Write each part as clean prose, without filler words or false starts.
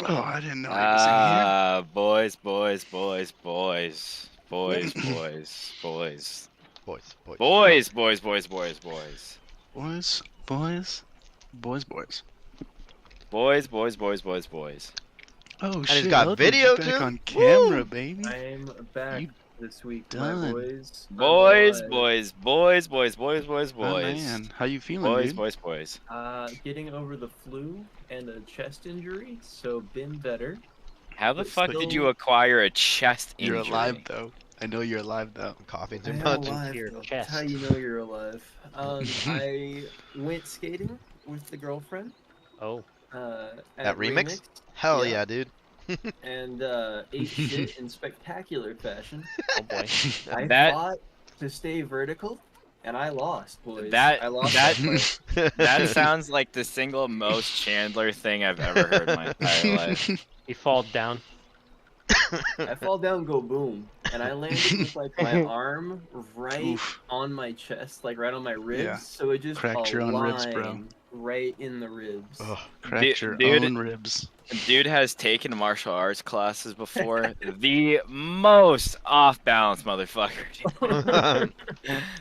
Oh, I didn't know he was in here. Boys, boys, boys, boys, boys, boys, boys, Boys, boys. boys, boys, boys, boys, boys, Boys, boys, boys, boys. boys, boys, boys, boys, boys. Oh he's shit! got Eldridge, video you back too? on camera, Woo! baby. I'm back You this week, done. my boys. Boys, I'm alive. boys, boys, boys, boys, boys, My boys. man, how you feeling, Boys, dude? boys, boys. Getting over the flu and a chest injury, so been better. How the But fuck did still- you acquire a chest injury? You're alive though. I know you're alive though. I'm coughing I too am much. alive, your though. chest. That's how you know you're alive. I went skating with the girlfriend. Oh, That remix? Hell yeah, dude. And ate shit in spectacular fashion. oh boy. I That- fought to stay vertical, and I lost, boys. That- I lost that- fight. That sounds like the single most Chandler thing I've ever heard in my entire life. He fall down. I fall down, go boom, and I landed with like my arm right Oof. on my chest, like right on my ribs. Yeah. So it just Cracked your own ribs, bro. aligned right in the ribs. Ugh. Cracked your Dude. own ribs. Dude has taken martial arts classes before. The most off-balance motherfucker.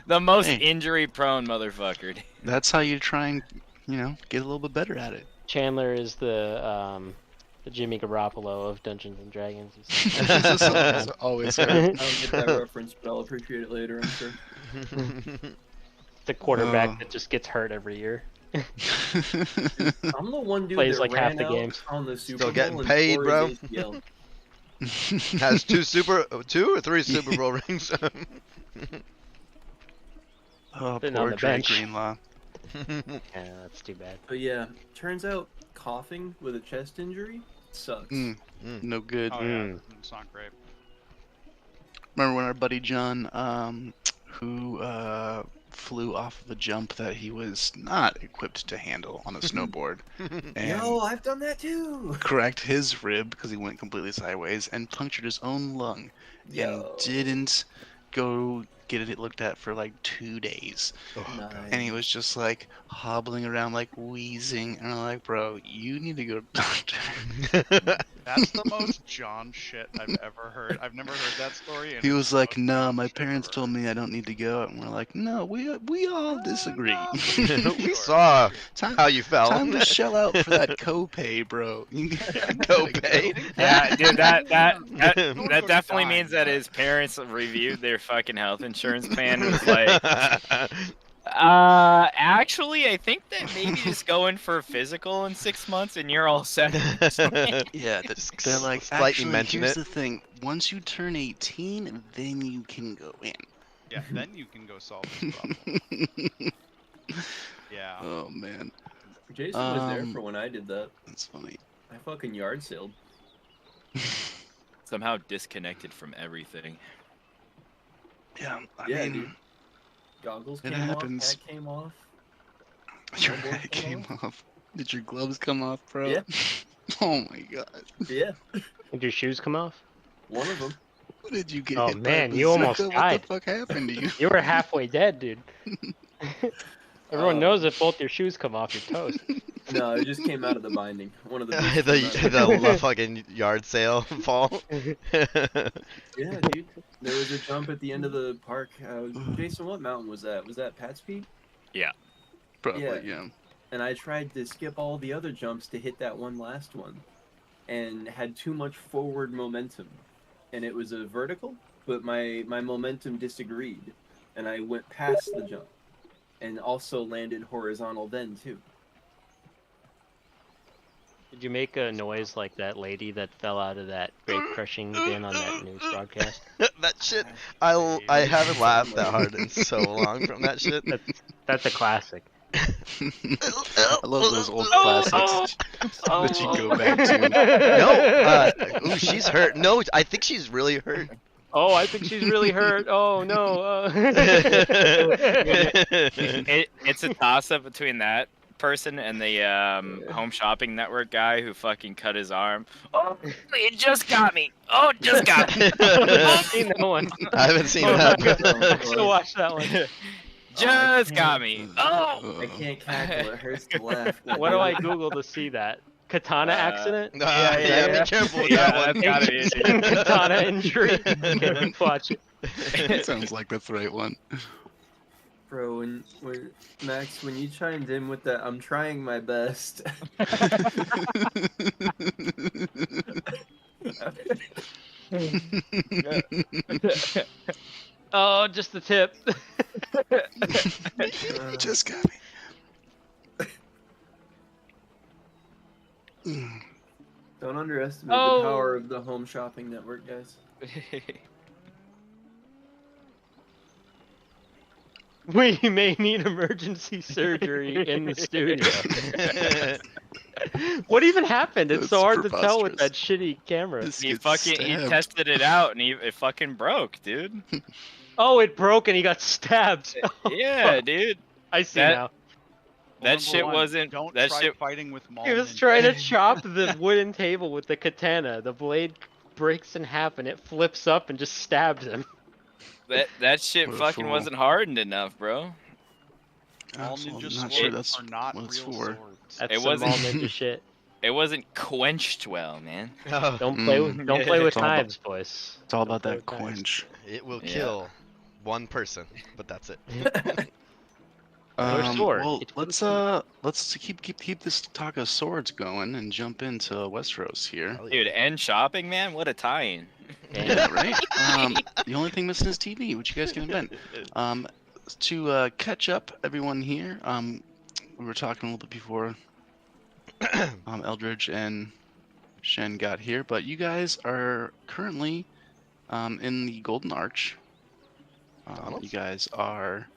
The most Hey. injury-prone motherfucker. That's how you try and, get a little bit better at it. Chandler is the Jimmy Garoppolo of Dungeons and Dragons. That's always I her. don't get that reference, but I'll appreciate it later, I'm sure. The quarterback Oh. that just gets hurt every year. I'm the one dude Plays that like ran half the out games. on the Super Still Bowl getting and paid, tore bro. his ACL. Has two or three Super Bowl rings. Oh, Sitting on poor the Drake bench. Greenlaw. Yeah, that's too bad. But yeah, turns out coughing with a chest injury sucks. No good. Oh yeah, it's not great. Remember when our buddy John, who flew off of a jump that he was not equipped to handle on a snowboard, and Yo, I've done that too. cracked his rib because he went completely sideways and punctured his own lung, Yo. and didn't go get it looked at for like 2 days. Nice. And he was just like hobbling around, like wheezing, and I'm like, bro, you need to go to the doctor. That's the most John shit I've ever heard. I've never heard that story. And He it's was the like, most no, John my shit parents ever told me I don't need to go. And we're like, no, we all disagree. We saw time, how you felt. time to shell out for that copay, bro. You gotta Copay. go. Yeah, dude, that Someone's gonna definitely die, means that but- his parents reviewed their fucking health insurance plan and was like, actually, I think that maybe just go in for a physical in 6 months and you're all set. Yeah, Just they're like, slightly actually, mention here's it. the thing. Once you turn 18, then you can go in. Yeah, then you can go solve this problem. Yeah. Oh, man. Jason was there Um, for when I did that. That's funny. I fucking yard sailed. Somehow disconnected from everything. Yeah, I Yeah, mean, dude. Goggles It came happens. off, hat came off. your Snowboard hat came came off. Did your gloves come off, bro? Yeah. Oh my god. Yeah, Did your shoes come off? one of them. What did you get Oh, hit by a man, you almost bazooka? died. What the fuck happened to you? You were halfway dead, dude. Everyone Oh. knows if both your shoes come off, you're toast. No, it just came out of the binding. One of the. boots the came out of the fucking yard sale fall. Yeah, dude. There was a jump at the end of the park. Jason, what mountain was that? Was that Pat's Peak? Probably, Yeah. yeah. And I tried to skip all the other jumps to hit that one last one, and had too much forward momentum, and it was a vertical, but my momentum disagreed, and I went past the jump, and also landed horizontal then too. Did you make a noise like that lady that fell out of that grape crushing bin on that news broadcast? That shit. I haven't laughed that hard in so long from that shit. That's a classic. I love those old classics that you go back to. No, ooh, she's hurt. No, I think she's really hurt. Oh, I think she's really hurt. Oh no. It's a toss-up between that person and the Home Shopping Network guy who fucking cut his arm. Oh, it just got me. Oh, it just got me. I've seen that one. I haven't seen I that. should watch that one. Just got me. Oh. I can't cackle. It hurts to laugh. What do I Google to see that? Katana accident? Yeah, be careful with Yeah, that that's gotta be it, Ancient dude. katana injury. Okay, watch it. Sounds like that's the right one. Bro, when Max, when you chimed in with that, I'm trying my best. Oh, just the tip. You just got me. Don't underestimate the power of the home shopping network, guys. We may need emergency surgery in the studio. What even happened? It's so That's hard to tell with that preposterous. shitty camera. This he gets he stabbed. tested it out and it fucking broke, dude. Oh, it broke and he got stabbed. Yeah, dude. I see That- now. Well, That number shit one, wasn't. Don't That try shit. fighting with Maul. He was Ninja. trying to chop the wooden table with the katana. The blade breaks in half and it flips up and just stabs him. That shit What a fucking fool. wasn't hardened enough, bro. All I'm ninja not swords sure that's are not what it's real for. swords. That's It some wasn't- all ninja shit. It wasn't quenched well, man. Oh, Don't play with Mm. don't play with It's all about- knives, boys. It's all Don't about play that with knives. quench. it will Yeah. kill one person, but that's it. Or sword. Well, It's with a let's keep this talk of swords going and jump into Westeros here. Hell yeah. Dude, end shopping, man. What a tie-in. Yeah, right. The only thing missing is TV, which you guys can invent. To catch up, everyone here. We were talking a little bit before Eldridge and Shen got here, but you guys are currently in the Golden Arch. You McDonald's? guys are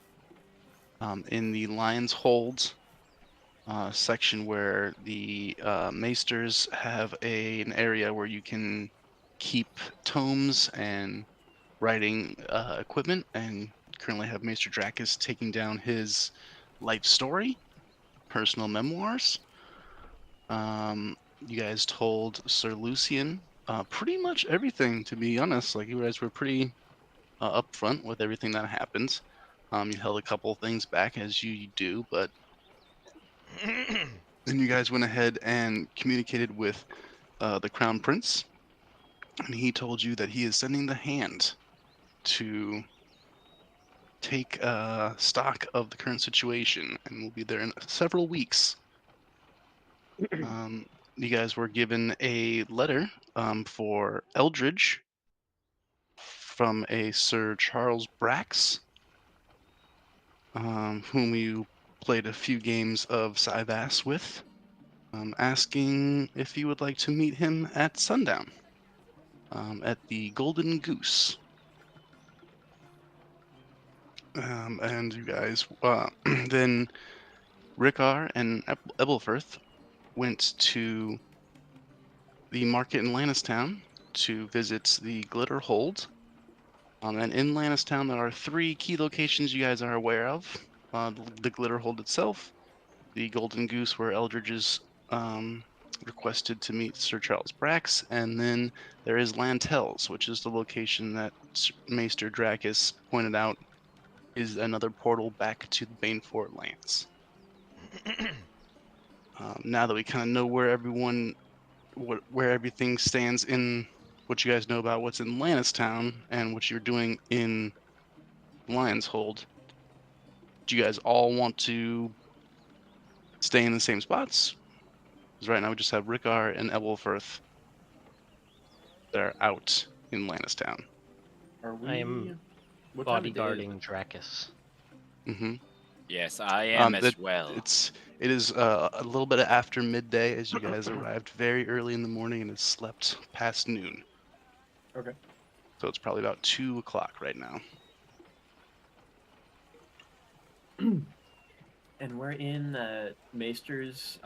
in the Lion's Hold section where the maesters have an area where you can keep tomes and writing equipment, and currently have Maester Dracus taking down his life story, personal memoirs. You guys told Sir Lucian pretty much everything, to be honest. Like, you guys were pretty upfront with everything that happened. You held a couple things back, as you do, but then you guys went ahead and communicated with the Crown Prince, and he told you that he is sending the Hand to take stock of the current situation, and will be there in several weeks. You guys were given a letter for Eldridge from a Sir Charles Brax, whom you played a few games of Cyvass with, asking if you would like to meet him at sundown at the Golden Goose. And you guys, then Rickar and Ebelfirth went to the market in Lannistown to visit the Glitter Hold. And in Lannistown, there are 3 key locations you guys are aware of. The Glitter Hold itself, the Golden Goose, where Eldridge is requested to meet Sir Charles Brax, and then there is Lantels, which is the location that Maester Dracus pointed out is another portal back to the Banefort lands. Now that we kind of know where where everything stands in what you guys know about what's in Lannistown and what you're doing in Lion's Hold, do you guys all want to stay in the same spots? Because right now we just have Rickar and Ebelfirth that are out in Lannistown. Are we? I am what time of day is it? bodyguarding Dracus. Mm-hmm. Yes, I am as well. It is a little bit after midday, as you guys arrived very early in the morning and have slept past noon. Okay. So it's probably about 2 o'clock right now. And we're in Maester's,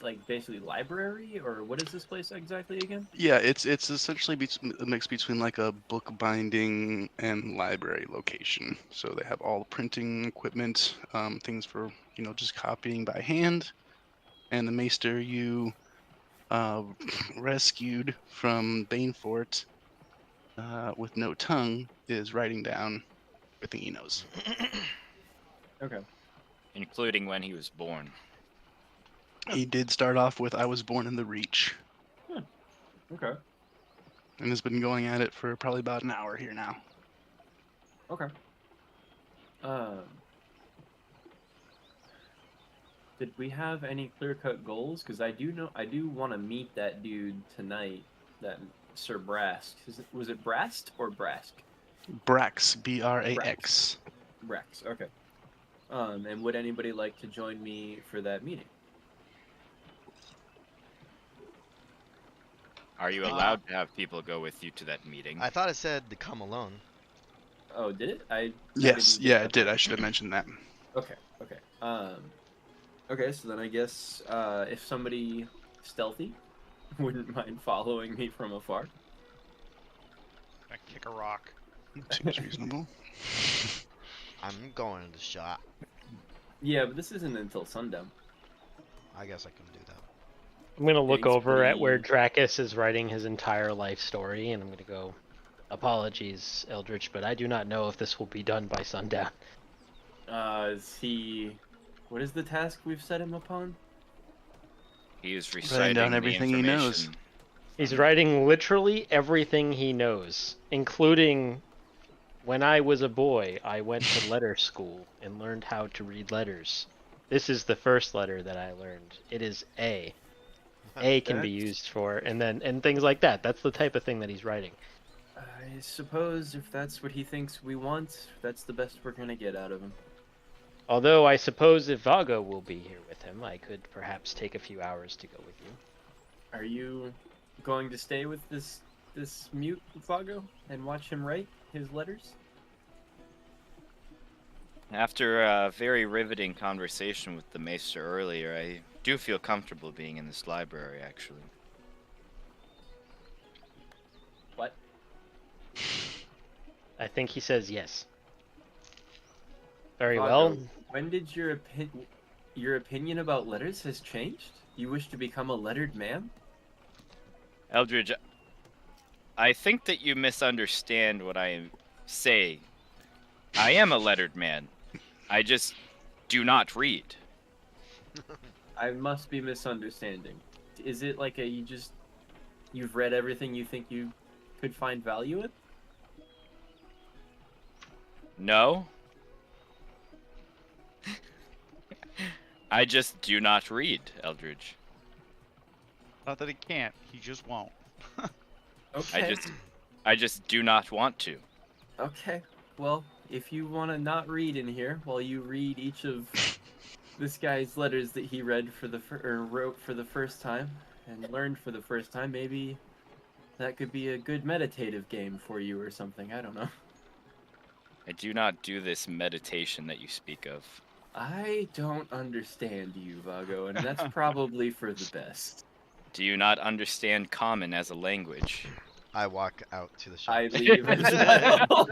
like, basically library, or what is this place exactly again? Yeah, it's essentially a mix between like a bookbinding and library location. So they have all the printing equipment, things for just copying by hand. And the Maester you rescued from Banefort with no tongue is writing down everything he knows. Okay. Including when he was born. He did start off with "I was born in the Reach," Okay. and has been going at it for probably about an hour here now. Okay. Um, did we have any clear-cut goals? Because I do want to meet that dude tonight, that Sir Brask. Was it Brast or Brask? Brax, Brax. Brax. Okay. And would anybody like to join me for that meeting? Are you allowed to have people go with you to that meeting? I thought it said to come alone. Oh, did it? I Yes, didn't get yeah, that it did. part. I should have mentioned that. Okay. Okay. Okay. So then I guess if somebody stealthy wouldn't mind following me from afar. I kick a rock. Seems reasonable. I'm going to shot. Yeah, but this isn't until sundown. I guess I can do that. I'm gonna look It's over at where pretty- Dracus is writing his entire life story, and I'm gonna go, apologies, Eldritch, but I do not know if this will be done by sundown. Is he? What is the task we've set him upon? He is Writing reciting down the everything he knows. information. He's writing literally everything he knows, including when I was a boy, I went to letter school and learned how to read letters. This is the first letter that I learned. It is A. A can be That's- used for, and things like that. That's the type of thing that he's writing. I suppose if that's what he thinks we want, that's the best we're gonna get out of him. Although I suppose if Vago will be here with him, I could perhaps take a few hours to go with you. Are you going to stay with this mute Vago and watch him write his letters? After a very riveting conversation with the Maester earlier, I do feel comfortable being in this library, actually. What? I think he says yes. Very Vago, well. When did your opinion about letters has changed? You wish to become a lettered man? Eldridge, I think that you misunderstand what I say. I am a lettered man. I just do not read. I must be misunderstanding. Is it like you've read everything you think you could find value in? No. I just do not read, Eldridge. Not that he can't, he just won't. Okay. I just do not want to. Okay. Well, if you want to not read in here while you read each of this guy's letters that he read for or wrote for the first time and learned for the first time, maybe that could be a good meditative game for you or something. I don't know. I do not do this meditation that you speak of. I don't understand you, Vago, and that's probably for the best. Do you not understand common as a language? I walk out to the shop. I leave as well.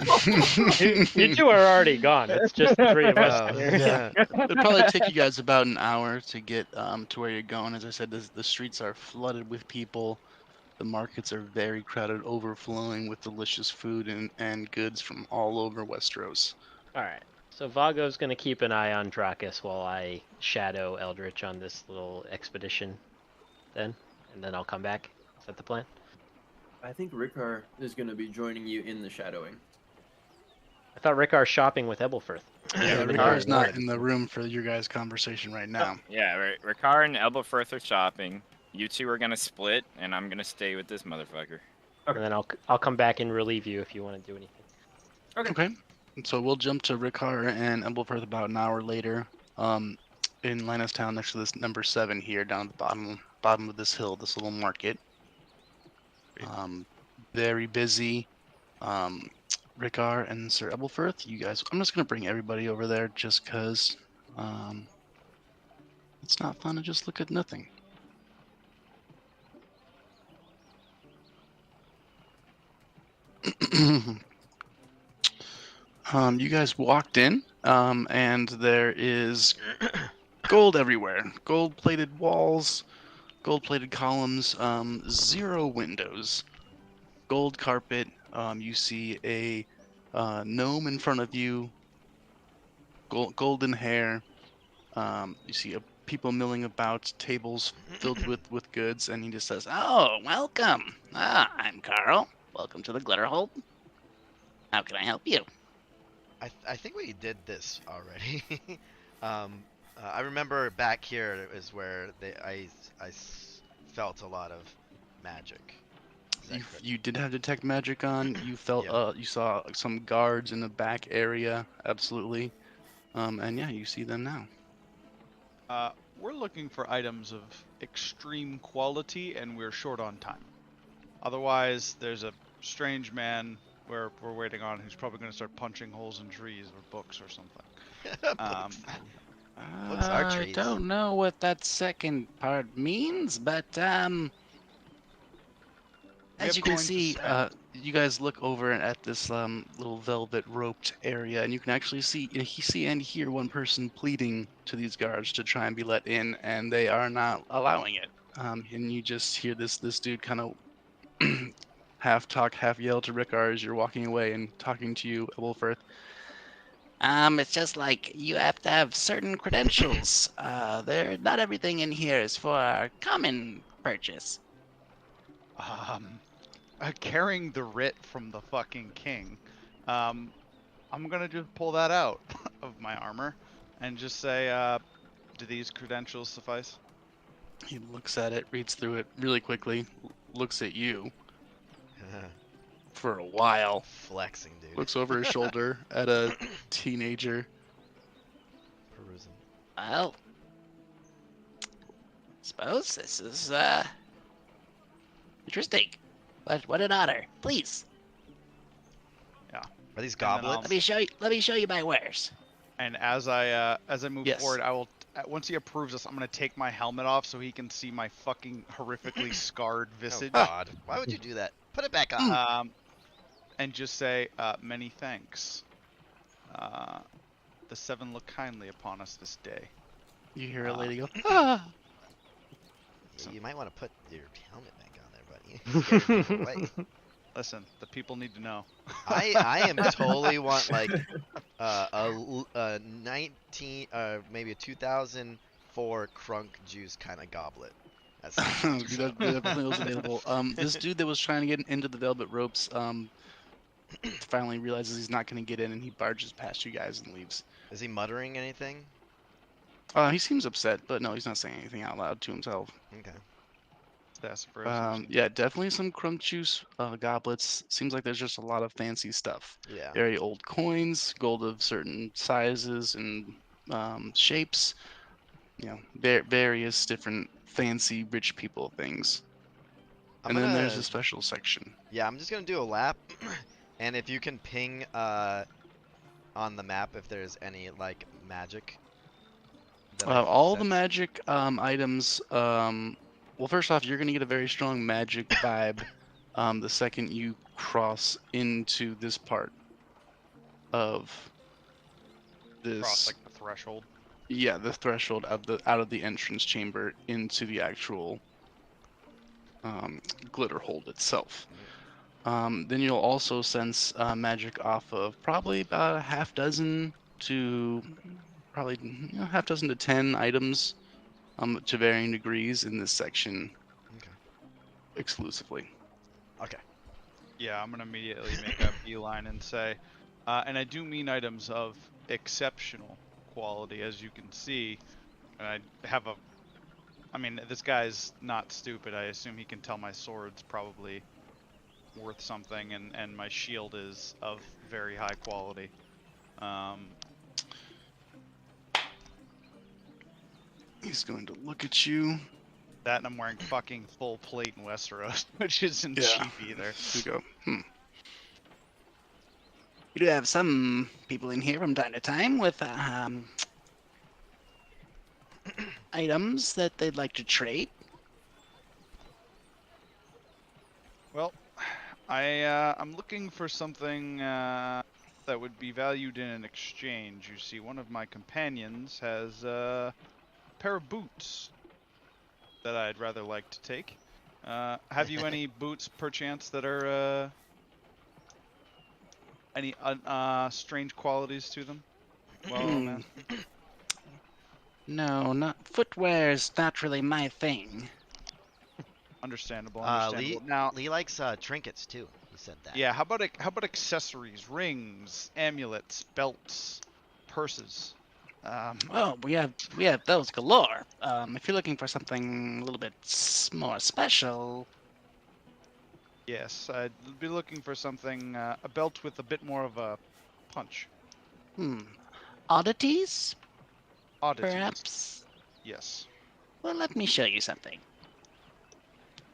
You two are already gone. It's just the three of us. Oh, here. Yeah. It'll probably take you guys about an hour to get to where you're going. As I said, the streets are flooded with people. The markets are very crowded, overflowing with delicious food and goods from all over Westeros. All right. So Vago's gonna keep an eye on Dracus while I shadow Eldritch on this little expedition, and then I'll come back. Is that the plan? I think Rickar is going to be joining you in the shadowing. I thought Rickar's shopping with Ebelfirth. Yeah, Even Ricar's though I not wanted in the room for your guys' conversation right now. Yeah, Ricard and Elbafirth are shopping. You two are gonna split, and I'm gonna stay with this motherfucker. And then I'll come back and relieve you if you want to do anything. Okay. So we'll jump to Rickar and Ebelfirth about an hour later. In Lannistown, next to this number 7 here, down at the bottom of this hill, this little market. Very busy. Rickar and Sir Ebelfirth, you guys, I'm just gonna bring everybody over there just cause it's not fun to just look at nothing. You guys walked in, and there is gold everywhere. Gold-plated walls, gold-plated columns, 0 windows. Gold carpet. You see a gnome in front of you. Golden hair. You see a people milling about, tables filled with goods, and he just says, "Oh, welcome. I'm Carl. Welcome to the Glitterhold. How can I help you?" I think we did this already. um, I remember back here is where felt a lot of magic. Is that correct? You did have detect magic on. You felt Yeah. you saw some guards in the back area, absolutely. And yeah, you see them now. We're looking for items of extreme quality, and we're short on time. Otherwise, there's a strange man we're waiting on who's probably going to start punching holes in trees or books or something. Books. Books are I trees. don't know what that second part means, but We as have you can coin to see, spend. you guys look over at this little velvet roped area, and you can actually see and hear one person pleading to these guards to try and be let in, and they are not allowing it. And you just hear this dude kind of half talk, half yell to Rickar as you're walking away and talking to you, Wilfirth. It's just like you have to have certain credentials. Not everything in here is for common purchase. Um, Carrying the writ from the fucking king. Um, I'm gonna just pull that out of my armor and just say, do these credentials suffice? He looks at it, reads through it really quickly, looks at you for a while, Flexing, dude. looks over his shoulder at a teenager. Perusing. Well, suppose this is interesting. What an honor. Please, Are these And then I'll- goblets? let me show you my wares. And as I move Yes. forward, I will once he approves this, I'm gonna take my helmet off so he can see my fucking horrifically scarred Oh visage. God! Why would you do that? Put it back on. And just say, many thanks. The seven look kindly upon us this day. You hear a Ah. lady go, Yeah, you might want to put your helmet back on there, buddy. Scaring people away. Listen, the people need to know. I am totally want like a 19 maybe a 2004 crunk juice kind of goblet. That's that definitely was available. This dude that was trying to get into the velvet ropes, finally realizes he's not going to get in, and he barges past you guys and leaves. Is he muttering anything? He seems upset, but no, he's not saying anything out loud to himself. Okay. Yeah, definitely some crunk juice goblets. Seems like there's just a lot of fancy stuff. Yeah. Very old coins, gold of certain sizes and shapes. You know, various different fancy rich people things. And then there's a special section. Yeah, I'm just gonna do a lap, and if you can ping on the map if there's any like magic. that I All the sense. magic items. Well, first off, you're gonna get a very strong magic vibe the second you cross into this part of this. Cross like the threshold. Yeah, the threshold of the out of the entrance chamber into the actual glitter hold itself. Then you'll also sense magic off of probably about a half dozen to probably half dozen to 10 items to varying degrees in this section Okay. exclusively. Okay. Yeah, I'm gonna immediately make a beeline and say, and I do mean items of exceptional quality, as you can see. And I have a, I mean, this guy's not stupid. I assume he can tell my sword's probably worth something, and my shield is of very high quality. He's going to look at you. That and I'm wearing fucking full plate in Westeros, which isn't Yeah. cheap either. You go, You do have some people in here from time to time with items that they'd like to trade. Well, I'm looking for something that would be valued in an exchange. You see, one of my companions has a pair of boots that I'd rather like to take. Have you any boots, perchance, that are any strange qualities to them? Well, man. No, not footwear's not really my thing. Understandable. Lee Now, Lee likes trinkets too. He said that. yeah, how about accessories, rings, amulets, belts, purses? Oh, we have those galore. If you're looking for something a little bit more special, Yes, I'd be looking for something, a belt with a bit more of a punch. oddities, Oddities. perhaps. Yes. Well, let me show you something.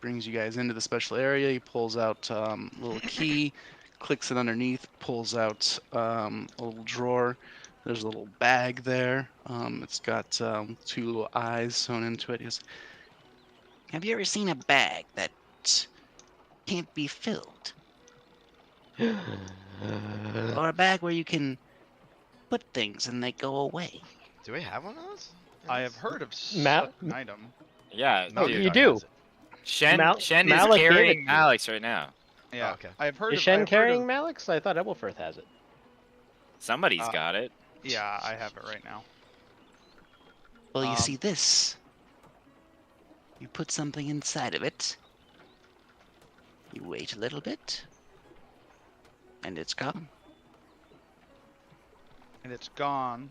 Brings you guys into the special area. He pulls out a little key, clicks it underneath, pulls out a little drawer. There's a little bag there. It's got 2 little eyes sewn into it. He goes, have you ever seen a bag that can't be filled? Or a bag where you can put things and they go away? Do we have one of those? I have heard of Ma- such an item. Yeah, Oh, dude. you do. Shen Shen is Malik gave it carrying to you. Malix right now. Yeah. Oh, okay. I have heard Is of. Shen I've heard carrying of- Malix? I thought Ebelfirth has it. Somebody's got it. Yeah, I have it right now. Well, you Um, see this. You put something inside of it. You wait a little bit. And it's gone. And it's gone.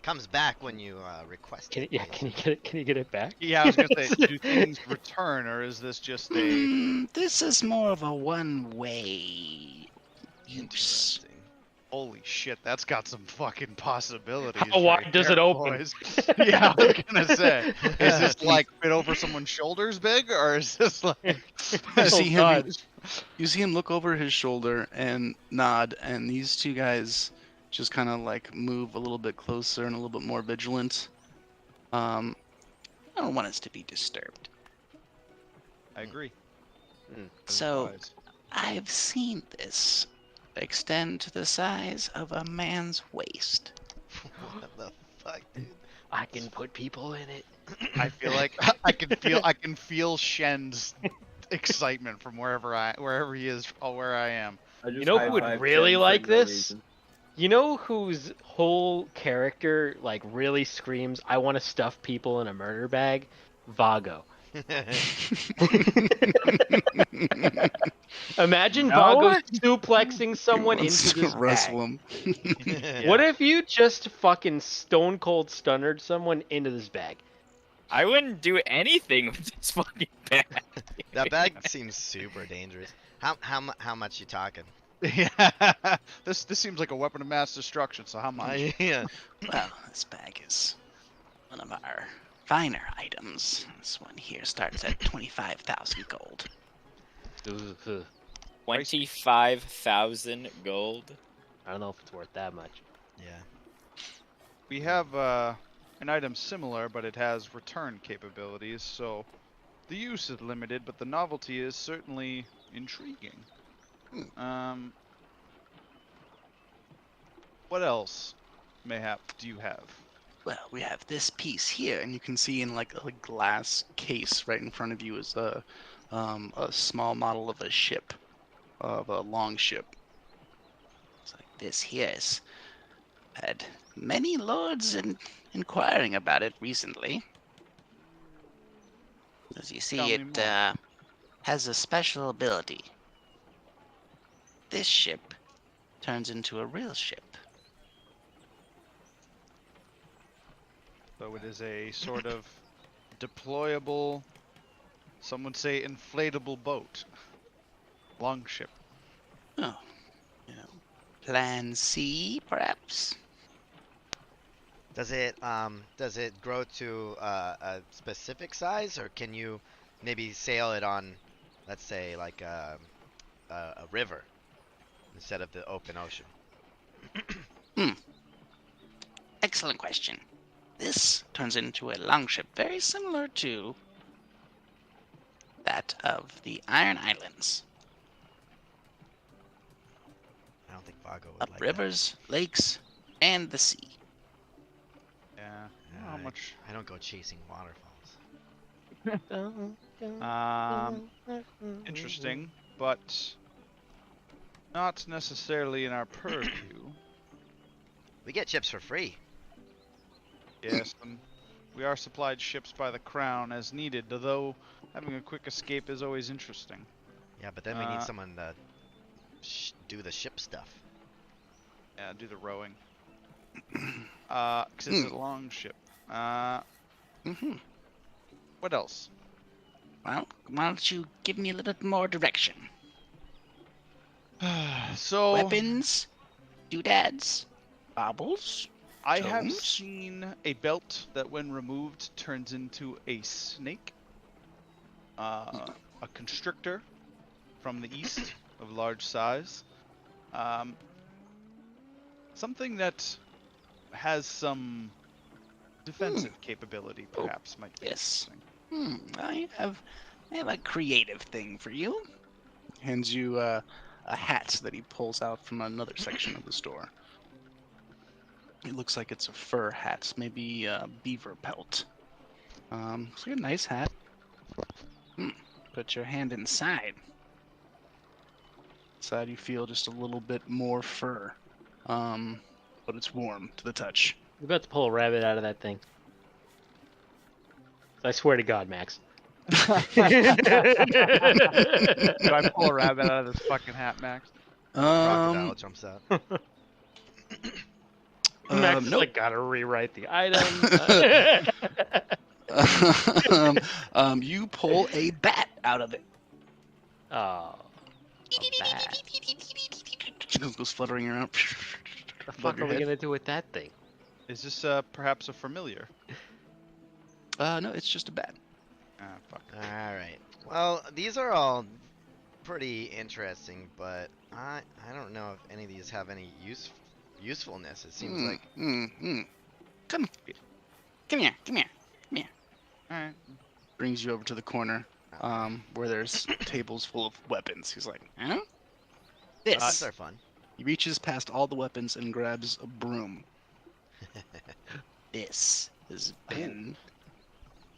Comes back when you request it. Can you get it? Can you get it back? Yeah, I was gonna say, do things return, or is this just a? This is more of a one-way use. Interesting. Holy shit, that's got some fucking possibilities. How wide right does there, it open? boys. Yeah, I was gonna say, is this like fit over someone's shoulders big, or is this like? You see him. God. You see him look over his shoulder and nod, and these 2 guys just kind of like move a little bit closer and a little bit more vigilant. I don't want us to be disturbed. I agree. So Otherwise- I've seen this extend to the size of a man's waist. What the fuck, dude? I can put people in it. I feel like I can feel Shen's excitement from wherever he is or where I am. I just know who would high-fived really Jen for like no this? reason. You know whose whole character like really screams, "I want to stuff people in a murder bag"? Vago. Imagine No. Vago suplexing someone Wants into to this wrestle bag. him. What if you just fucking stone cold stunnered someone into this bag? I wouldn't do anything with this fucking bag. That bag seems super dangerous. How much you talking? Yeah, this seems like a weapon of mass destruction. So how much? Yeah. Well, this bag is one of our finer items. This one here starts at 25,000 gold. 25,000 gold. I don't know if it's worth that much. Yeah. We have an item similar, but it has return capabilities. So the use is limited, but the novelty is certainly intriguing. What else, mayhap, do you have? Well, we have this piece here, and you can see in like a glass case right in front of you is a small model of a ship, of a long ship. It's like this here is had many lords inquiring about it recently. As you Tell see, me it more. has a special ability. This ship turns into a real ship. So it is a sort of deployable, some would say inflatable boat. Longship. Oh, you know, Plan C, perhaps? Does it grow to a specific size, or can you maybe sail it on, let's say, like a river instead of the open ocean? Excellent question. This turns into a longship very similar to that of the Iron Islands. I don't think Vago would Up like rivers, lakes, and the sea. Yeah. that. How much? I don't go chasing waterfalls. Interesting, but not necessarily in our purview. We get chips for free. Yes, and we are supplied ships by the crown as needed, though having a quick escape is always interesting. Yeah, but then we need Uh, someone to do the ship stuff. Yeah, do the rowing. 'Cause it's a long ship. Mm-hmm. What else? Well, why don't you give me a little bit more direction? So Weapons, doodads, baubles. I have Tomes? seen a belt that, when removed, turns into a snake. A constrictor from the east of large size. Something that has some defensive capability, perhaps, might be Yes. interesting. I have a creative thing for you. Hands you a hat that he pulls out from another section of the store. It looks like it's a fur hat, maybe a beaver pelt. It's like a nice hat. Put your hand inside. Inside you feel just a little bit more fur, but it's warm to the touch. You're about to pull a rabbit out of that thing. I swear to God, Max. Do I pull a rabbit out of this fucking hat, Max? Crocodile jumps out. Max is nope. like, gotta rewrite the item. You pull a bat out of it. Oh. A bat. It goes fluttering around. The fuck are we gonna do with that thing? Is this perhaps a familiar? No, it's just a bat. Ah, fuck. Alright. Well, these are all pretty interesting, but I don't know if any of these have any usefulness. It seems like Come here. Alright. Brings you over to the corner, where there's tables full of weapons. He's like, huh? these This. are fun. He reaches past all the weapons and grabs a broom. This has been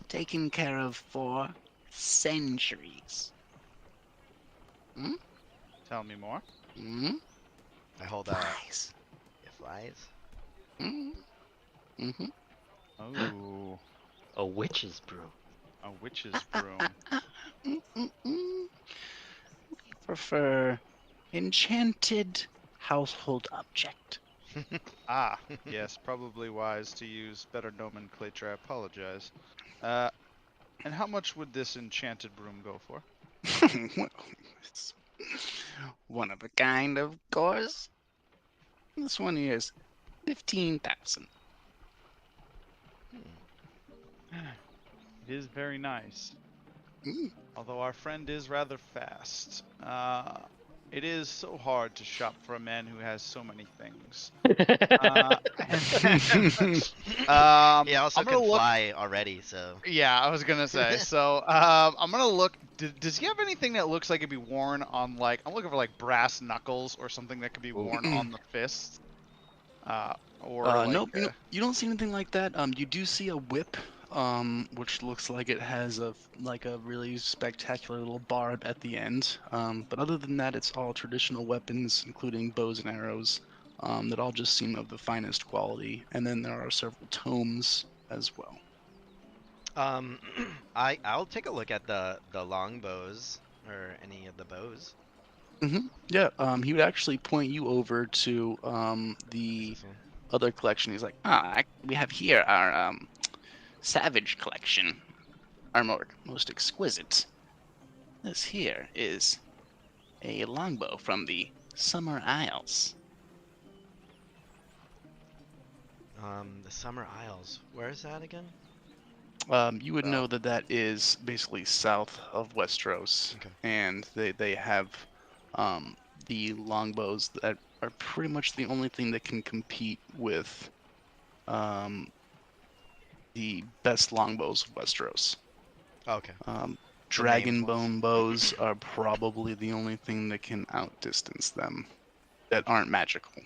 taken care of for centuries. Tell me more. Hmm? I hold out. Flies. It flies. Mm-hmm. Oh, A witch's brew. a witch's broom. We prefer enchanted household object. Ah, yes, probably wise to use better nomenclature. I apologize. And how much would this enchanted broom go for? Well, it's one of a kind, of course. This one here is 15,000. It is very nice. Mm. Although our friend is rather fast. It is so hard to shop for a man who has so many things. He also I'm can gonna look. fly already, so. Yeah, I was gonna say. So, I'm gonna look. Does he have anything that looks like it'd be worn on, like? I'm looking for like brass knuckles or something that could be worn on the fist. Or like, Nope, you don't see anything like that. You do see a whip, which looks like it has a really spectacular little barb at the end. But other than that, it's all traditional weapons, including bows and arrows, that all just seem of the finest quality. And then there are several tomes as well. I'll take a look at the longbows or any of the bows. Yeah, he would actually point you over to the This one. other collection. He's like, We have here our Savage collection, our most exquisite. This here is a longbow from the Summer Isles. The Summer Isles. Where is that again? You would know that that is basically south of Westeros, Okay. and they have the longbows that are pretty much the only thing that can compete with the best longbows of Westeros. Okay. Dragonbone bows are probably the only thing that can outdistance them that aren't magical.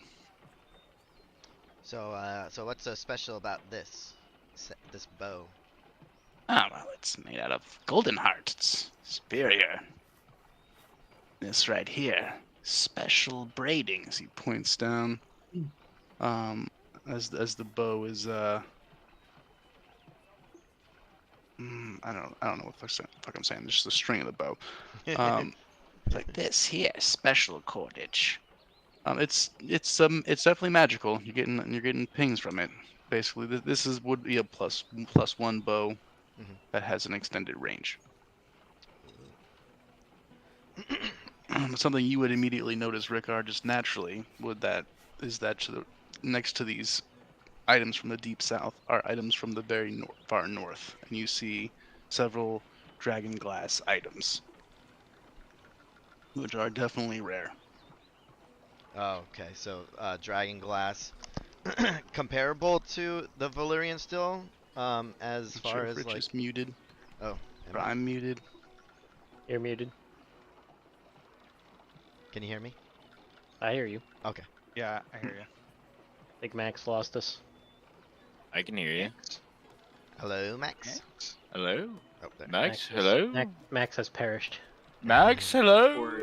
So what's so special about this bow? Ah, well, it's made out of golden heart. It's superior. This right here, special braiding, as he points down, as the bow is I don't know what the fuck I'm saying. Just the string of the bow. Um, Like this here, special cordage. it's definitely magical. You're getting pings from it. Basically, this would be a plus one bow Mhm. that has an extended range. Something you would immediately notice, Rickard, just naturally, is that next to these items from the deep south are items from the very far north, and you see several dragon glass items, which are definitely rare. Oh, okay. So, Dragon Glass, comparable to the Valyrian still, as Not far sure if as Rich like. is muted, Oh, am or I? I'm muted. You're muted. Can you hear me? I hear you. Okay. Yeah, I hear you. Think Max lost us. I can hear you. Hello, Max. Hello, Oh, there. Max. has- Hello, Max has perished. Max. Hello. Or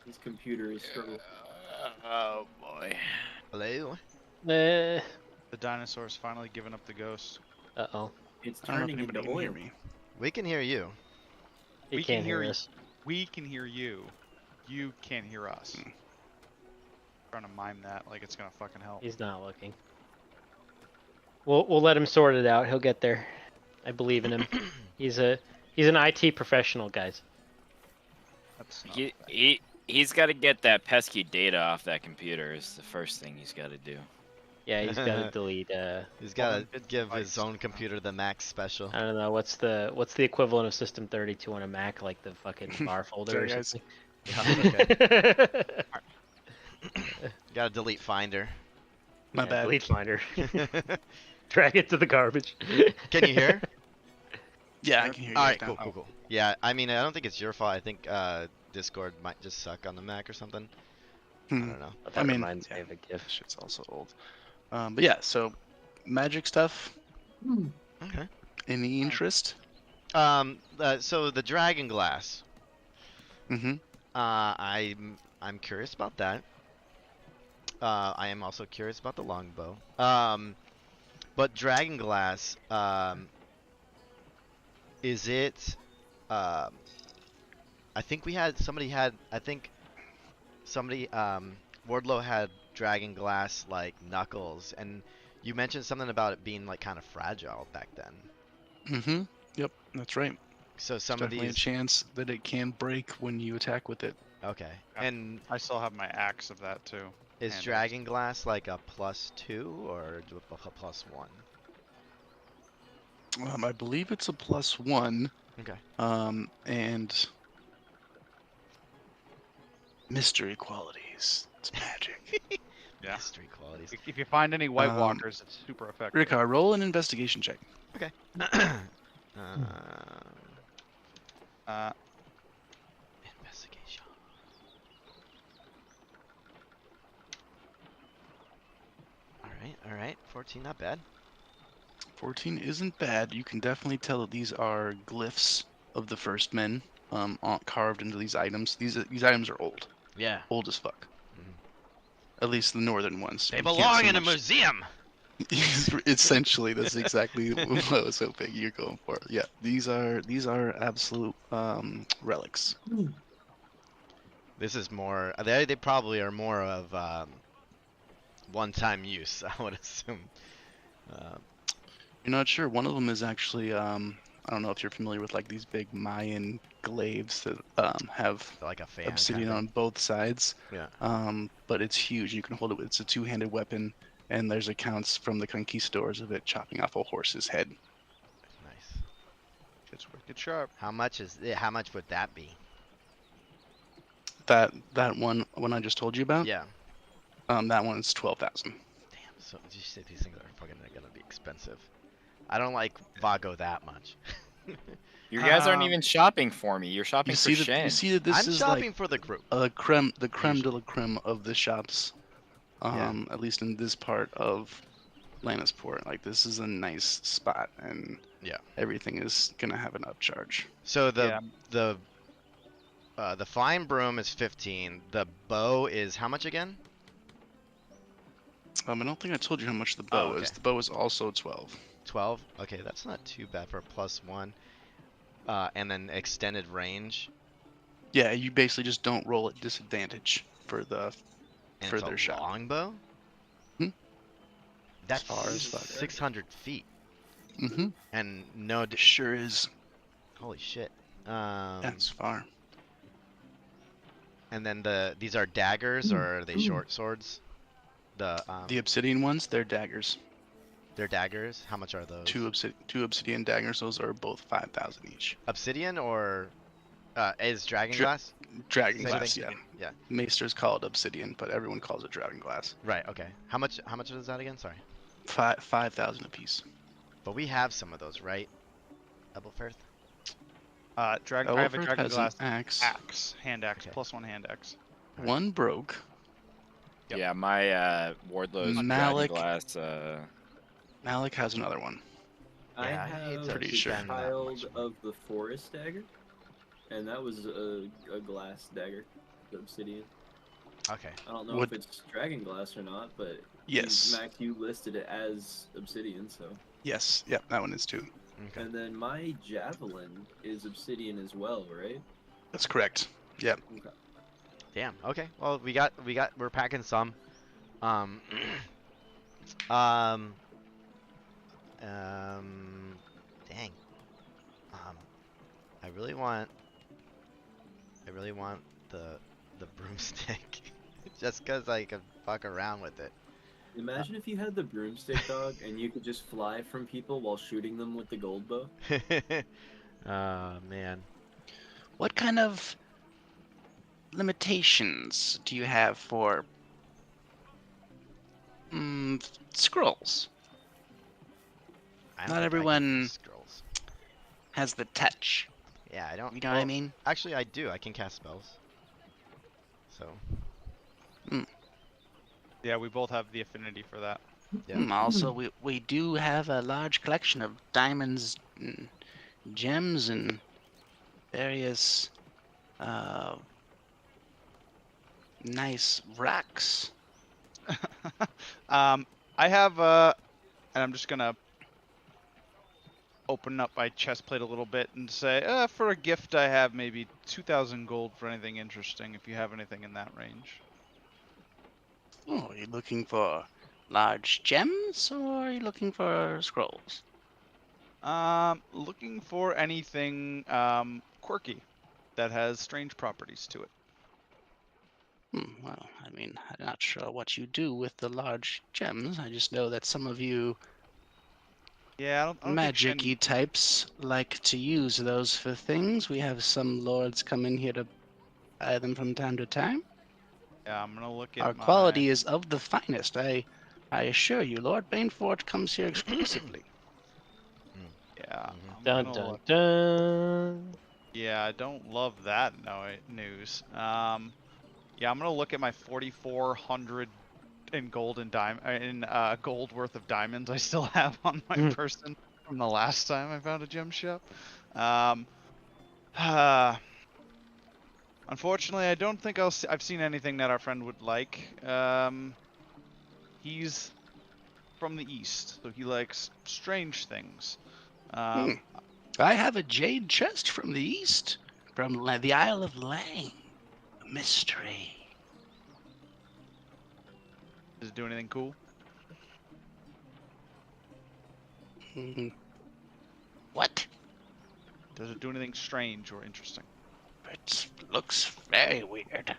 his computer is struggling. Oh boy. Hello. Uh The dinosaur's finally given up the ghost. oh. It's I don't know if turning anybody into can hear oil. me. We can hear you. He We can't can hear hear us. We can hear you. You can't hear us. Hmm. Trying to mime that like it's gonna fucking help. He's not looking. We'll let him sort it out. He'll get there. I believe in him. He's an IT professional, guys. That's not He's got to get that pesky data off that computer. Is the first thing he's got to do. Yeah, he's got to delete. He's got to it's give his device. own computer the Max special. I don't know what's the equivalent of System 32 on a Mac, like the fucking bar folder or Sorry, guys. something. Yeah, okay. Got to delete Finder. My Yeah, bad. Delete Finder. Drag it to the garbage. Can you hear? Yeah, I can hear you. All guys right, now. cool, cool, cool. Yeah, I mean, I don't think it's your fault. I think Discord might just suck on the Mac or something. I Hmm. don't know. But that I mean, reminds me yeah. of a GIF. Shit's also old. But yeah, so magic stuff. Okay. Any interest? So the Dragon Glass. Mm-hmm. I'm curious about that. I am also curious about the longbow. But Dragon Glass, is it? I think Wardlow had Dragon Glass like knuckles, and you mentioned something about it being like kind of fragile back then. Mm-hmm. Yep, that's right. So There's some of definitely a these, chance that it can break when you attack with it. okay. Yeah. And I still have my axe of that too. is And Dragon Glass like a +2 or a +1? I believe it's a +1. Okay. And mystery qualities. It's magic. Yeah. Mystery qualities. If you find any White Walkers, it's super effective. Rickard, roll an investigation check. Okay. Uh, Investigation. All right. 14, not bad. 14 isn't bad. You can definitely tell that these are glyphs of the first men, carved into these items. These items are old, Yeah. old as fuck. Mhm. At least the northern ones. They You can't belong see in a much- museum. Essentially, that's exactly what I was hoping you're going for. Yeah, these are absolute relics. This is more. They probably are more of one-time use, I would assume. You're not sure. One of them is actually I don't know if you're familiar with like these big Mayan glaives that have Like a fan. obsidian kind on both sides. Yeah. But it's huge. You can hold it. It's a two-handed weapon, and there's accounts from the conquistadors of it chopping off a horse's head. Nice. it's wicked sharp. How much would that be? That one I just told you about. Yeah. That one is 12,000. Damn. So you say these things are fucking gonna be expensive. I don't like Vago that much. You guys aren't Um, even shopping for me. You're shopping You for see that? Shen. You see that this I'm is shopping like for the group. the creme de Usually. la creme of the shops. At least in this part of Lannisport. Like this is a nice spot, and Yeah. everything is gonna have an upcharge. So Yeah. the flying broom is 15. The bow is how much again? I don't think I told you how much the bow Oh, is. okay. The bow is also 12. 12. Okay, that's not too bad for a +1. And then extended range, Yeah, you basically just don't roll at disadvantage for the and it's a further shot. longbow. Hmm. That's far as fuck. 600 feet, Mm-hmm. and no. Sure is. Holy shit. That's far. And then these are daggers, or are they short swords? The obsidian ones, they're daggers. They're daggers. How much are those? Two obsidian daggers. Those are both 5,000 each. Obsidian or is dragon Dra- glass? Dragon Same glass, thing? yeah. Yeah. Maesters call it obsidian, but everyone calls it dragon glass. Right. Okay. How much is that again? Sorry. 5,000 apiece. But we have some of those, right? Ebelfirth? I have a Elford dragon has glass an axe. hand axe, Okay. +1 hand axe. One broke. Yep. Yeah, my Wardlow's Malik. dragon glass. Malik has another one. I Yeah, I hate have to Pretty the sure. spend that Child much of the Forest dagger, and that was a glass dagger, the obsidian. Okay. I don't know Would- if it's dragon glass or not, but Yes. Max, you listed it as obsidian, so. Yes. Yep, that one is too. Okay. And then my javelin is obsidian as well, right? That's correct. Yep. Okay. Damn. Okay. Well, we're packing some. Um. Dang. I really want the broomstick, just 'cause I can fuck around with it. Imagine if you had the broomstick dog and you could just fly from people while shooting them with the gold bow. Oh man. What kind of limitations do you have for scrolls? I don't Not think I can everyone- use scrolls. Has the touch. Yeah, I don't. You know what I mean? Actually, I do. I can cast spells. So. Yeah, we both have the affinity for that. Yeah. Also, we do have a large collection of diamonds, and gems, and various nice rocks. I have and I'm just gonna open up my chest plate a little bit and say, for a gift, I have maybe 2,000 gold for anything interesting. If you have anything in that range. Oh, are you looking for large gems, or are you looking for scrolls? Looking for anything quirky that has strange properties to it. Well, I mean, I'm not sure what you do with the large gems. I just know that some of you Yeah, I don't think magic-y Shen- types like to use those for things. We have some lords come in here to buy them from time to time. Yeah, I'm gonna look at Our my... quality is of the finest. I assure you, Lord Bainfort comes here exclusively. Yeah. I'm Dun gonna dun look- dun. Yeah, I don't love that news. Yeah, I'm gonna look at my 4,400 in gold and gold worth of diamonds I still have on my person from the last time I found a gem shop. Unfortunately, I don't think I've seen anything that our friend would like. He's from the east, so he likes strange things. I have a jade chest from the east, from the Isle of Lang. A mystery. Does it do anything cool? What? Does it do anything strange or interesting? It looks very weird.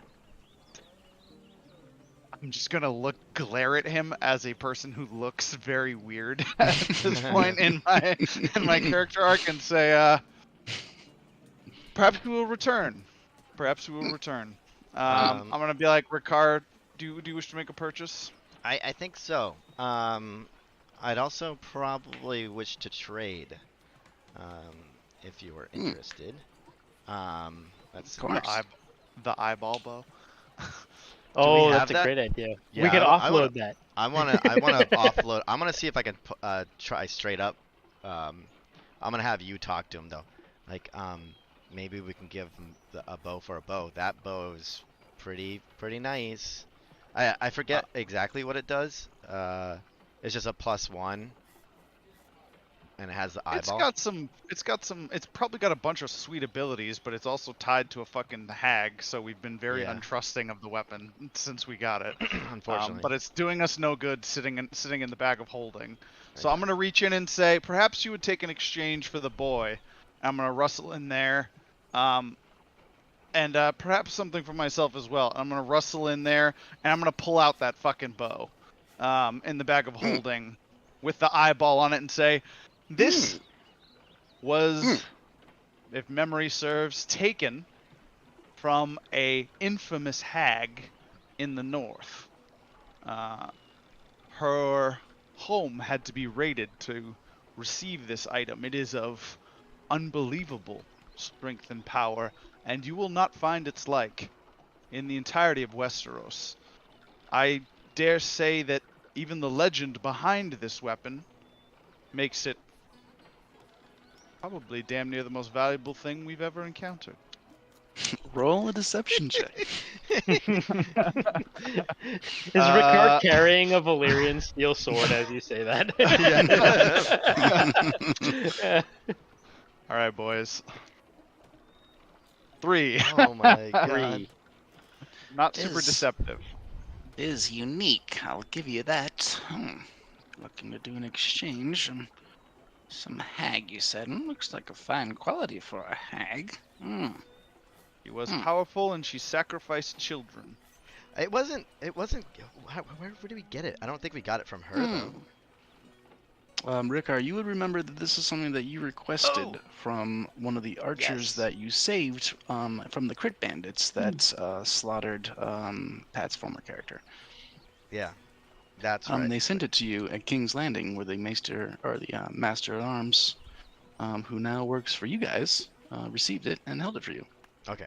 I'm just gonna glare at him as a person who looks very weird at this point in my character arc and say, perhaps we will return. Perhaps we will return. I'm gonna be like, Ricard, do you wish to make a purchase? I think so. I'd also probably wish to trade, if you were interested. Let's see. Of course. The eyeball bow. Oh, have that's a that? great idea. Yeah, We could I wanna- offload that. I wanna offload. I'm gonna see if I can try straight up. I'm gonna have you talk to him though. Like, maybe we can give him a bow for a bow. That bow is pretty nice. I forget exactly what it does. It's just a +1. And it has the It's eyeball. got some. It's probably got a bunch of sweet abilities, but it's also tied to a fucking hag. So we've been very Yeah. untrusting of the weapon since we got it. Unfortunately. But it's doing us no good sitting in the bag of holding. So I I'm gonna reach in and say, perhaps you would take an exchange for the boy. I'm gonna rustle in there, and perhaps something for myself as well. I'm gonna rustle in there, and I'm gonna pull out that fucking bow, in the bag of holding, with the eyeball on it, and say, this was, if memory serves, taken from a infamous hag in the north. Her home had to be raided to receive this item. It is of unbelievable strength and power, and you will not find its like in the entirety of Westeros. I dare say that even the legend behind this weapon makes it probably damn near the most valuable thing we've ever encountered. Roll a deception check. Is Ricard carrying a Valyrian steel sword as you say that? Yeah. All right, boys. 3. Oh my god. 3. Not super Is- deceptive. Is unique, I'll give you that. Looking to do an exchange. Some hag, you said. Looks like a fine quality for a hag. She was powerful, and she sacrificed children. It wasn't. Where did we get it? I don't think we got it from her though. Rickar, you would remember that this is something that you requested from one of the archers Yes. that you saved from the crit bandits that slaughtered Pat's former character. Yeah, that's right. They sent it to you at King's Landing, where the maester at arms, who now works for you guys, received it and held it for you. Okay.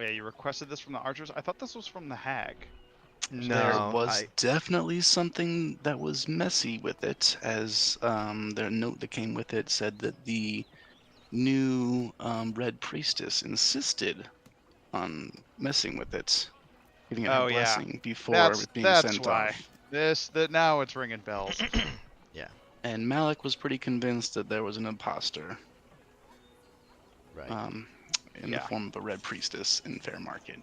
Yeah, you requested this from the archers? I thought this was from the hag. There was definitely something that was messy with it, as their note that came with it said that the new Red Priestess insisted on messing with it, giving it her blessing before it being sent off. Now it's ringing bells. And Malik was pretty convinced that there was an imposter, Right. in the form of a Red Priestess in Fair Market.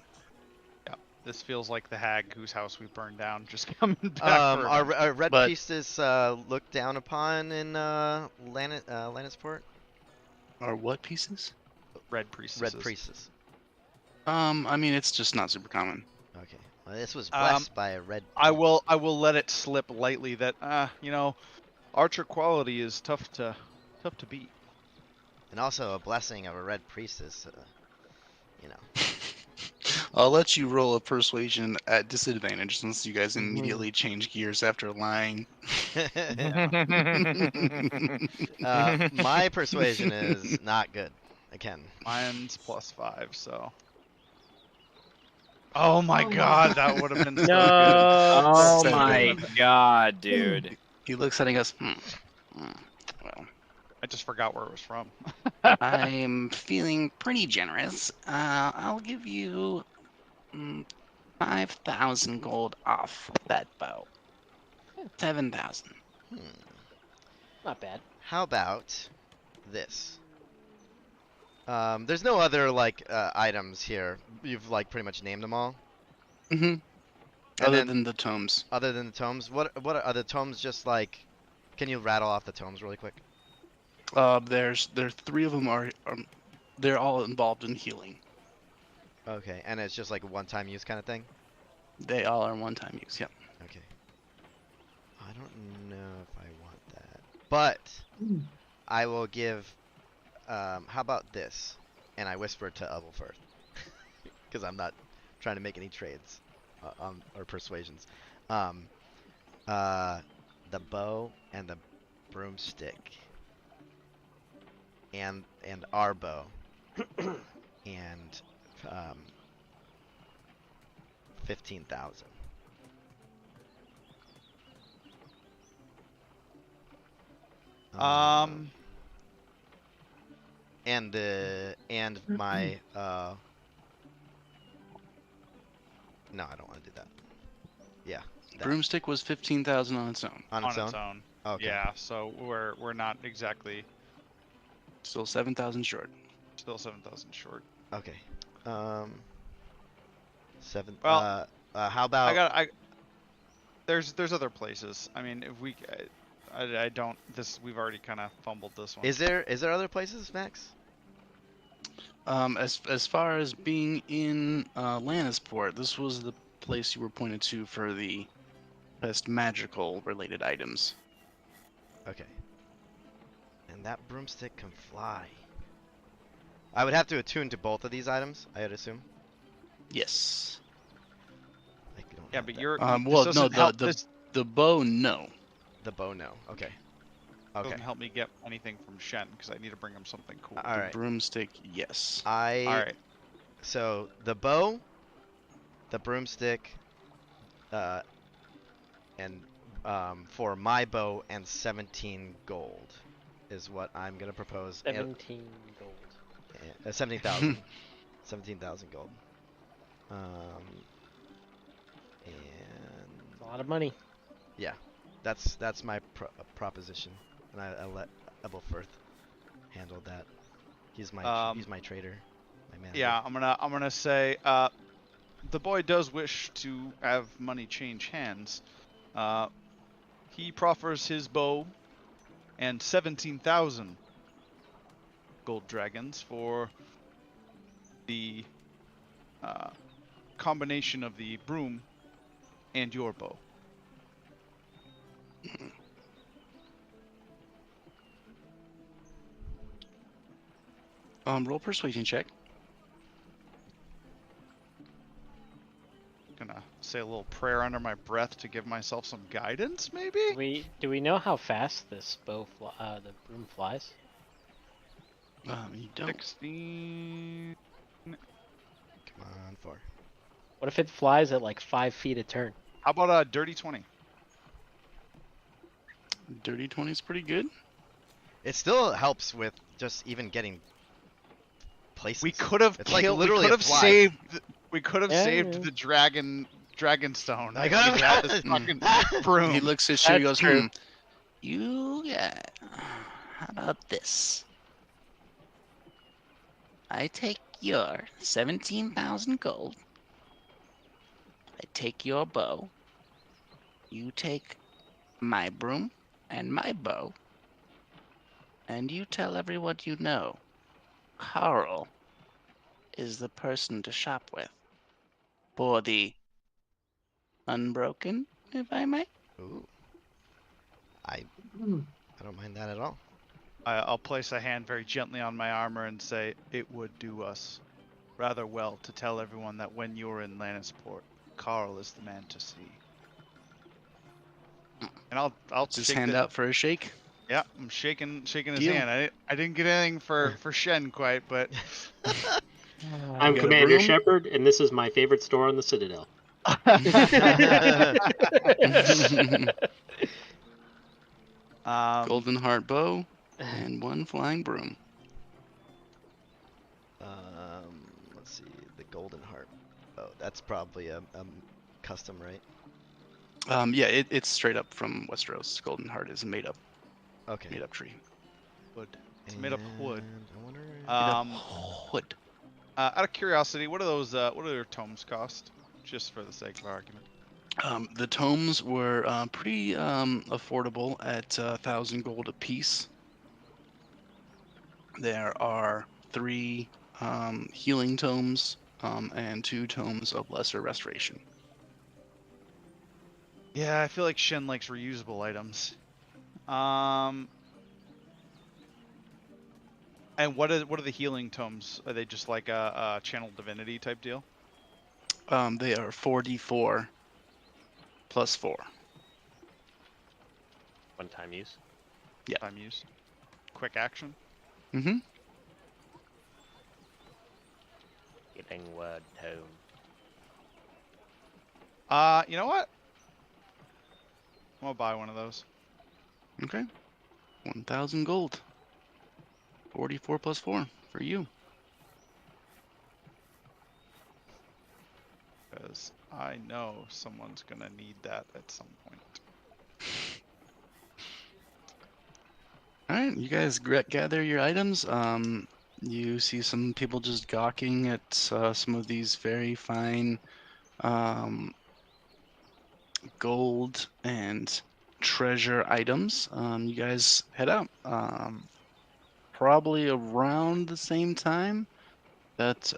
This feels like the hag whose house we burned down just coming back. Our Red Priestess looked down upon in Lannisport? Are what pieces? Red Priestess. Red Priestess. I mean, it's just not super common. Okay. Well, this was blessed by a red. I will let it slip lightly that archer quality is tough to beat. And also a blessing of a Red Priestess. I'll let you roll a persuasion at disadvantage since you guys immediately change gears after lying. My persuasion is not good. Again. Mine's +5, so. Oh my god, that would have been so good. Oh So my good. god, dude. He looks at it and goes, well, I just forgot where it was from. I'm feeling pretty generous. I'll give you 5,000 gold off that bow. 7,000. Not bad. How about this? There's no other items here. You've pretty much named them all. Mm-hmm. Other than the tomes. Other than the tomes, what are the tomes? Just can you rattle off the tomes really quick? There 3 of them are they're all involved in healing. Okay, and it's just like a one-time use kind of thing. They all are one-time use. Yep. Okay. I don't know if I want that, but I will give. How about this? And I whispered to Ubblefirth because I'm not trying to make any trades or persuasions. The bow and the broomstick and our bow and 15,000. And my no, I don't want to do that. Yeah. That. Broomstick was 15,000 on its own. On its own. Okay. Yeah, so we're not exactly Still 7,000 short. still 7,000 short. Okay. 7. Well, How about? I there's other places. I mean, if we I don't this we've already kind of fumbled this one. Is there other places, Max? As far as being in Lannisport, this was the place you were pointed to for the best magical related items. Okay. And that broomstick can fly. I would have to attune to both of these items, I would assume. Yes. I don't Yeah, have but that. you're Well, this no, doesn't help, this the bow, no. The bow, no. Okay. Okay. doesn't help me get anything from Shen because I need to bring him something cool. All The right. broomstick, yes. All right. So the bow, the broomstick, and for my bow and 17 gold is what I'm gonna propose. 17 gold. 17,000. 17,000 gold. And A lot of money. yeah, that's my proposition, and I let Ebelfirth handle that. He's my trader, my manager. Yeah, I'm gonna say the boy does wish to have money change hands. He proffers his bow and 17,000 gold dragons for the combination of the broom and your bow. Roll persuasion check. Gonna say a little prayer under my breath to give myself some guidance, maybe? Do we know how fast this the broom flies? You don't. 16. Come on, 4. What if it flies at like 5 feet a turn? How about a dirty 20? Dirty 20 is pretty good. It still helps with just even getting places. We could have It's like killed. literally We a could have fly. saved. We could have Yeah, saved yeah. the dragon stone. Like, if we had this fucking broom. He looks at you and That's goes, true. You got. How about this? I take your 17,000 gold. I take your bow. You take my broom and my bow. And you tell everyone you know. Carl is the person to shop with. For the unbroken, if I may. Ooh. I don't mind that at all. I'll place a hand very gently on my armor and say, it would do us rather well to tell everyone that when you're in Lannisport, Carl is the man to see. And I'll Just shake hand the, out for a shake. Yeah, I'm shaking his Deal. hand. I didn't get anything for Shen quite, but You got I'm a Commander broom? Shepard, and this is my favorite store on the Citadel. Golden heart bow and 1 flying broom. Let's see, the golden heart. Oh, that's probably a custom, right? Yeah, it's straight up from Westeros. Golden heart is a made up Okay. tree. wood. It's made of wood. And I wonder. Wood. Out of curiosity, what are those? What do their tomes cost? Just for the sake of argument. The tomes were pretty affordable at 1,000 gold apiece. There are 3 healing tomes and 2 tomes of lesser restoration. Yeah, I feel like Shen likes reusable items. And what are the healing tomes? Are they just like a channel divinity type deal? They are 4d4 plus 4. One-time use. Yeah. Time use. Quick action. Mm-hmm. Healing word tome. You know what? I'm gonna buy one of those. Okay. 1,000 gold. 44 plus 4 for you. Because I know someone's gonna need that at some point. right, you guys gather your items. You see some people just gawking at some of these very fine um, gold and treasure items. You guys head out. Probably around the same time that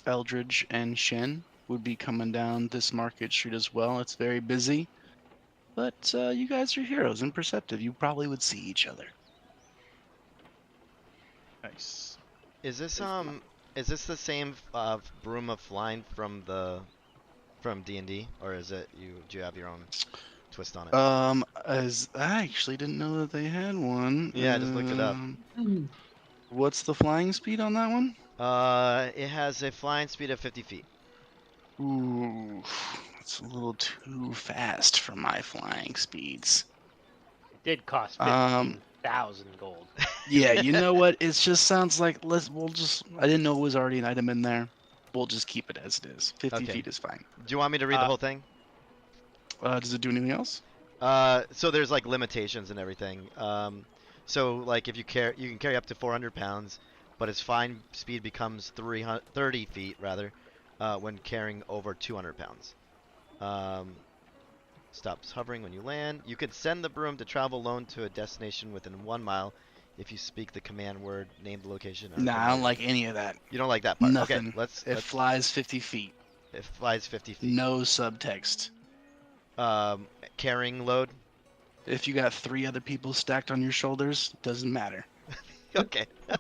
Eldridge and Shen would be coming down this market street as well. It's very busy, but you guys are heroes and perceptive. You probably would see each other. Nice. Is this There's my- is this the same broom of flying from DnD, or is it do you have your own twist on it? As I actually didn't know that they had one. Yeah, I just looked it up. What's the flying speed on that one? It has a flying speed of 50 feet. Ooh, it's a little too fast for my flying speeds. It did cost Um, 15,000 gold. Yeah, you know what? It just sounds like I didn't know it was already an item in there. We'll just keep it as it is. 50 Okay. feet is fine. Do you want me to read the whole thing? Does it do anything else? So there's like limitations and everything. So like if you can carry up to 400 pounds, but its flying speed becomes 30 feet rather, when carrying over 200 pounds. Stops hovering when you land. You can send the broom to travel alone to a destination within 1 mile if you speak the command word, name the location. Or Nah, I don't command. like any of that. You don't like that part. Nothing. Okay, let's. It flies 50 feet. It flies 50 feet. No subtext. Carrying load. If you got 3 other people stacked on your shoulders, doesn't matter. Okay. All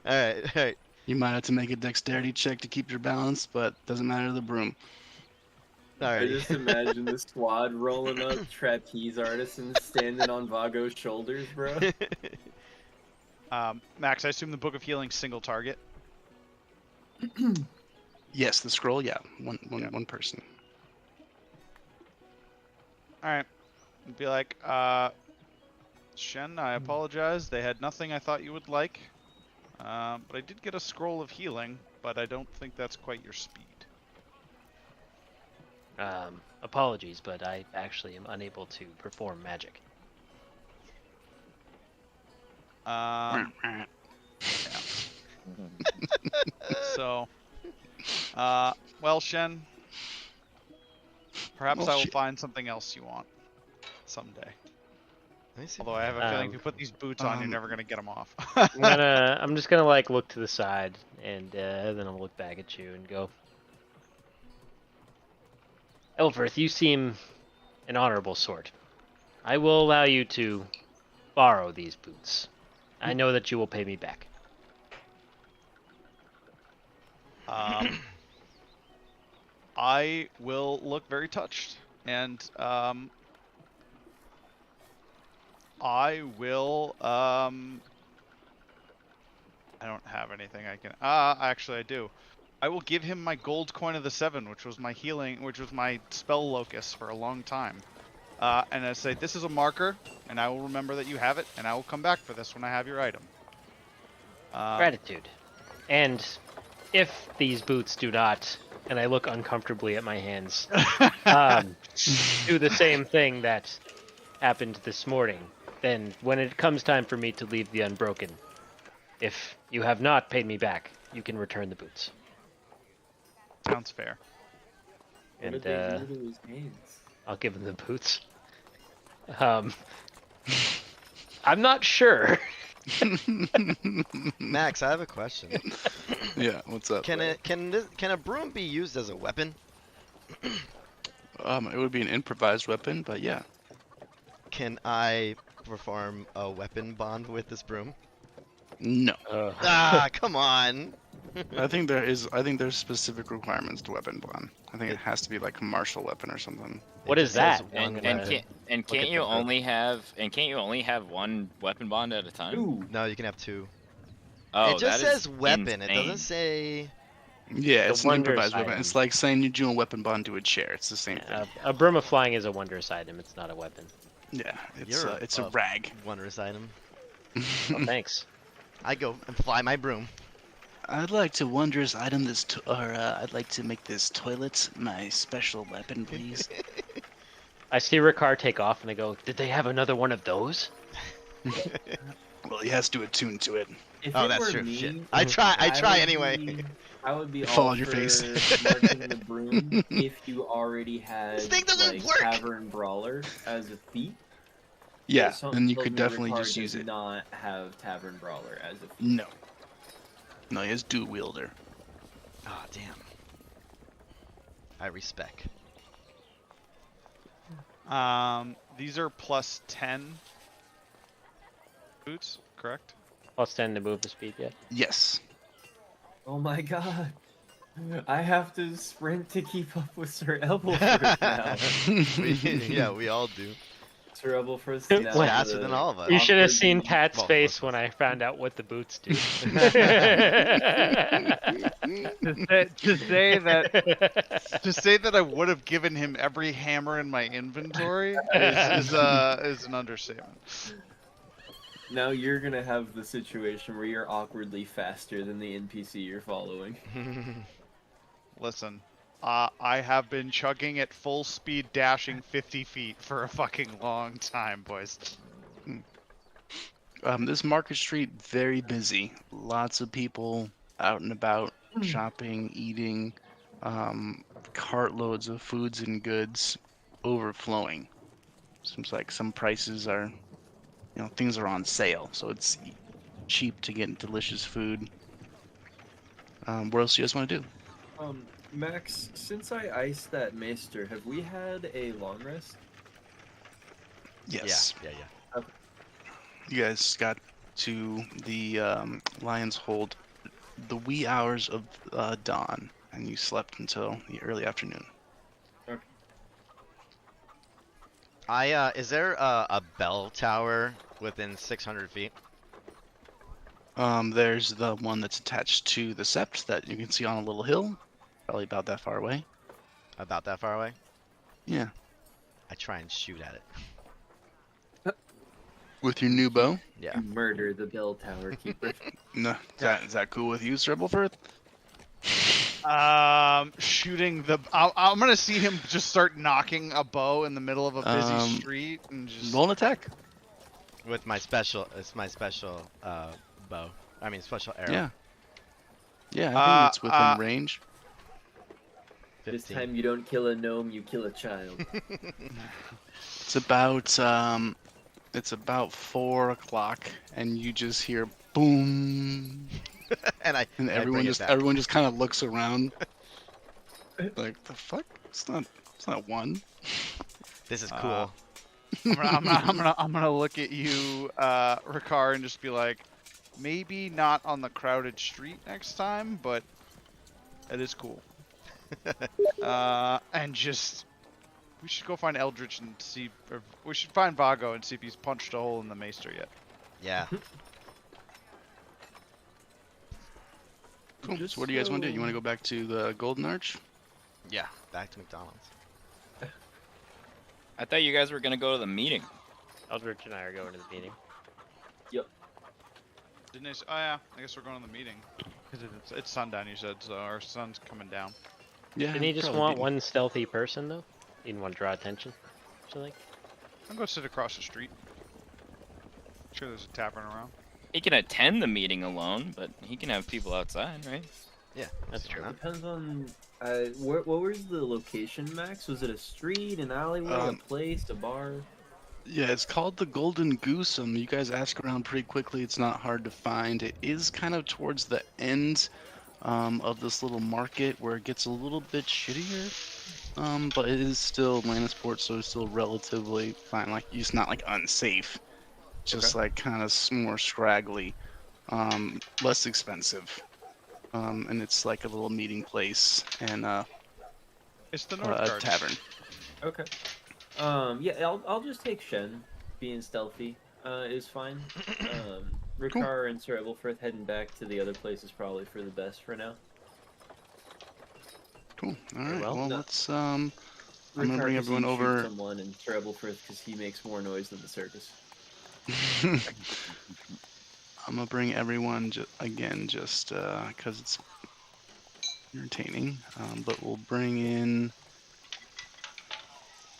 right. You might have to make a dexterity check to keep your balance, but doesn't matter to the broom. I Alrighty. just imagine the squad rolling up, trapeze artisans standing on Vago's shoulders, bro. Max, I assume the Book of Healing single target. Yes, the scroll, yeah. One person. All right. Be like, Shen, I apologize. They had nothing I thought you would like. But I did get a scroll of healing, but I don't think that's quite your speed. Apologies, but I actually am unable to perform magic. So, well, Shen, perhaps Well, I will find something else you want someday. Let me see. Although I have a feeling if you put these boots on, you're never gonna get them off. I'm just gonna like look to the side, and then I'll look back at you and go, Elverth, you seem an honorable sort. I will allow you to borrow these boots. I know that you will pay me back. I will look very touched, and I will. I don't have anything I can. Actually, I do. I will give him my gold coin of the 7, which was my healing, which was my spell locus for a long time. And I say, this is a marker, and I will remember that you have it, and I will come back for this when I have your item. Gratitude. And if these boots do not, and I look uncomfortably at my hands, do the same thing that happened this morning, then when it comes time for me to leave the Unbroken, if you have not paid me back, you can return the boots. Sounds fair. What And did they do to his hands? I'll give him the boots. I'm not sure. Max, I have a question. Yeah, what's up? Can a broom be used as a weapon? It would be an improvised weapon, but yeah. Can I perform a weapon bond with this broom? No. Ah, come on. I think there's specific requirements to weapon bond. I think it has to be like a martial weapon or something. What It is just says that? one And weapon. can't at you the book. only have one weapon bond at a time? Ooh, No, you can have 2. Oh, it just that is says weapon. It doesn't insane. say. Yeah, it's an wondrous improvised weapon. item. It's like saying you're doing a weapon bond to a chair. It's the same thing. A broom of flying is a wondrous item. It's not a weapon. Yeah, it's You're a rag. Wondrous item. Well, thanks. I go and fly my broom. I'd like to wondrous item this, I'd like to make this toilet my special weapon, please. I see Ricard take off, and I go, "Did they have another one of those?" Well, he has to attune to it. If Oh, it that's were true. me, Shit. I try would anyway. I would be It fall all on your for face. marking the broom if you already had This thing doesn't like work! Tavern Brawler as a feat. Yeah, But something then you tells could me definitely Ricard just use does it. not have Tavern Brawler as a feat. No. No, he has dual wielder. Oh, damn. I respect. These are plus 10 boots, correct? Plus 10 to move the speed, yeah. Yes. Oh my god. I have to sprint to keep up with Sir Elbelford now. Yeah, we all do. Sir Elbelford's He's now faster the than all of us. You should have seen awkwardly- Pat's Well, face most when of I found out what the boots do. To say that I would have given him every hammer in my inventory is an understatement. Now you're gonna have the situation where you're awkwardly faster than the NPC you're following. Listen, I have been chugging at full speed, dashing 50 feet for a fucking long time, boys. This market street, very busy. Lots of people out and about, shopping, eating, cartloads of foods and goods overflowing. Seems like some prices are, things are on sale, so it's cheap to get delicious food. What else do you guys want to do? Max, since I iced that maester, have we had a long rest? Yes. Yeah. You guys got to the Lion's Hold the wee hours of dawn, and you slept until the early afternoon. Is there a bell tower within 600 feet? There's the one that's attached to the sept that you can see on a little hill, probably about that far away. About that far away? Yeah. I try and shoot at it. With your new bow? Yeah. You murder the bell tower keeper. No. Is that cool with you, Sir Ebelfirth? Shooting the. I'm gonna see him just start knocking a bow in the middle of a busy street and just. Roll an attack. With my special, it's my special bow. I mean special arrow. Yeah. Yeah, I think it's within range. This 15. time you don't kill a gnome, you kill a child. It's about 4 o'clock, and you just hear boom, and everyone just kind of looks around, like the fuck? It's not one. This is cool. I'm gonna look at you, Ricard, and just be like, maybe not on the crowded street next time, but it is cool. And just. We should go find Eldritch and see. Or we should find Vago and see if he's punched a hole in the maester yet. Yeah. Cool. So what do you guys want to do? You want to go back to the Golden Arch? Yeah. Back to McDonald's. I thought you guys were gonna go to the meeting. Eldritch and I are going to the meeting. Didn't I say, oh yeah, I guess we're going to the meeting. Because it's sundown, you said, so our sun's coming down. Yeah. Didn't he just probably want be. one stealthy person, though? He didn't want to draw attention? Something? I'm going to sit across the street. Sure there's a tavern around. He can attend the meeting alone, but he can have people outside, right? Yeah. That's true. Depends on what was the location, Max? Was it a street, an alleyway, a place, a bar? Yeah, it's called the Golden Goose. You guys ask around pretty quickly. It's not hard to find. It is kind of towards the end of this little market where it gets a little bit shittier. But it is still Lannisport, so it's still relatively fine. Like, it's not like unsafe. Just like kind of more scraggly, less expensive. And it's like a little meeting place and It's the North a Guard. tavern. Okay. Yeah, I'll just take Shen. Being stealthy is fine. Ricard and Sir Ebelfirth heading back to the other place is probably for the best for now. Cool. All right. well. Well, No. let's. I'm gonna Ricard bring just everyone shoot over. someone and Sir Ebelfirth because he makes more noise than the circus. I'm gonna bring everyone again, just because it's entertaining. But we'll bring in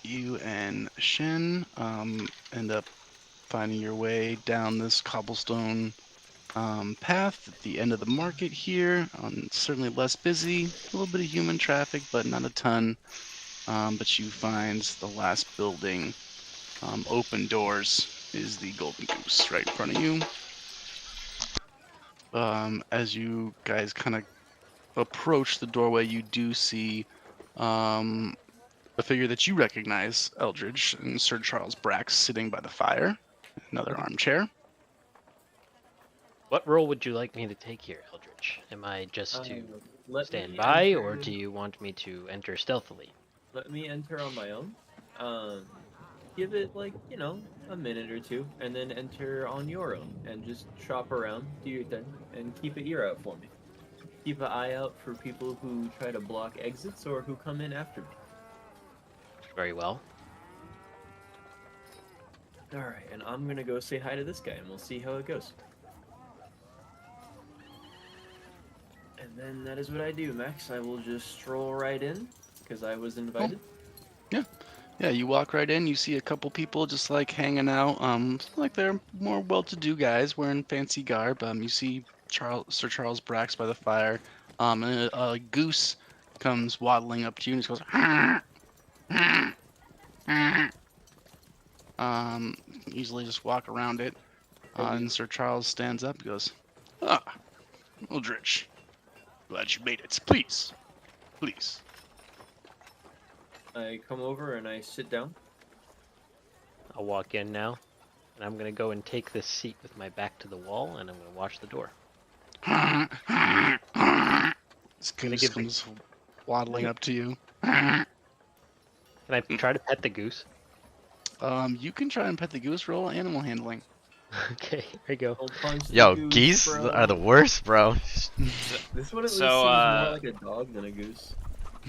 you and Shen. End up finding your way down this cobblestone path at the end of the market here. Certainly less busy, a little bit of human traffic, but not a ton. But you find the last building. Open doors is the Golden Goose right in front of you. As you guys kind of approach the doorway, you do see a figure that you recognize, Eldridge, and Sir Charles Brax sitting by the fire, another armchair. What role would you like me to take here, Eldridge? Am I just to Let stand me by, or enter- do you want me to enter stealthily? Let me enter on my own. Give it like, a minute or two, and then enter on your own, and just shop around, do your thing, and keep an ear out for me. Keep an eye out for people who try to block exits or who come in after me. Very well. Alright, and I'm gonna go say hi to this guy, and we'll see how it goes. And then that is what I do, Max. I will just stroll right in, because I was invited. Yeah, you walk right in, you see a couple people just like hanging out. Like they're more well-to-do guys wearing fancy garb. You see Sir Charles Brax by the fire. And a goose comes waddling up to you and just goes. Easily just walk around it. And Sir Charles stands up and goes, "Ah, Eldridge, glad you made it. Please, please." I come over and I sit down. I'll walk in now, and I'm gonna go and take this seat with my back to the wall, and I'm gonna watch the door. This goose comes waddling up to you. Can I try to pet the goose? You can try and pet the goose. Roll animal handling. Okay, here we go. I'll punch the Yo, goose, geese bro. are the worst, bro. This one at least So, seems more like a dog than a goose.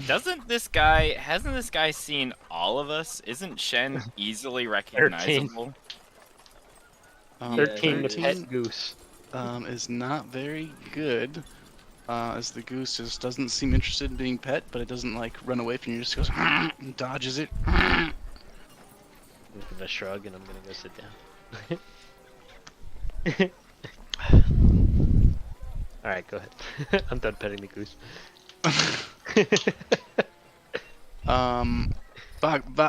Hasn't this guy seen all of us? Isn't Shen easily recognizable? 13 to 13 pet goose. is not very good. As the goose just doesn't seem interested in being pet, but it doesn't like run away from you. It just goes and dodges it. Give a shrug, and I'm gonna go sit down. Alright, go ahead. I'm done petting the goose.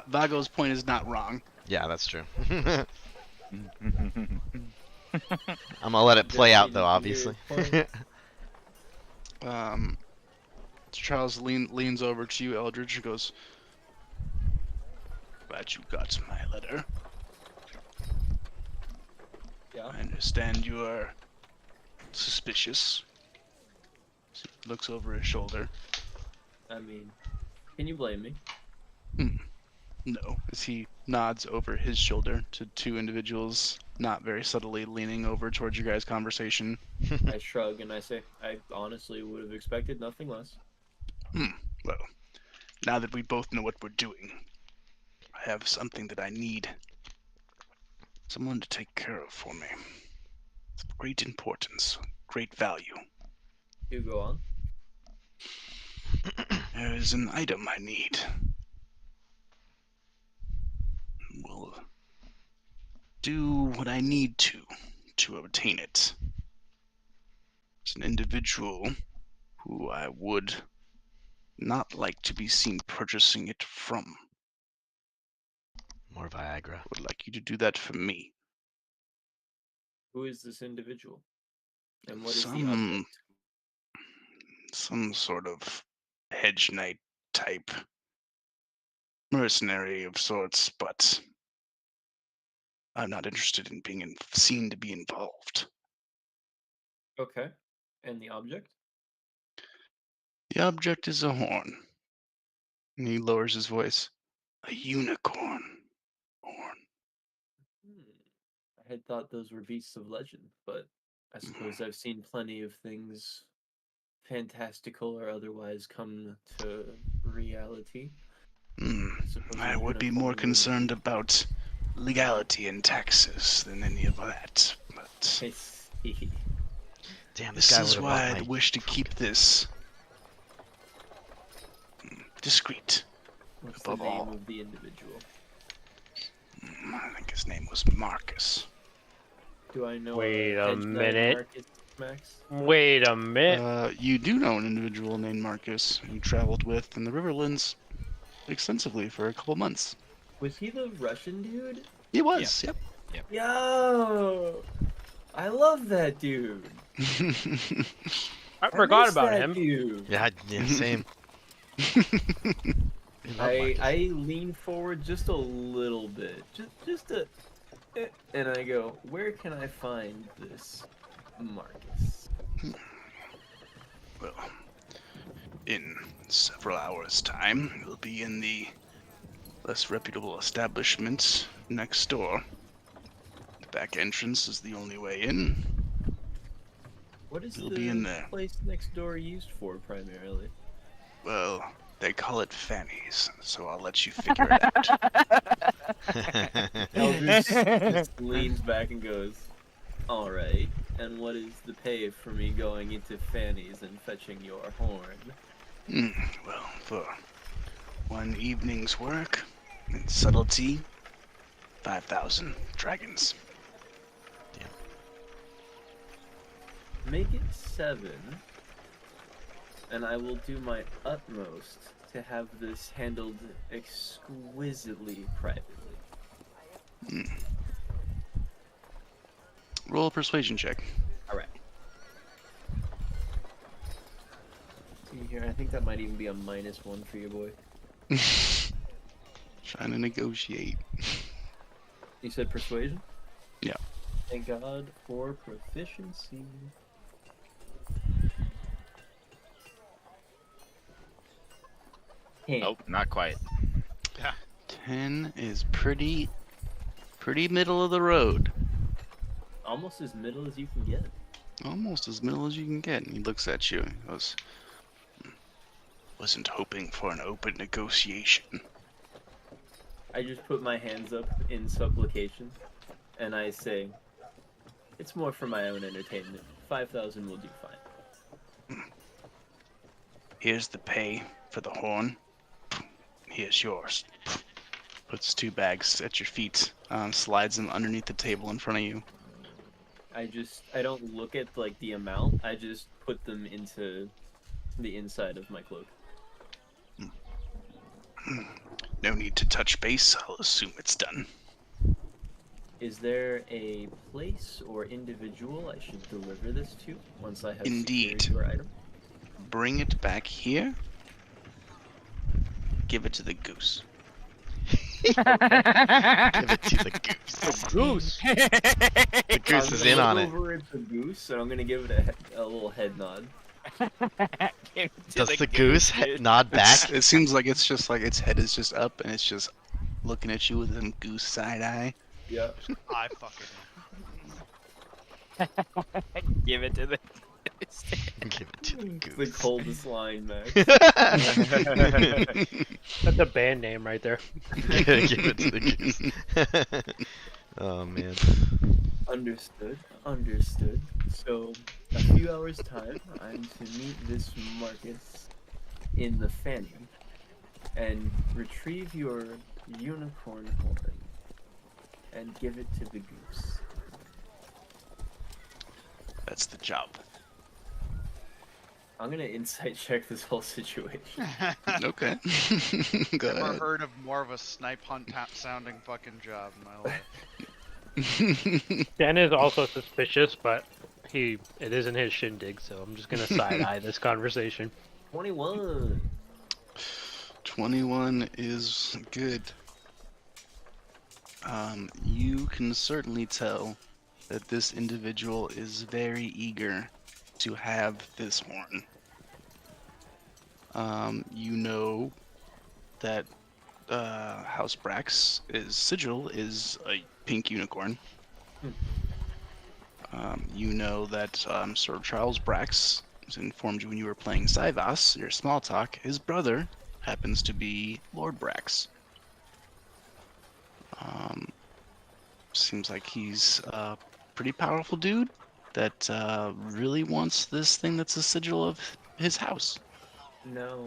Vago's point is not wrong. Yeah, that's true. I'm gonna let it play out though, obviously. Charles leans over to you, Eldridge, and goes, "Glad you got my letter. Yeah. I understand you are suspicious." He looks over his shoulder. I mean, can you blame me? No, as he nods over his shoulder to two individuals, not very subtly leaning over towards your guys' conversation. I shrug and I say, I honestly would have expected nothing less. Well, now that we both know what we're doing, I have something that I need someone to take care of for me. It's of great importance, great value. You go on. There is an item I need. Will do what I need to obtain it. It's an individual who I would not like to be seen purchasing it from. More Viagra. I would like you to do that for me. Who is this individual? And what is the object? Some sort of hedge knight type mercenary of sorts, but I'm not interested in being seen to be involved. Okay. And the object? The object is a horn. And he lowers his voice. A unicorn horn. I had thought those were beasts of legend, but I suppose I've seen plenty of things fantastical or otherwise come to reality. Suppose I a would be unicorn more would concerned be- about legality and taxes than any of that. But I see. Damn, this guy is would've why bought I'd my wish to keep this discreet. What's Above the name all. of the individual? I think his name was Marcus. Do I know Wait a hedge knight minute. Marcus, Max? Wait a minute. You do know an individual named Marcus you traveled with in the Riverlands extensively for a couple months. Was he the Russian dude? He was, yep. Yo, I love that dude. I forgot miss about that him. Dude. Yeah, same. We love Marcus. I lean forward just a little bit, just a, and I go, where can I find this Marcus? Well, in several hours' time, we'll be in the less reputable establishment next door. The back entrance is the only way in. What is We'll be in the there. place next door used for primarily? Well, they call it Fanny's, so I'll let you figure it out. Eldridge just leans back and goes, all right, and what is the pay for me going into Fanny's and fetching your horn? Well, for one evening's work and subtlety, 5,000 dragons. Make it 7, and I will do my utmost to have this handled exquisitely privately. Roll a persuasion check. Alright. See here, I think that might even be a -1 for you, boy. Trying to negotiate. You said persuasion? Yeah. Thank God for proficiency. Nope, not quite. 10 is pretty middle of the road. Almost as middle as you can get. Almost as middle as you can get. And he looks at you and goes, wasn't hoping for an open negotiation. I just put my hands up in supplication, and I say, it's more for my own entertainment. 5,000 will do fine. Here's the pay for the horn. Here's yours. Puts 2 bags at your feet, slides them underneath the table in front of you. I don't look at like the amount. I just put them into the inside of my cloak. No need to touch base. I'll assume it's done. Is there a place or individual I should deliver this to once I have Indeed. secured your item? Bring it back here. Give it to the goose. Give it to the goose. Goose. The goose is in on it. Over it's a goose, and I'm gonna give it a little head nod. Does the goose nod back? It seems like it's just like its head is just up and it's just looking at you with them goose side eye. Yeah. I fucking. Give it to the. Give it to the It's the goose. coldest line, Max. That's a band name right there. Give it to the goose. Oh man. Understood. Understood. So, a few hours' time, I'm to meet this Marcus in the Fanny and retrieve your unicorn horn and give it to the goose. That's the job. I'm gonna insight check this whole situation. Okay. Go Never ahead. heard of more of a snipe hunt sounding fucking job in my life. Dan is also suspicious, but it isn't his shindig, so I'm just gonna side eye this conversation. 21. 21 is good. You can certainly tell that this individual is very eager to have this horn. You know that House Brax's sigil is a pink unicorn. You know that Sir Charles Brax informed you when you were playing Sivas, your small talk, his brother happens to be Lord Brax. Seems like he's a pretty powerful dude that really wants this thing that's a sigil of his house. Now,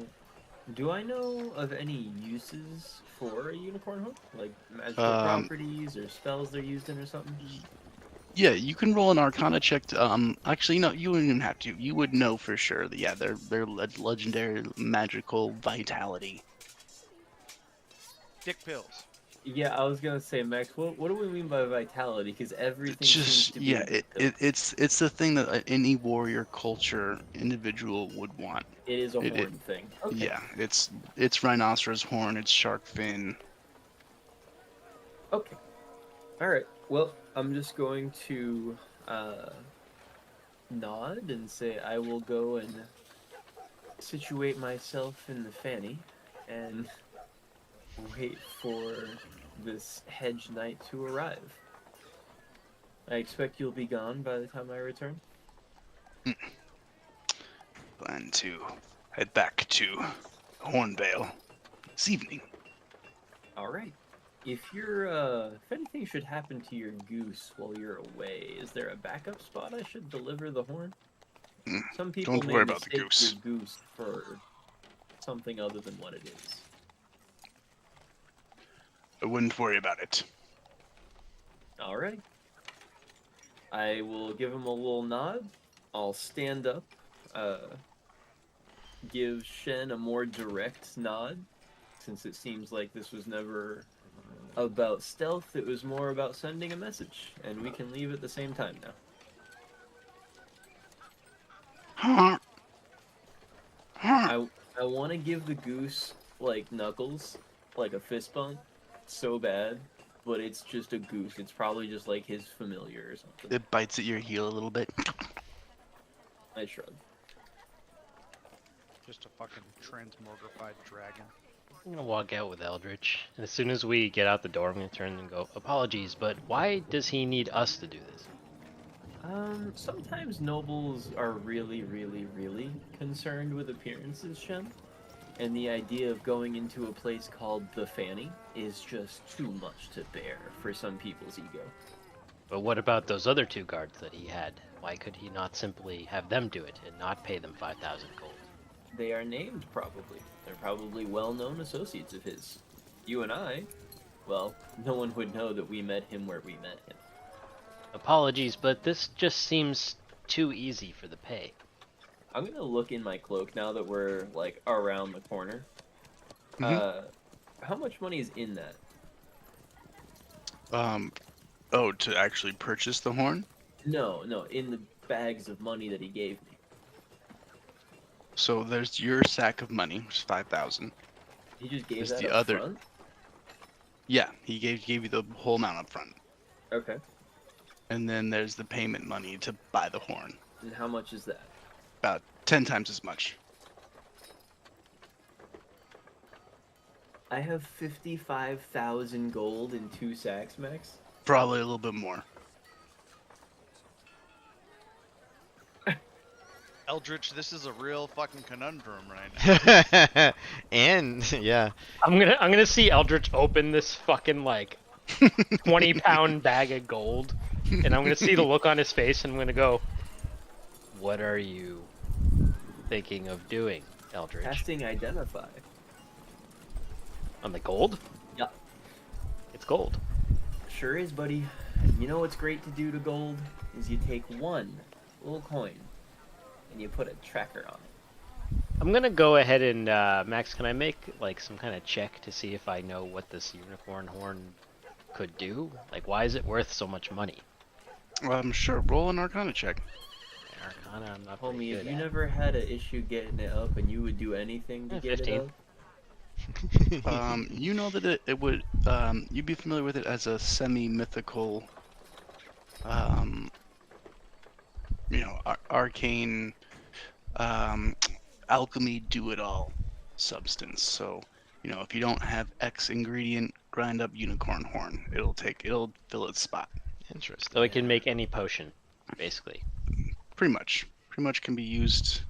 Do I know of any uses for a unicorn horn? Like magical Um, properties or spells they're used in or something? yeah, you can roll an Arcana check. Actually, no, you wouldn't even have to. You would know for sure that yeah, they're legendary magical vitality. Dick pills. Yeah, I was gonna say, Max, what do we mean by vitality? Because everything It's seems just to be yeah, in pills. it's the thing that any warrior culture individual would want. It is a It horn thing. Okay. yeah, it's rhinoceros horn, it's shark fin. Okay. All right. Well, I'm just going to nod and say I will go and situate myself in the fanny and wait for this hedge knight to arrive. I expect you'll be gone by the time I return. Plan to head back to Hornvale this evening. All right. If if anything should happen to your goose while you're away, is there a backup spot I should deliver the horn? Mm, Some people Don't may worry about the mistake goose. your goose for something other than what it is. I wouldn't worry about it. All right. I will give him a little nod. I'll stand up, give Shen a more direct nod, since it seems like this was never about stealth, it was more about sending a message, and we can leave at the same time now. Huh? Huh? I want to give the goose, like, knuckles, like a fist bump, so bad, but it's just a goose. It's probably just, like, his familiar or something. It bites at your heel a little bit. I shrug. Just a fucking transmogrified dragon. I'm gonna walk out with Eldritch, and as soon as we get out the door, I'm gonna turn and go, apologies, but why does he need us to do this? Sometimes nobles are really, really, really concerned with appearances, Shem. And the idea of going into a place called the Fanny is just too much to bear for some people's ego. But what about those other two guards that he had? Why could he not simply have them do it and not pay them 5,000 gold? They are named, probably. They're probably well-known associates of his. You and I, well, no one would know that we met him where we met him. Apologies, but this just seems too easy for the pay. I'm gonna look in my cloak now that we're, like, around the corner. Mhm. How much money is in that? Oh, to actually purchase the horn? No, in the bags of money that he gave me. So there's your sack of money, which is 5,000. He just gave There's that the up other- front? Yeah, he gave you the whole amount up front. Okay. And then there's the payment money to buy the horn. And how much is that? About 10 times as much. I have 55,000 gold in 2 sacks, Max. Probably a little bit more. Eldritch, this is a real fucking conundrum right now. And yeah, I'm gonna see Eldritch open this fucking like 20-pound bag of gold, and I'm gonna see the look on his face, and I'm gonna go, "What are you thinking of doing, Eldritch?" Casting Identify. On the gold? Yeah. It's gold. Sure is, buddy. You know what's great to do to gold? Is you take one little coin and you put a tracker on it. I'm gonna go ahead and Max, can I make like some kind of check to see if I know what this unicorn horn could do? Like, why is it worth so much money? Sure, roll an Arcana check. Arcana, I'm not very Homie, good if you at. never had an issue getting it up and you would do anything to get 15. it up, You know that it would, you'd be familiar with it as a semi-mythical, arcane, alchemy do-it-all substance. So, if you don't have X ingredient, grind up unicorn horn. It'll fill its spot. interesting. So it can make any potion, basically. Pretty much can be used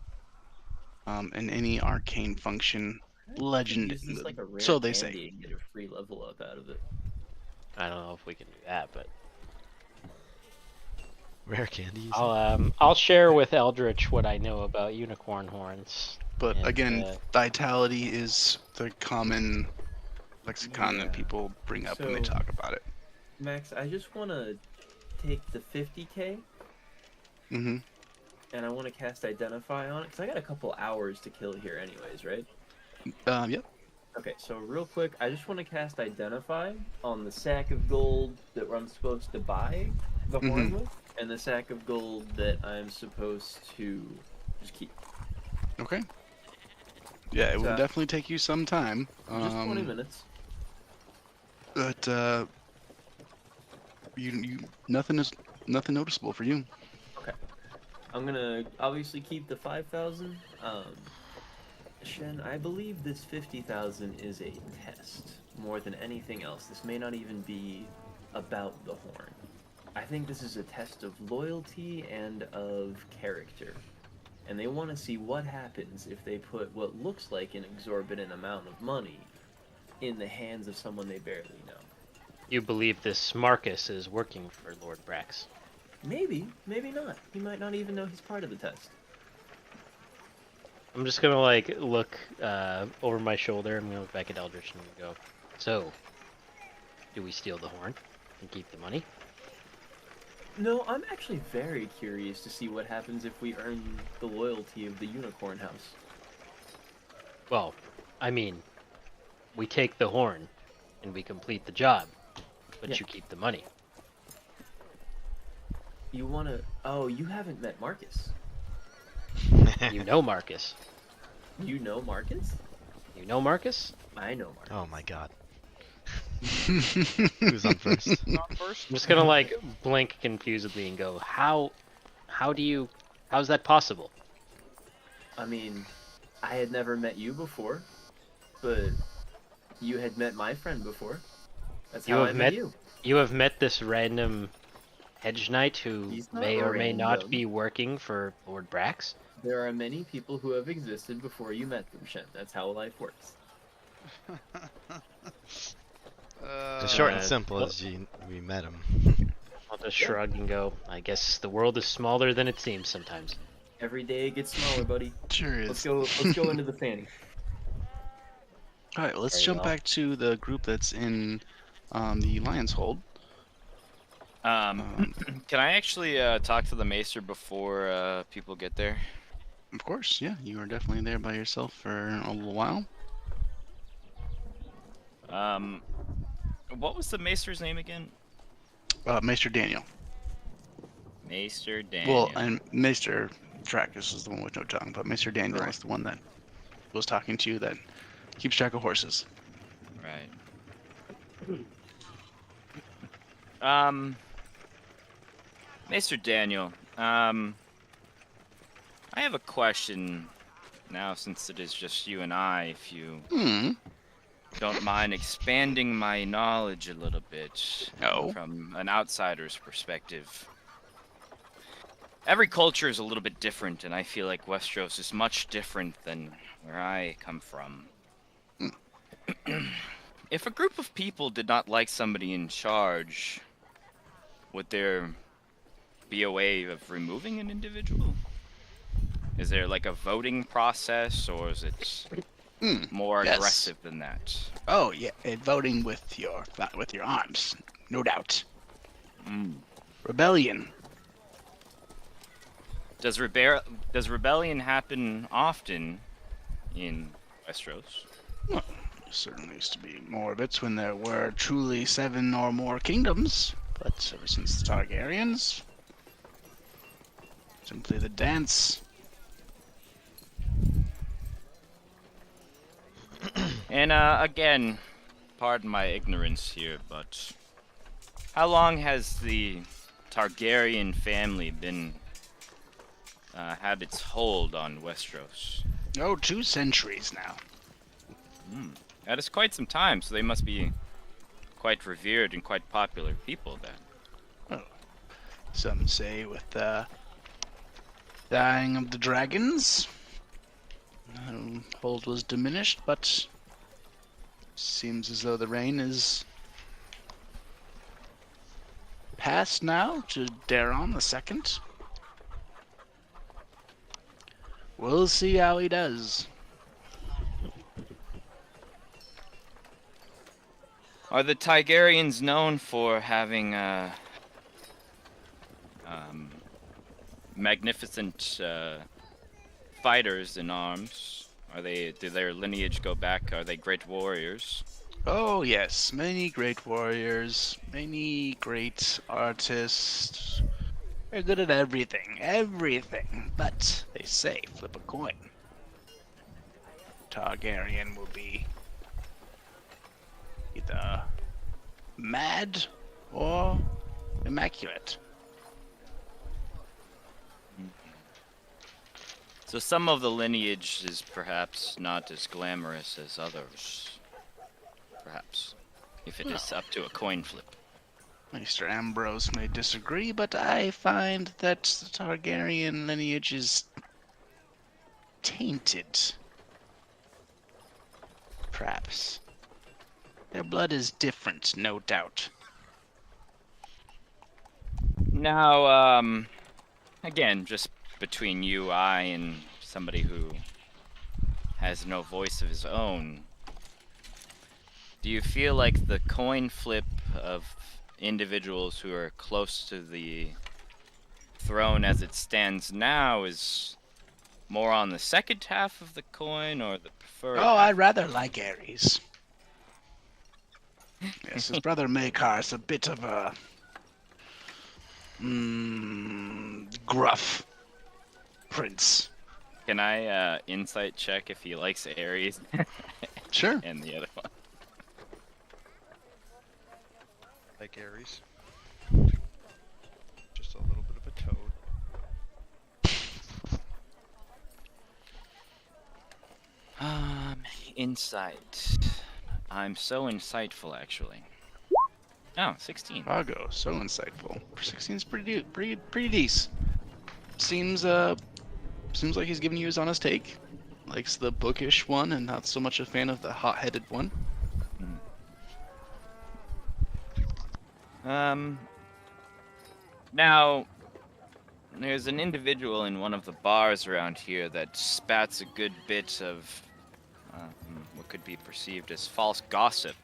in any arcane function. Legend. use this like a rare So they candy say. and get a free level up out of it. I don't know if we can do that, but Rare candy. You said? I'll share with Eldritch what I know about unicorn horns. But And, again, vitality is the common lexicon that Yeah. people bring up when they So- talk about it. Max, I just want to take the 50k Mm-hmm. and I want to cast Identify on it because I got a couple hours to kill here, anyways, right? Yep. Okay, so real quick, I just want to cast Identify on the sack of gold that I'm supposed to buy the horn with, and the sack of gold that I'm supposed to just keep. Okay. Yeah, it So- will definitely take you some time. Just 20 minutes. But you nothing noticeable for you. I'm gonna obviously keep the 5,000. Shen, I believe this 50,000 is a test more than anything else. This may not even be about the horn. I think this is a test of loyalty and of character. And they want to see what happens if they put what looks like an exorbitant amount of money in the hands of someone they barely know. you believe this Marcus is working for Lord Brax? Maybe, maybe not. He might not even know he's part of the test. I'm just gonna like look over my shoulder. I'm gonna look back at Eldritch and go, so, do we steal the horn and keep the money? No, I'm actually very curious to see what happens if we earn the loyalty of the Unicorn House. Well, I mean, we take the horn and we complete the job, but Yeah. you keep the money. You wanna... Oh, you haven't met Marcus. You know Marcus. You know Marcus? You know Marcus? I know Marcus. Oh my god. Who's on first? Not first. I'm just gonna like blink confusedly and go, how's that possible? I mean, I had never met you before, but you had met my friend before. That's You how I have met met- you. You have met this random hedge knight who He's not may or may not random. be working for Lord Brax. There are many people who have existed before you met them, Shen. That's how life works. The short and Uh, simple well- is we met him. I'll just shrug and go, I guess the world is smaller than it seems sometimes. Every day it gets smaller, buddy. Sure Let's is. go. Let's go into the fanny. All right, let's Very jump well. back to the group that's in the Lion's Hold. Can I actually talk to the maester before people get there? Of course, yeah, you were definitely there by yourself for a little while. What was the maester's name again? Maester Daniel. Maester Daniel. Well, and Maester Trackus is the one with no tongue, but Maester Daniel Right. is the one that was talking to you that keeps track of horses. Right. Maester Daniel, I have a question now since it is just you and I, if you don't mind expanding my knowledge a little bit No. from an outsider's perspective. Every culture is a little bit different, and I feel like Westeros is much different than where I come from. If a group of people did not like somebody in charge, would there be a way of removing an individual? Is there like a voting process, or is it more yes. aggressive than that? Oh yeah, voting with your arms, no doubt. Rebellion. Does rebellion happen often in Westeros? Well, there certainly used to be more of it when there were truly 7 or more kingdoms, but ever since the Targaryens, simply the dance. And again, pardon my ignorance here, but how long has the Targaryen family been had its hold on Westeros? Oh, 2 centuries now. That is quite some time, so they must be quite revered and quite popular people then. Some say with the dying of the dragons, hold was diminished, but seems as though the reign is pass now to Daron II. We'll see how he does. Are the Tigerians known for having magnificent fighters in arms? Do their lineage go back? Are they great warriors? Oh yes, many great warriors, many great artists. They're good at everything. But they say flip a coin. Targaryen will be either mad or immaculate. So some of the lineage is perhaps not as glamorous as others. Perhaps. If it is up to a coin flip. Mr. Ambrose may disagree, but I find that the Targaryen lineage is tainted. Perhaps. Their blood is different, no doubt. Now, again, just between you, I, and somebody who has no voice of his own, do you feel like the coin flip of individuals who are close to the throne as it stands now is more on the second half of the coin or the preferred Oh, half? I rather like Ares. Yes, his brother Makar's a bit of a gruff prince. Can I insight check if he likes Ares? Sure. And the other one. Like Ares. Just a little bit of a toad. Insight. I'm so insightful, actually. Oh, 16. Vago, so insightful. 16's pretty decent. Seems like he's giving you his honest take. Likes the bookish one and not so much a fan of the hot-headed one. Now, there's an individual in one of the bars around here that spats a good bit of what could be perceived as false gossip.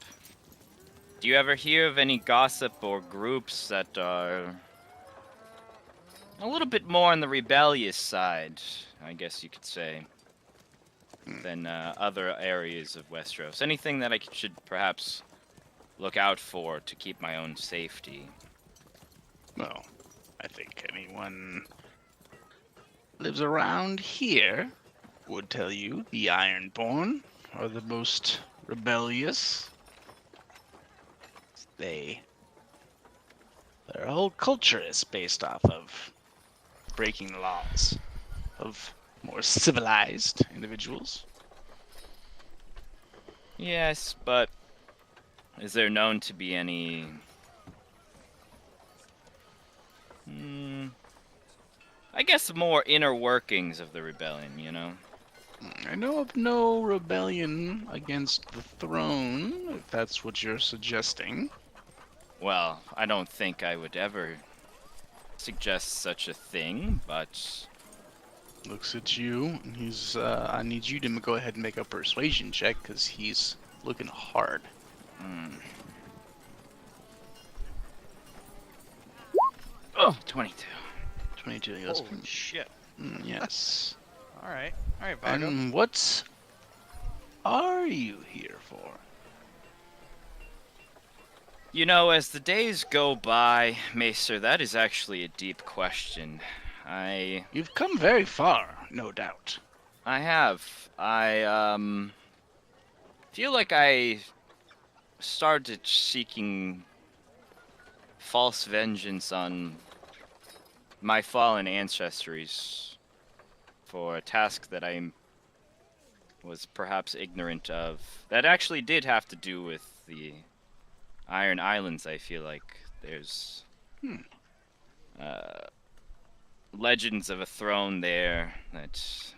Do you ever hear of any gossip or groups that are a little bit more on the rebellious side, I guess you could say, than other areas of Westeros? Anything that I should perhaps look out for to keep my own safety? Well, I think anyone lives around here would tell you the Ironborn are the most rebellious. Their whole culture is based off of breaking the laws of more civilized individuals. Yes, but is there known to be any... I guess more inner workings of the rebellion, you know? I know of no rebellion against the throne, if that's what you're suggesting. Well, I don't think I would ever suggest such a thing, but... Looks at you, and he's, I need you to go ahead and make a persuasion check, because he's looking hard. Oh, 22. 22, he goes, Holy shit. yes. Alright, Vago. And what are you here for? You know, as the days go by, Maester, that is actually a deep question. You've come very far, no doubt. I have. I feel like I started seeking false vengeance on my fallen ancestors for a task that I was perhaps ignorant of. That actually did have to do with the Iron Islands. I feel like there's legends of a throne there that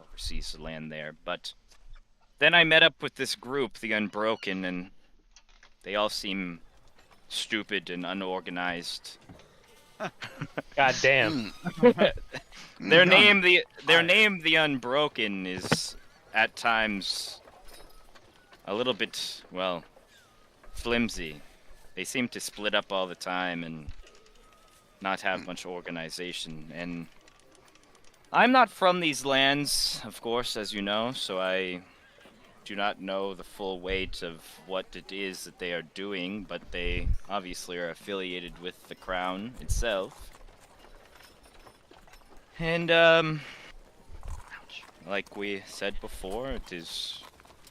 oversees the land there. But then I met up with this group, the Unbroken, and they all seem stupid and unorganized. God damn. Their name, the Fire. name, the Unbroken, is at times a little bit, well, flimsy. They seem to split up all the time and not have much organization. And I'm not from these lands, of course, as you know, so I do not know the full weight of what it is that they are doing, but they obviously are affiliated with the crown itself. And, like we said before, it is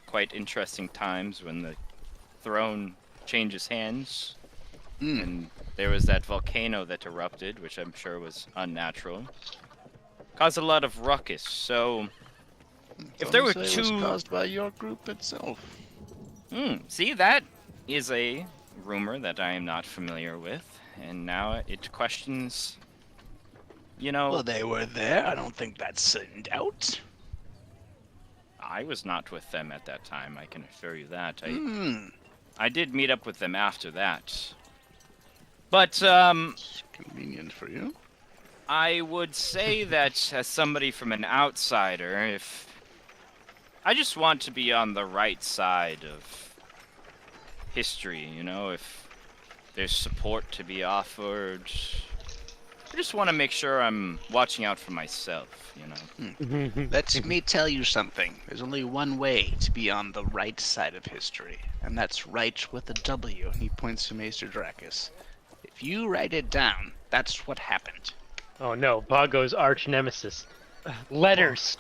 quite interesting times when the throne changes hands. And there was that volcano that erupted, which I'm sure was unnatural. Caused a lot of ruckus, so if there were Some say it was two... caused by your group itself. See, that is a rumor that I am not familiar with, and now it questions, you know... Well, they were there. I don't think that's in doubt. I was not with them at that time, I can assure you that. Hmm. I did meet up with them after that. But, It's convenient for you. I would say that as somebody from an outsider, if... I just want to be on the right side of history, you know, if there's support to be offered. I just want to make sure I'm watching out for myself, you know. Let me tell you something. There's only one way to be on the right side of history, and that's right with a W. He points to Maester Dracus. If you write it down, that's what happened. Oh no, Bago's arch nemesis. Letters.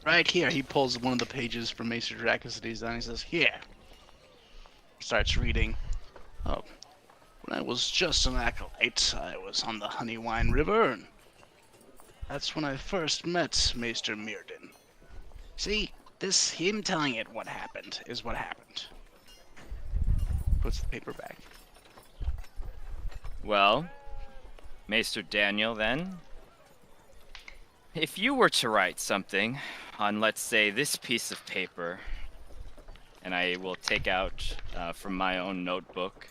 Right here, he pulls one of the pages from Maester Dracus that he's done. He says, "Here." Starts reading. Oh, when I was just an acolyte, I was on the Honeywine River, and that's when I first met Maester Mirden. See, this him telling it what happened is what happened. Puts the paper back. Well, Maester Daniel, then, if you were to write something on, let's say, this piece of paper, and I will take out from my own notebook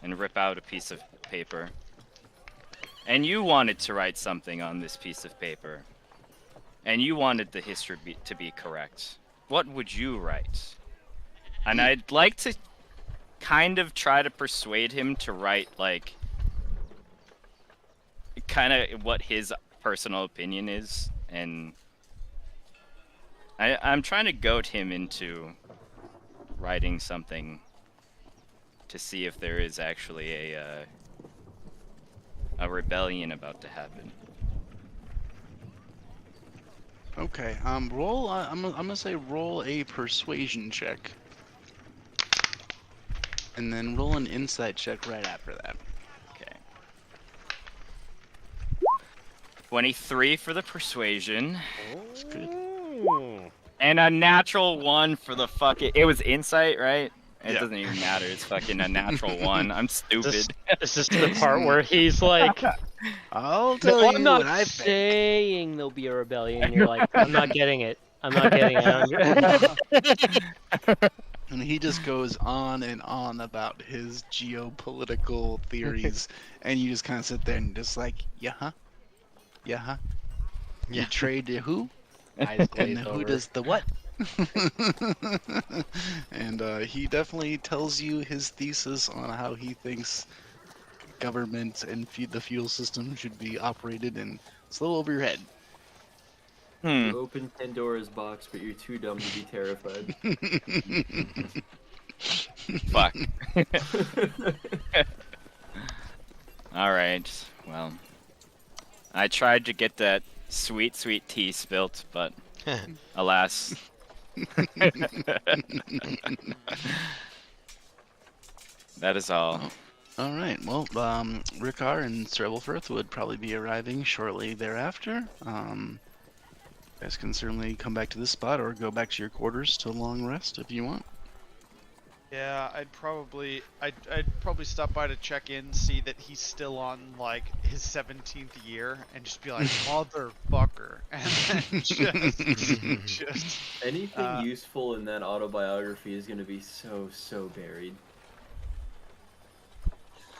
and rip out a piece of paper, and you wanted to write something on this piece of paper, and you wanted the history to be correct, what would you write? And I'd like to kind of try to persuade him to write, like, kind of what his personal opinion is, and I'm trying to goad him into writing something to see if there is actually a rebellion about to happen. Okay. Roll. I'm gonna say roll a persuasion check, and then roll an insight check right after that. Okay. 23 for the persuasion. That's good. And a natural 1 for the fucking... It was insight, right? It Yeah. doesn't even matter. It's fucking a natural 1. I'm stupid. Is this the part where he's like, I'll tell "No, you I'm not what I think. saying there'll be a rebellion." And you're like, "I'm not getting it. I'm not getting it." And he just goes on and on about his geopolitical theories, and you just kind of sit there and just like, yeah, huh? Yeah, huh? You trade to who? Eyes And glaze who over. does the what? And he definitely tells you his thesis on how he thinks government and the fuel system should be operated, and it's a little over your head. You open Pandora's box, but you're too dumb to be terrified. Fuck. Alright, well. I tried to get that sweet, sweet tea spilt, but alas. That is all. All right. Well, Ricard and Sir Ebelfirth would probably be arriving shortly thereafter. You guys can certainly come back to this spot or go back to your quarters to a long rest if you want. Yeah, I'd probably stop by to check in, see that he's still on like his 17th year, and just be like, motherfucker, and then just Anything useful in that autobiography is going to be so buried.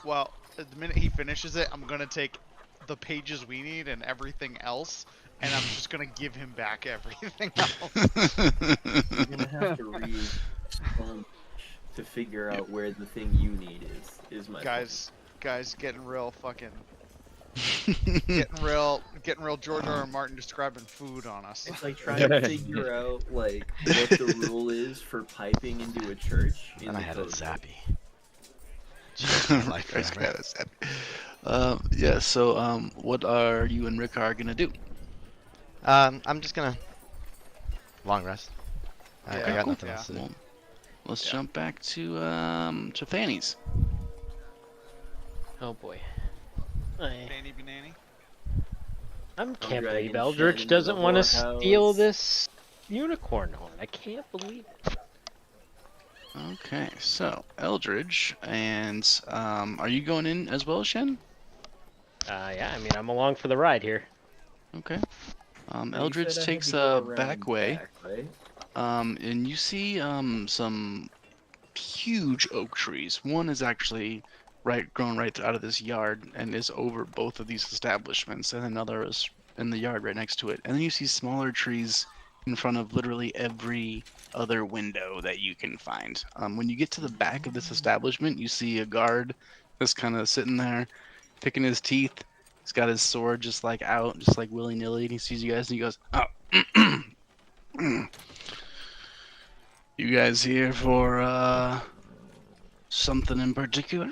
Well, the minute he finishes it, I'm gonna take the pages we need and everything else, and I'm just gonna give him back everything else. You're gonna have to read so much to figure out where the thing you need is my point. Guys, getting real George R. R. Martin describing food on us. It's like trying to figure out like what the rule is for piping into a church in And I the had a code. zappy. Changed my life Christ, forever. God, that's sad. Yeah. So, what are you and Rickar gonna do? I'm just gonna long rest. I Yeah, got cool. nothing else to do. Well, let's Yeah. jump back to Fanny's. Oh boy. Nanny banani. I can't dragging believe Eldritch Shen into the doesn't want to steal whorehouse. this unicorn horn. I can't believe it. Okay, so Eldridge, and are you going in as well, Shen? Yeah, I mean, I'm along for the ride here. Okay. But you Eldridge said I had takes to go a around back way, back, right? and you see some huge oak trees. One is actually grown right out of this yard and is over both of these establishments, and another is in the yard right next to it. And then you see smaller trees in front of literally every other window that you can find. When you get to the back of this establishment, you see a guard just kind of sitting there, picking his teeth. He's got his sword just like out, just like willy nilly, and he sees you guys and he goes, "Oh, you guys here for something in particular?"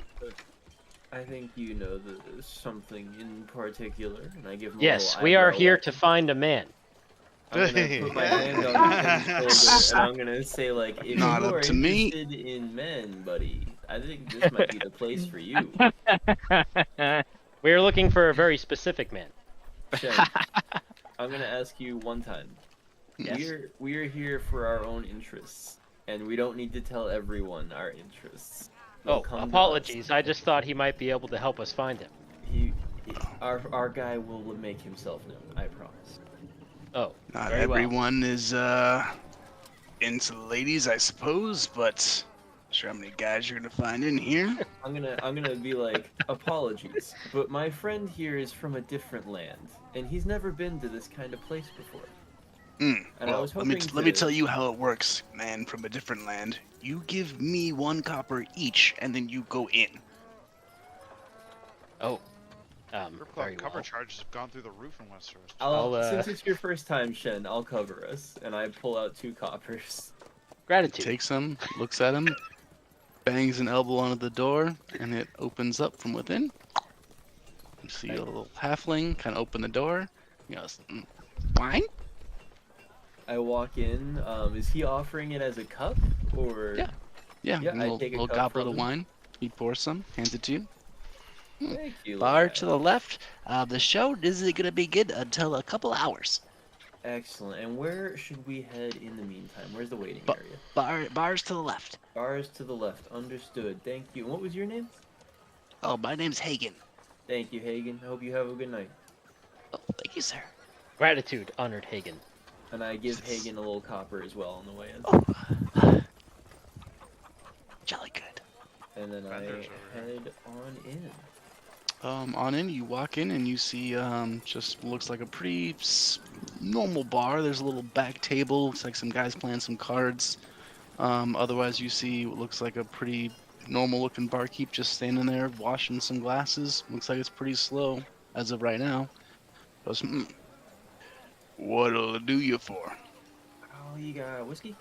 I think you know the something in particular, and I give him a Yes, little we are eyebrow here wag. to find a man. I'm gonna put my hand on his shoulder, and I'm gonna say, like, if Not you up are to me. interested in men, buddy, I think this might be the place for you. We are looking for a very specific man. Shen, I'm gonna ask you one time. Yes. We're here for our own interests, and we don't need to tell everyone our interests. They'll Oh, come to us. apologies. I just thought he might be able to help us find him. Our guy will make himself known. I promise. Oh, Not very well. everyone is into ladies, I suppose, but sure how many guys you're gonna find in here. I'm gonna be like, apologies, but my friend here is from a different land, and he's never been to this kind of place before. And I Well, was let me hoping let me to- tell you how it works, man from a different land. You give me 1 copper each, and then you go in. Oh, Strip very club cover well. charges have gone through the roof in Westeros. I'll, Since it's your first time, Shen, I'll cover us, and I pull out 2 coppers. Gratitude. Takes him, looks at him, bangs an elbow onto the door, and it opens up from within. You see a little halfling kind of open the door. He goes, "Wine?" I walk in. Is he offering it as a cup, or? Yeah. Yeah, Yeah, a I little, take a little cup goblet from of him. wine. He pours some, hands it to you. Thank you. Bar little to guy. the left. The show isn't going to begin until a couple hours. Excellent. And where should we head in the meantime? Where's the waiting But- area? Bars to the left. Bars to the left. Understood. Thank you. And what was your name? Oh, my name's Hagen. Thank you, Hagen. Hope you have a good night. Oh, thank you, sir. Gratitude, honored Hagen. And I give Hagen a little copper as well on the way in. Oh, jolly good. And then I Vendors over head on in. On in, you walk in and you see just looks like a pretty normal bar. There's a little back table. Looks like some guys playing some cards. Otherwise, you see what looks like a pretty normal looking barkeep just standing there washing some glasses. Looks like it's pretty slow as of right now. Goes, "What'll it do you for?" Oh, you got whiskey?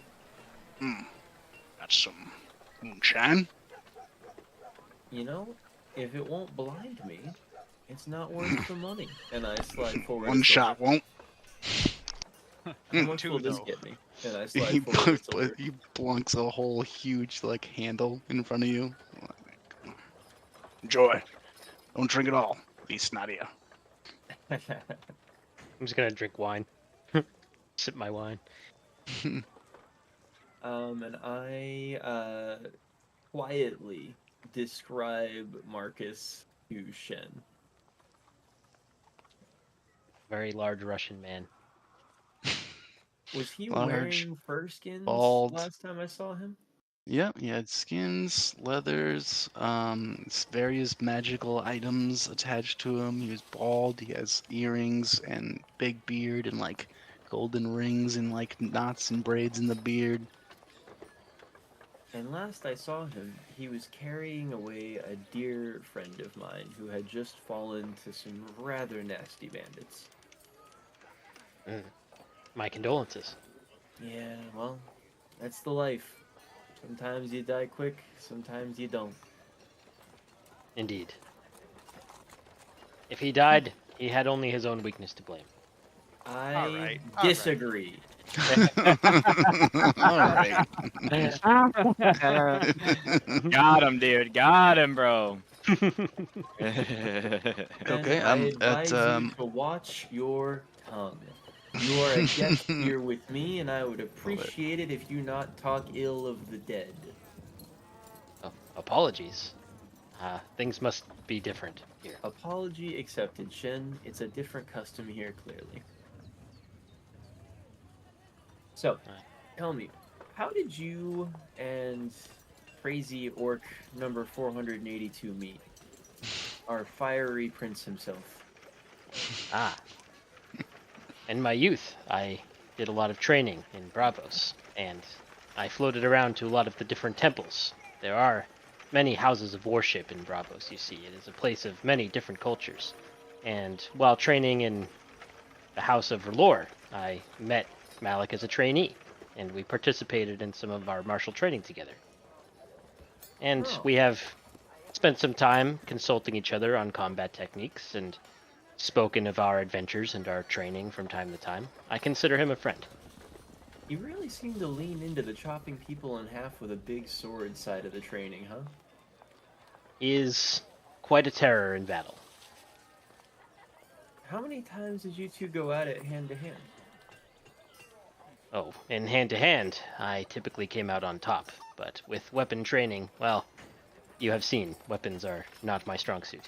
Got some moonshine. You know, if it won't blind me, it's not worth the money. And I slide forward. One a shot silver. won't. How much 2 will this though. get me? And I He, slide forward. a silver. he blunks a whole huge handle in front of you. Enjoy. Don't drink it all. Be snotty. I'm just gonna drink wine. Sip my wine. And I quietly describe Marcus to Shen. Very large Russian man. Was he Large, wearing fur skins bald. last time I saw him? Yep, he had skins, leathers, various magical items attached to him. He was bald. He has earrings and big beard and like golden rings and like knots and braids in the beard. And last I saw him, he was carrying away a dear friend of mine who had just fallen to some rather nasty bandits. My condolences. Yeah, well, that's the life. Sometimes you die quick, sometimes you don't. Indeed. If he died, he had only his own weakness to blame. I right. disagree. All right. Got him, dude. Got him, bro. Okay, I advise you at to watch your tongue. You are a guest here with me, and I would appreciate it if you not talk ill of the dead. Oh, apologies. Things must be different here. Apology accepted, Shen. It's a different custom here, clearly. So, tell me, how did you and crazy orc number 482 meet? Our fiery prince himself. Ah. In my youth, I did a lot of training in Bravos, and I floated around to a lot of the different temples. There are many houses of worship in Bravos, you see. It is a place of many different cultures. And while training in the House of R'hllor, I met Malik as a trainee, and we participated in some of our martial training together. And Oh. we have spent some time consulting each other on combat techniques and spoken of our adventures and our training from time to time. I consider him a friend. You really seem to lean into the chopping people in half with a big sword side of the training, huh? He is quite a terror in battle. How many times did you two go at it hand to hand? Oh, in hand-to-hand, I typically came out on top, but with weapon training, well, you have seen, weapons are not my strong suit.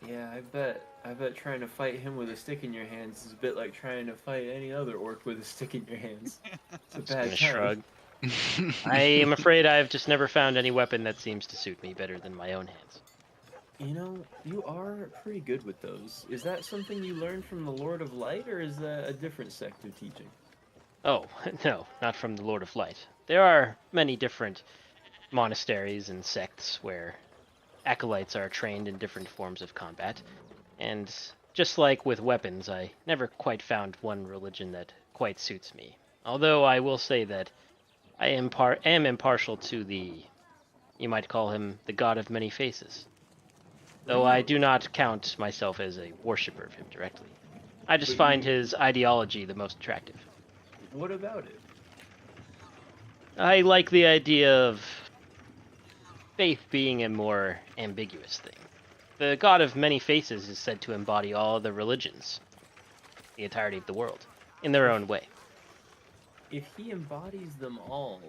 Yeah, I bet trying to fight him with a stick in your hands is a bit like trying to fight any other orc with a stick in your hands. It's a bad Gonna time. shrug. I am afraid I've just never found any weapon that seems to suit me better than my own hands. You know, you are pretty good with those. Is that something you learned from the Lord of Light, or is that a different sect of teaching? Oh, no, not from the Lord of Light. There are many different monasteries and sects where acolytes are trained in different forms of combat, and just like with weapons, I never quite found one religion that quite suits me. Although I will say that I am impartial to you might call him the god of many faces. Though I do not count myself as a worshipper of him directly. I just But find you- his ideology the most attractive. What about it? I like the idea of faith being a more ambiguous thing. The god of many faces is said to embody all the religions, the entirety of the world, in their own way. If he embodies them all,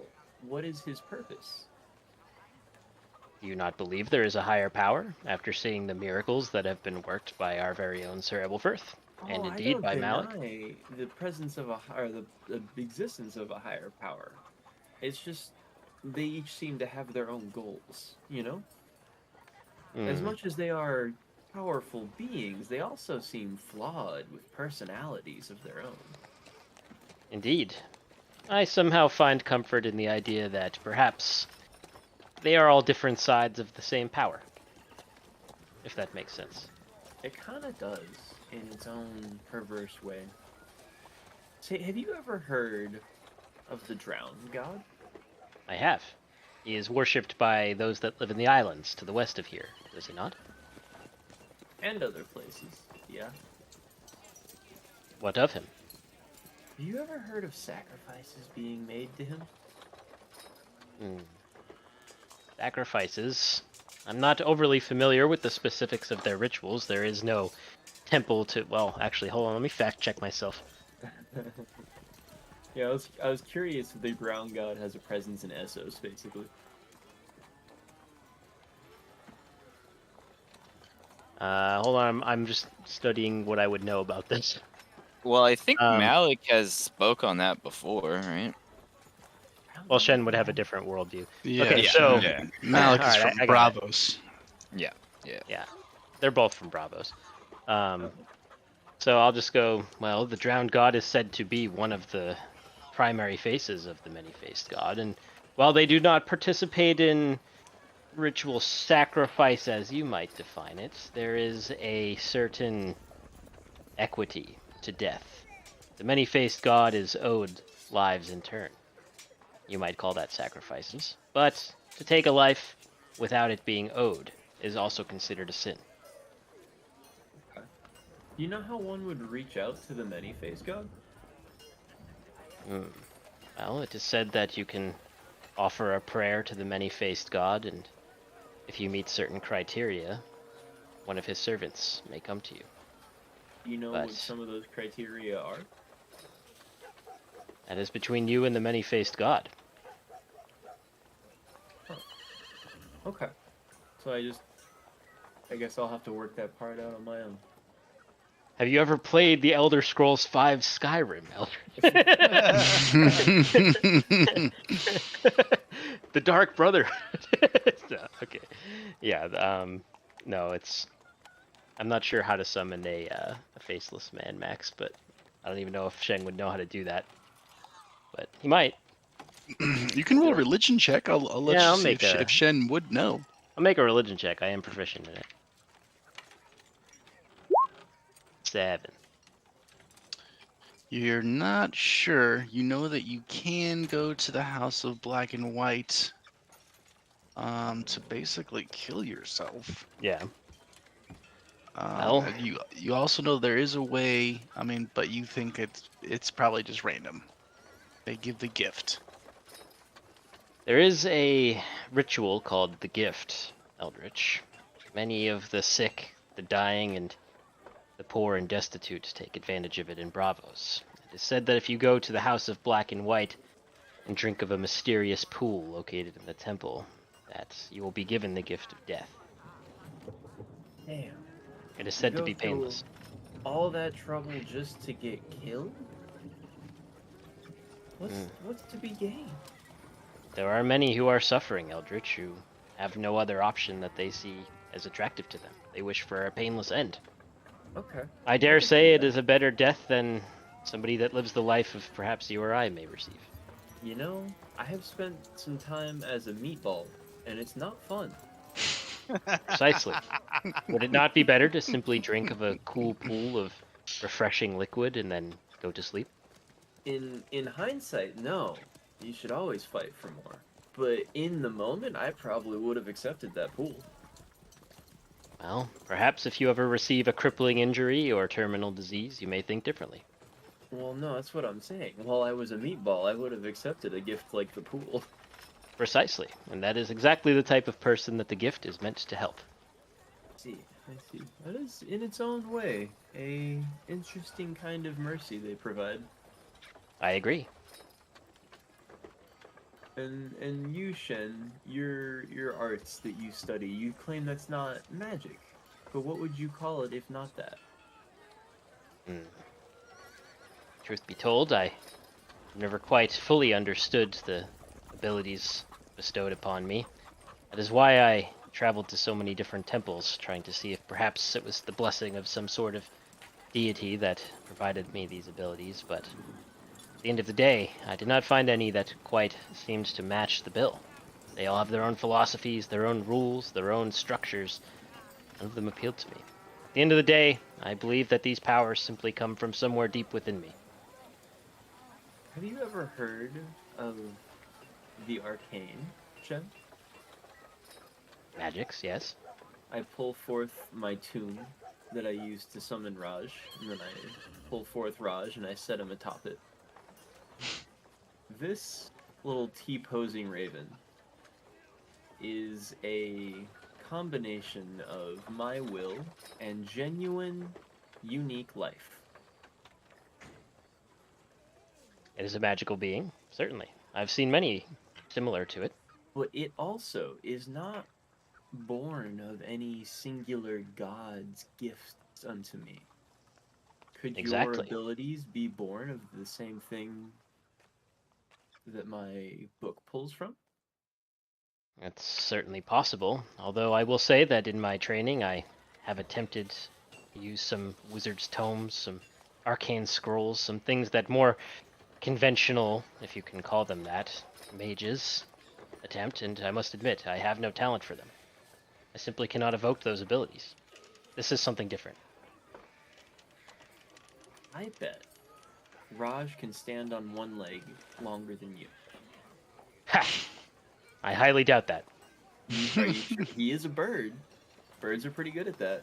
what is his purpose? Do you not believe there is a higher power after seeing the miracles that have been worked by our very own Sir Ebelfirth, and I indeed don't by Malik? deny the presence of the existence of a higher power. It's just they each seem to have their own goals, you know? As Hmm, much as they are powerful beings, they also seem flawed with personalities of their own. indeed. I somehow find comfort in the idea that perhaps they are all different sides of the same power. If that makes sense. It kind of does, in its own perverse way. Say, have you ever heard of the Drowned God? I have. He is worshipped by those that live in the islands to the west of here, does he not? And other places, yeah. What of him? Have you ever heard of sacrifices being made to him? Hmm. Sacrifices. I'm not overly familiar with the specifics of their rituals. There is no temple to. Well, actually, hold on. Let me fact check myself. Yeah, I was curious if the Brown God has a presence in Essos, basically. Hold on. I'm just studying what I would know about this. Well, I think Um, Malik has spoke on that before, right? Well, Shen would have a different worldview. Yeah, Okay, Yeah, so yeah. Malik is Alright, from I got it. Bravos. Yeah. Yeah, they're both from Bravos. So I'll just go. Well, the drowned god is said to be one of the primary faces of the many-faced god, and while they do not participate in ritual sacrifice as you might define it, there is a certain equity to death. The many-faced god is owed lives in turn. You might call that sacrifices, but to take a life without it being owed is also considered a sin. You know how one would reach out to the many-faced god? Well, it is said that you can offer a prayer to the many-faced god, and if you meet certain criteria, one of his servants may come to you. Do you know But- what some of those criteria are? That is between you and the many-faced god. Okay. So I guess I'll have to work that part out on my own. Have you ever played the Elder Scrolls V Skyrim, The Dark Brotherhood. No, okay. Yeah, no, it's... I'm not sure how to summon a faceless man, Max, but I don't even know if Sheng would know how to do that. But he might. You can roll a religion check. I'll let Yeah, you I'll see make if Shen would know. I'll make a religion check. I am proficient in it. 7. You're not sure. You know that you can go to the House of Black and White to basically kill yourself. Yeah. Well, Well- you also know there is a way. I mean, but you think it's probably just random. They give the gift. There is a ritual called the Gift, Eldritch. Many of the sick, the dying, and the poor and destitute take advantage of it in Bravos. It is said that if you go to the House of Black and White and drink of a mysterious pool located in the temple, that you will be given the gift of death. Damn. It is said to go be through painless. All that trouble just to get killed? What's to be gained? There are many who are suffering, Eldritch, who have no other option that they see as attractive to them. They wish for a painless end. Okay. I dare can say see it that. is a better death than somebody that lives the life of perhaps you or I may receive. You know, I have spent some time as a meatball, and it's not fun. Precisely. Would it not be better to simply drink of a cool pool of refreshing liquid and then go to sleep? In hindsight, no. You should always fight for more. But in the moment, I probably would have accepted that pool. Well, perhaps if you ever receive a crippling injury or terminal disease, you may think differently. Well, no, that's what I'm saying. While I was a meatball, I would have accepted a gift like the pool. Precisely, and that is exactly the type of person that the gift is meant to help. I see. That is, in its own way, a interesting kind of mercy they provide. I agree. And you, Shen, your arts that you study, you claim that's not magic. But what would you call it if not that? Truth be told, I never quite fully understood the abilities bestowed upon me. That is why I traveled to so many different temples, trying to see if perhaps it was the blessing of some sort of deity that provided me these abilities, but at the end of the day, I did not find any that quite seemed to match the bill. They all have their own philosophies, their own rules, their own structures. None of them appealed to me. At the end of the day, I believe that these powers simply come from somewhere deep within me. Have you ever heard of the arcane, Shen? Magics, yes. I pull forth my tune that I use to summon Raj, and then I pull forth Raj and I set him atop it. This little T-posing raven is a combination of my will and genuine, unique life. It is a magical being, certainly. I've seen many similar to it. But it also is not born of any singular god's gifts unto me. Could your Exactly. abilities be born of the same thing that my book pulls from? That's certainly possible. Although I will say that in my training, I have attempted to use some wizard's tomes, some arcane scrolls, some things that more conventional, if you can call them that, mages attempt, and I must admit, I have no talent for them. I simply cannot evoke those abilities. This is something different. I bet Raj can stand on one leg longer than you. Ha! I highly doubt that. Are you sure? He is a bird. Birds are pretty good at that.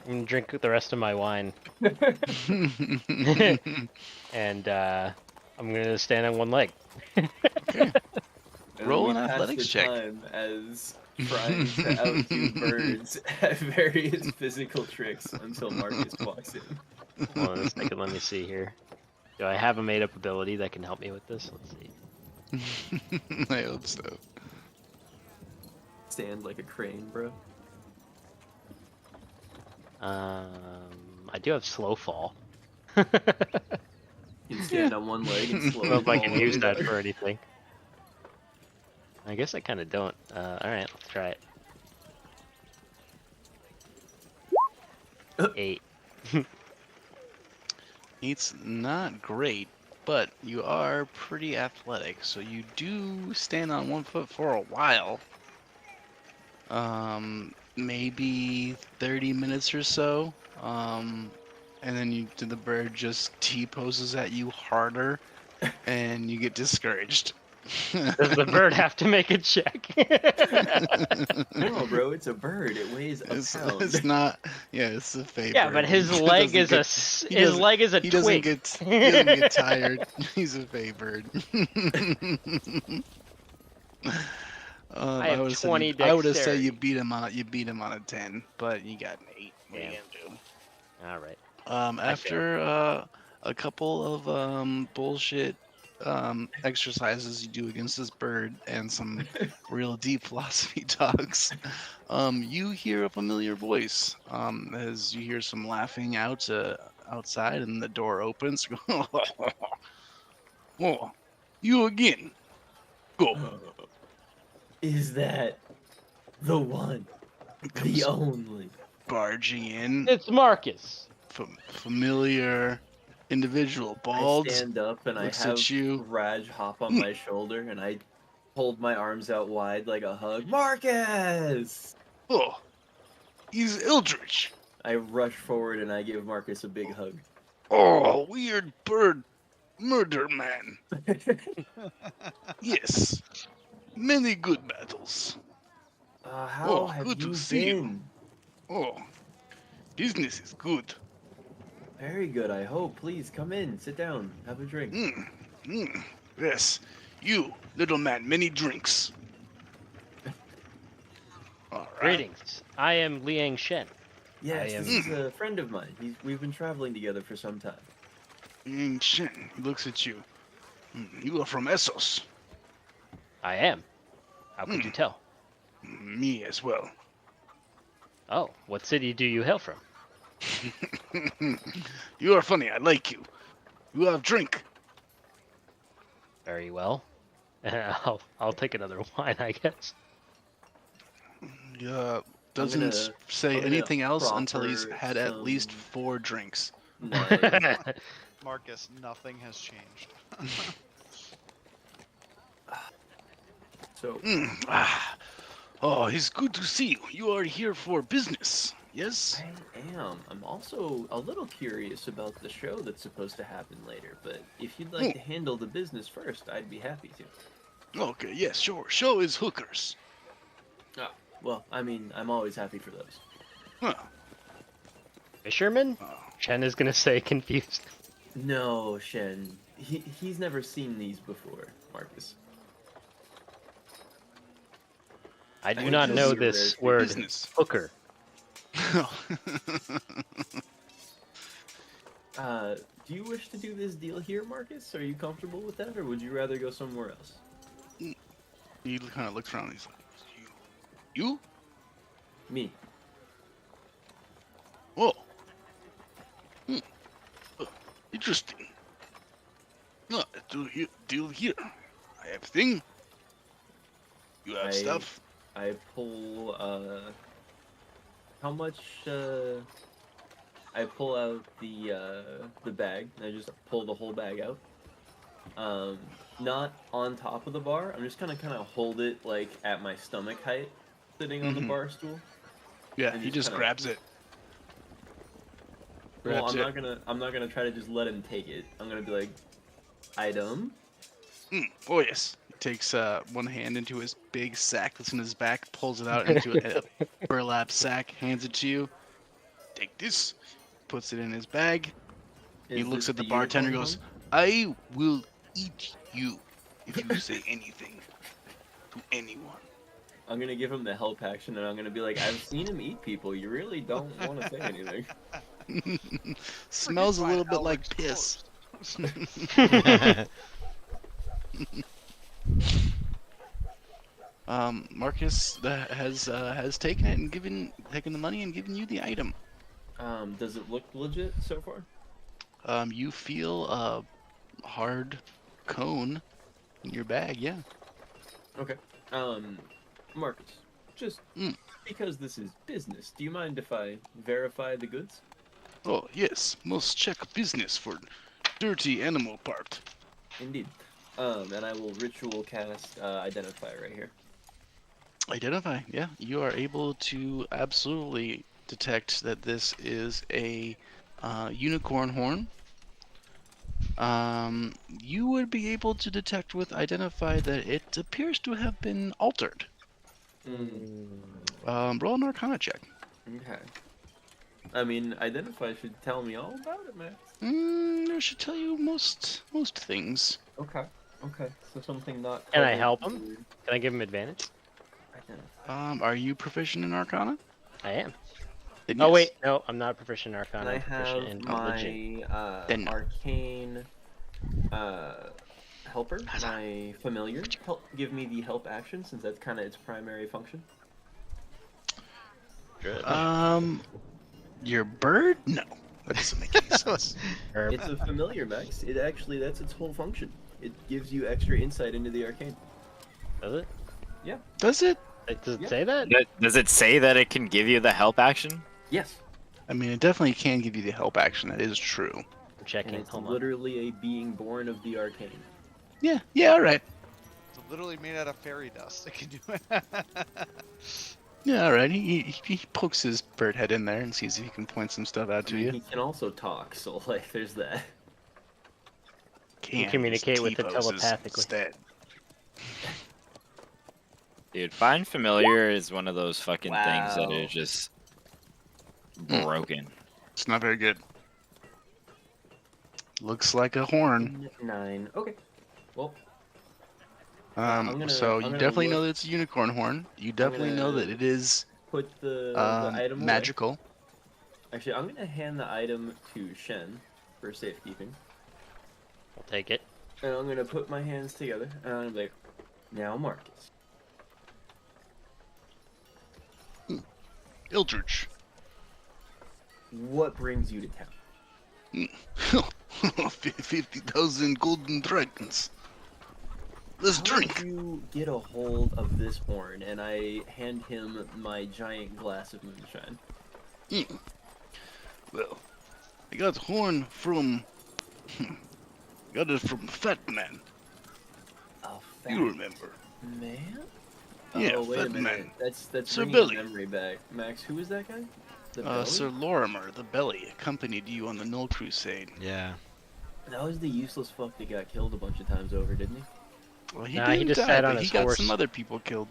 I'm gonna drink the rest of my wine, and I'm gonna stand on one leg. Okay. And Roll we an pass athletics the check. time as trying to outdo birds at various physical tricks until Marcus walks in. Hold on a second, let me see here. Do I have a made-up ability that can help me with this? Let's see. I hope so. Stand like a crane, bro. I do have slow fall. You can stand on one leg and I don't slowly know if I fall can over use that there. for anything. I guess I kind of don't. Alright, let's try it. 8. It's not great, but you are pretty athletic, so you do stand on one foot for a while. Maybe 30 minutes or so. And then the bird just T-poses at you harder, and you get discouraged. Does the bird have to make a check? No, bro, it's a bird. It weighs a pound. It's not. Yeah, it's a fake. Yeah, but his He leg doesn't is get- a s- he his doesn't- leg is a He doesn't twig. get tired. He's a fake bird. I have would've said 20 I would have said you dexterity. beat him on a 10, but you got an 8. What are you Damn. gonna All right. do? After a couple of bullshit exercises you do against this bird and some real deep philosophy talks, you hear a familiar voice. As you hear some laughing outside, and the door opens. Oh, you again? Go. Is that the one? The Comes only? barging in, It's Marcus. familiar individual, bald. I stand up and I looks have at you. Raj hop on my shoulder and I hold my arms out wide like a hug. Marcus! Oh, he's Eldritch. I rush forward and I give Marcus a big hug. Oh, weird bird murder man. Yes, many good battles. How Oh, have good to you see you. been? Oh, business is good. Very good, I hope. Please come in, sit down, have a drink. Yes, you, little man, many drinks. All right. Greetings. I am Liang Shen. Yes, I this is a friend of mine. We've been traveling together for some time. Ying Shen, he looks at you. You are from Essos. I am. How could you tell? Me as well. Oh, what city do you hail from? You are funny. I like you. You have drink. Very well. I'll take another wine, I guess. Doesn't say I'm gonna anything else until he's proffer had at least some- 4 drinks. Nice. Marcus, nothing has changed. So, Oh, it's good to see you. You are here for business, yes? I am. I'm also a little curious about the show that's supposed to happen later, but if you'd like to handle the business first, I'd be happy to. Okay, yes, sure. Show is hookers. Well, I mean, I'm always happy for those. Huh. Fisherman? Chen is gonna say confused. No, Shen. He's never seen these before, Marcus. I do I not just know see this red word. business. Hooker. Do you wish to do this deal here, Marcus? Are you comfortable with that, or would you rather go somewhere else? He kind of looks around. He's like, you? Me. Oh. Interesting. Deal here. Everything? You have I- stuff? I pull how much I pull out the bag. I just pull the whole bag out. Not on top of the bar. I'm just gonna kind of hold it like at my stomach height, sitting on the Mhm. bar stool. Yeah, and he just just kinda- grabs it. Well, Grabs I'm not gonna try to just let him take it. I'm gonna be like, item. Oh yes. He takes one hand into his big sack that's in his back, pulls it out into a burlap sack, hands it to you. Take this. Puts it in his bag. He Is looks this at the bartender and unicorn goes, one? I will eat you if you say anything to anyone. I'm gonna give him the help action, and I'm gonna be like, I've seen him eat people. You really don't want to say anything. Smells a Forget little my bit like Alex piss. toast. Marcus has taken it and taken the money and given you the item. Does it look legit so far? You feel a hard cone in your bag, yeah. Okay. Marcus, just Mm. because this is business, do you mind if I verify the goods? Oh yes, must check business for dirty animal part. Indeed. And I will ritual cast identify right here. Identify, yeah. You are able to absolutely detect that this is a unicorn horn. You would be able to detect with identify that it appears to have been altered. Roll an Arcana check. Okay. I mean, identify should tell me all about it, man. I should tell you most things. Okay. Okay. So something not. Can I covered help him? in Can I give him advantage? Identify. Are you proficient in Arcana? I am. Then Oh yes. wait, no, I'm not proficient in Arcana. And I I'm proficient have in my religion. Then no. arcane helper, my familiar, help give me the help action since that's kind of its primary function. Good. Your bird? No, that doesn't make any sense. Herb. It's a familiar, Max. It actually, that's its whole function. It gives you extra insight into the arcane. Does it? Does it? Does it Yeah. say that? Does it say that it can give you the help action? Yes. I mean, it definitely can give you the help action. That is true. I'm And checking. it's Hold on. literally a being born of the arcane. Yeah. Yeah. All right. It's literally made out of fairy dust. It can do it. Yeah. All right. He pokes his bird head in there and sees if he can point some stuff out I to mean, you. he can also talk, so like, there's that. Can communicate with it T-poses telepathically. Instead. Dude, Find Familiar is one of those fucking things that Wow. are just broken. It's not very good. Looks like a horn. 9. Okay. Well, So I'm you gonna definitely know look- that it's a unicorn horn. You definitely know gonna that it is put the item away. magical. Actually, I'm gonna hand the item to Shen for safekeeping. I'll take it. And I'm gonna put my hands together, and I'm gonna be like, now Marcus. Eldritch. What brings you to town? 50,000 golden dragons. Let's How drink. did you get a hold of this horn? And I hand him my giant glass of moonshine. Well, I got horn from. Got it from Fat Man. Oh, You remember? man? Yeah, oh, wait a Fat minute. Man. That's Sir bringing Billy. a memory back. Max, who was that guy? The Belly? Sir Lorimer, the Belly, accompanied you on the Null Crusade. Yeah. That was the useless fuck that got killed a bunch of times over, didn't he? Well, he Nah, he didn't just die, sat but on he his got horse. some other people killed.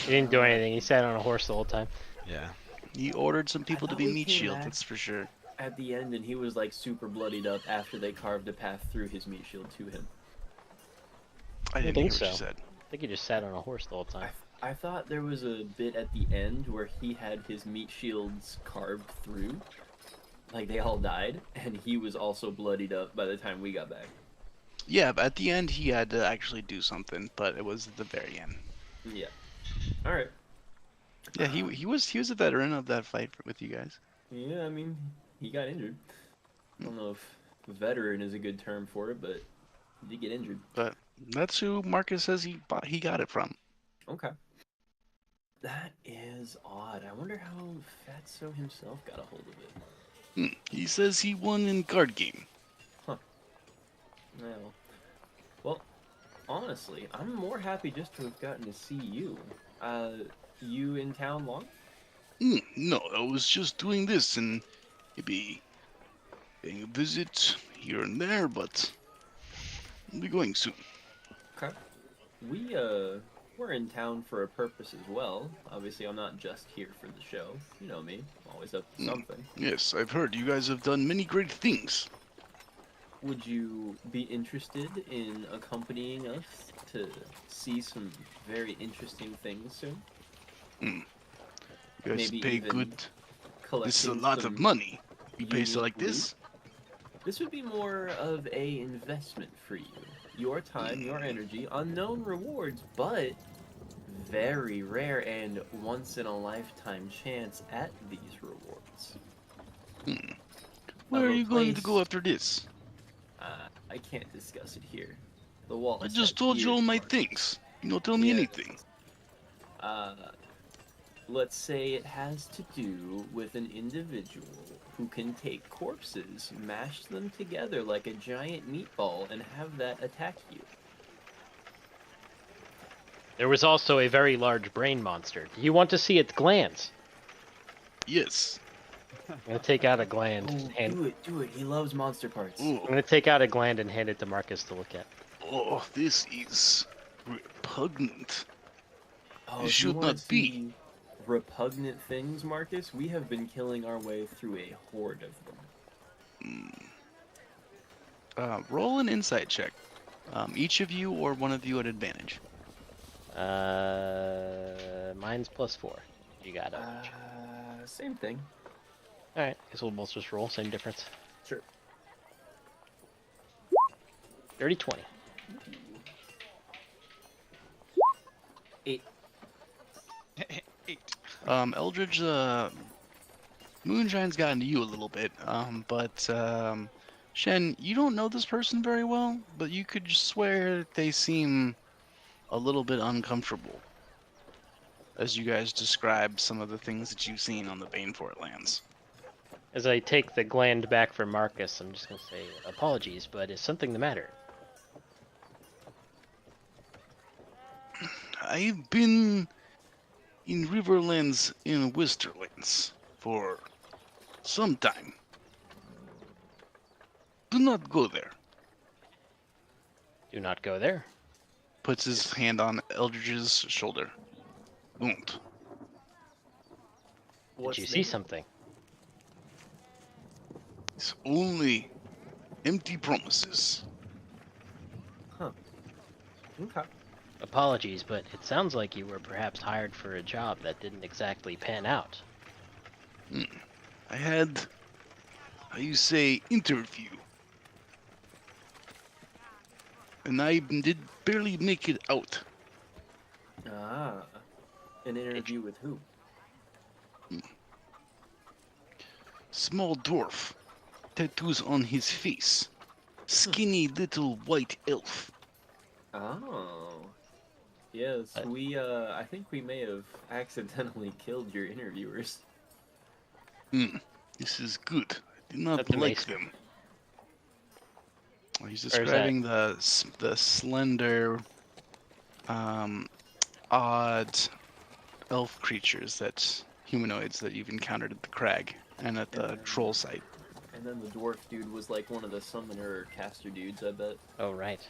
He didn't do anything. He sat on a horse the whole time. Yeah. He ordered some people to thought be we meat came shield, back. that's for sure. At the end, and he was like super bloodied up after they carved a path through his meat shield to him. I didn't think hear what so. you said. I think he just sat on a horse the whole time. I thought there was a bit at the end where he had his meat shields carved through. Like they all died, and he was also bloodied up by the time we got back. Yeah, but at the end he had to actually do something, but it was at the very end. Yeah. Alright. Yeah, he was a veteran of that fight with you guys. Yeah, I mean, he got injured. I don't know if veteran is a good term for it, but he did get injured. But That's who Marcus says he got it from. Okay. That is odd. I wonder how Fatso himself got a hold of it. He says he won in card game. Well, honestly, I'm more happy just to have gotten to see you. You in town long? No, I was just doing this and maybe paying a visit here and there, but I'll be going soon. Okay. We're in town for a purpose as well. Obviously, I'm not just here for the show. You know me, I'm always up to something. Yes, I've heard you guys have done many great things. Would you be interested in accompanying us to see some very interesting things soon? You guys Maybe pay even good. This is a Collecting lot of some money. You pay so unique like this? This would be more of a investment for you. Your time, your energy, unknown rewards, but very rare and once in a lifetime chance at these rewards. Where Of are a you going to place- go after this? I can't discuss it here. The wall. I just told you all my things. You don't tell me anything. Let's say it has to do with an individual who can take corpses, mash them together like a giant meatball, and have that attack you. There was also a very large brain monster. Do you want to see its glands? Yes. I'm gonna take out a gland. Do it. He loves monster parts. I'm Oh, gonna take out a gland and hand it to Marcus to look at. oh, this is repugnant. Oh, It if you should wanna not be. see repugnant things, Marcus, we have been killing our way through a horde of them. Roll an insight check. Each of you or one of you at advantage. Mine's +4. You got it. Same thing. All right, guess we'll both just roll. Same difference. Sure. Dirty 20. 8. 8. Eldridge, Moonshine's gotten to you a little bit, but Shen, you don't know this person very well, but you could swear that they seem a little bit uncomfortable as you guys describe some of the things that you've seen on the Banefort lands. As I take the gland back from Marcus, I'm just gonna say, apologies, but is something the matter? I've been in Riverlands in Westerlands for some time. Do not go there. Do not go there. Puts his hand on Eldridge's shoulder. Don't. Did you see something? It's only empty promises. Okay. Apologies, but it sounds like you were perhaps hired for a job that didn't exactly pan out. I had, how you say, interview. And I did barely make it out. An interview with who? Small dwarf. Tattoos on his face. Skinny little white elf. Oh. Yes, I think we may have accidentally killed your interviewers. This is good. I did not That's like amazing. them. He's that? describing the slender, odd elf creatures humanoids that you've encountered at the crag and at the troll site. And then the dwarf dude was like one of the summoner or caster dudes, I bet. Oh, right.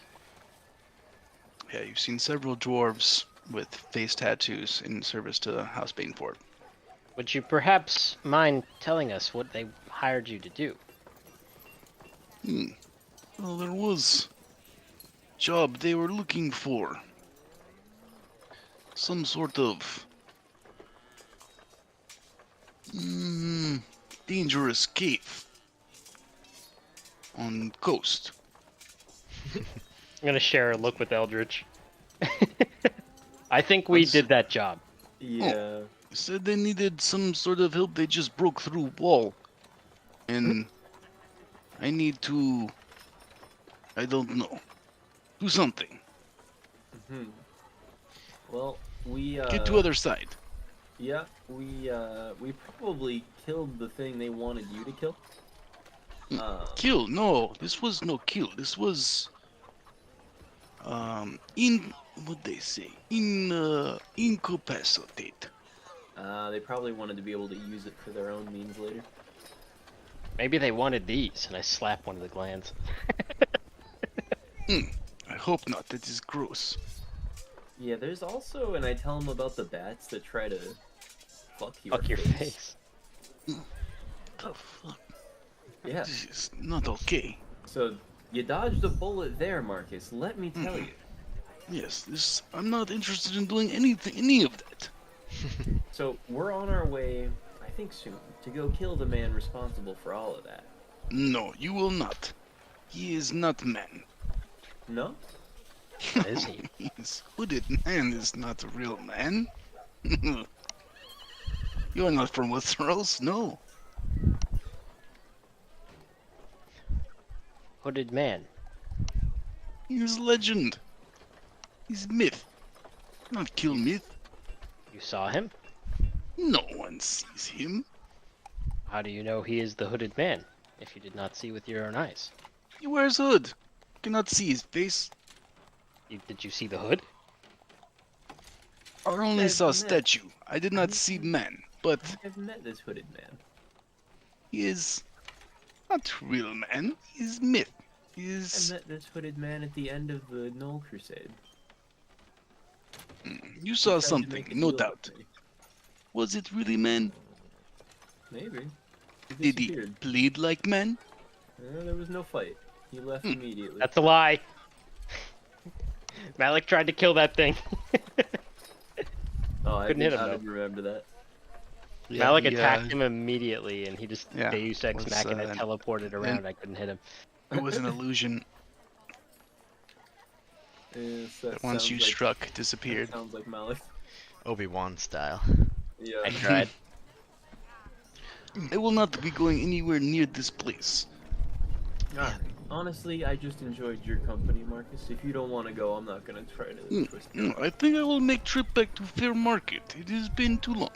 Yeah, you've seen several dwarves with face tattoos in service to House Banefort. Would you perhaps mind telling us what they hired you to do? Well, there was a job they were looking for. Some sort of dangerous cave on coast. I'm gonna share a look with Eldritch. I think we did that job. Yeah. They said they needed some sort of help. They just broke through wall, and I need to, I don't know, do something. Hmm. Well, we Get to other side. yeah, we probably killed the thing they wanted you to kill. Kill? No, this was no kill. This was in what they say incapacitate. They probably wanted to be able to use it for their own means later. Maybe they wanted these, and I slap one of the glands. I hope not. That is gross. Yeah, there's also, and I tell them about the bats that try to fuck your Fuck your face. The fuck? Yeah. This is not okay. So you dodged a bullet there, Marcus. Let me tell you. Yes, this. I'm not interested in doing any of that. So we're on our way, I think soon, to go kill the man responsible for all of that. No, you will not. He is not man. No? What is he? His hooded man is not a real man. You are not from Westeros, no. Hooded man. He's legend. He's myth. Not kill myth. You saw him? No one sees him. How do you know he is the hooded man, if you did not see with your own eyes? He wears hood. Cannot see his face. Did you see the hood? I only I've saw met- statue. I did not see man. But I've met this hooded man. he is not real man. He's myth. He I is. met this hooded man at the end of the Knoll Crusade. You He saw tried to something, make a no deal doubt. with me. Was it really man? Maybe. He Did he disappeared. bleed like man? There was no fight. He left immediately. That's a lie. Malik tried to kill that thing. Oh, I couldn't hit did him, not even remember that. Malik attacked him immediately, and he just Yeah, Deus Ex was, Machina teleported around. I couldn't hit him. It was an illusion Yes, that once you struck, disappeared. Sounds like Malik. Obi-Wan style. Yeah. I tried. I will not be going anywhere near this place. Alright. Honestly, I just enjoyed your company, Marcus. If you don't want to go, I'm not gonna try to twist your No, I think I will make trip back to Fair Market. It has been too long.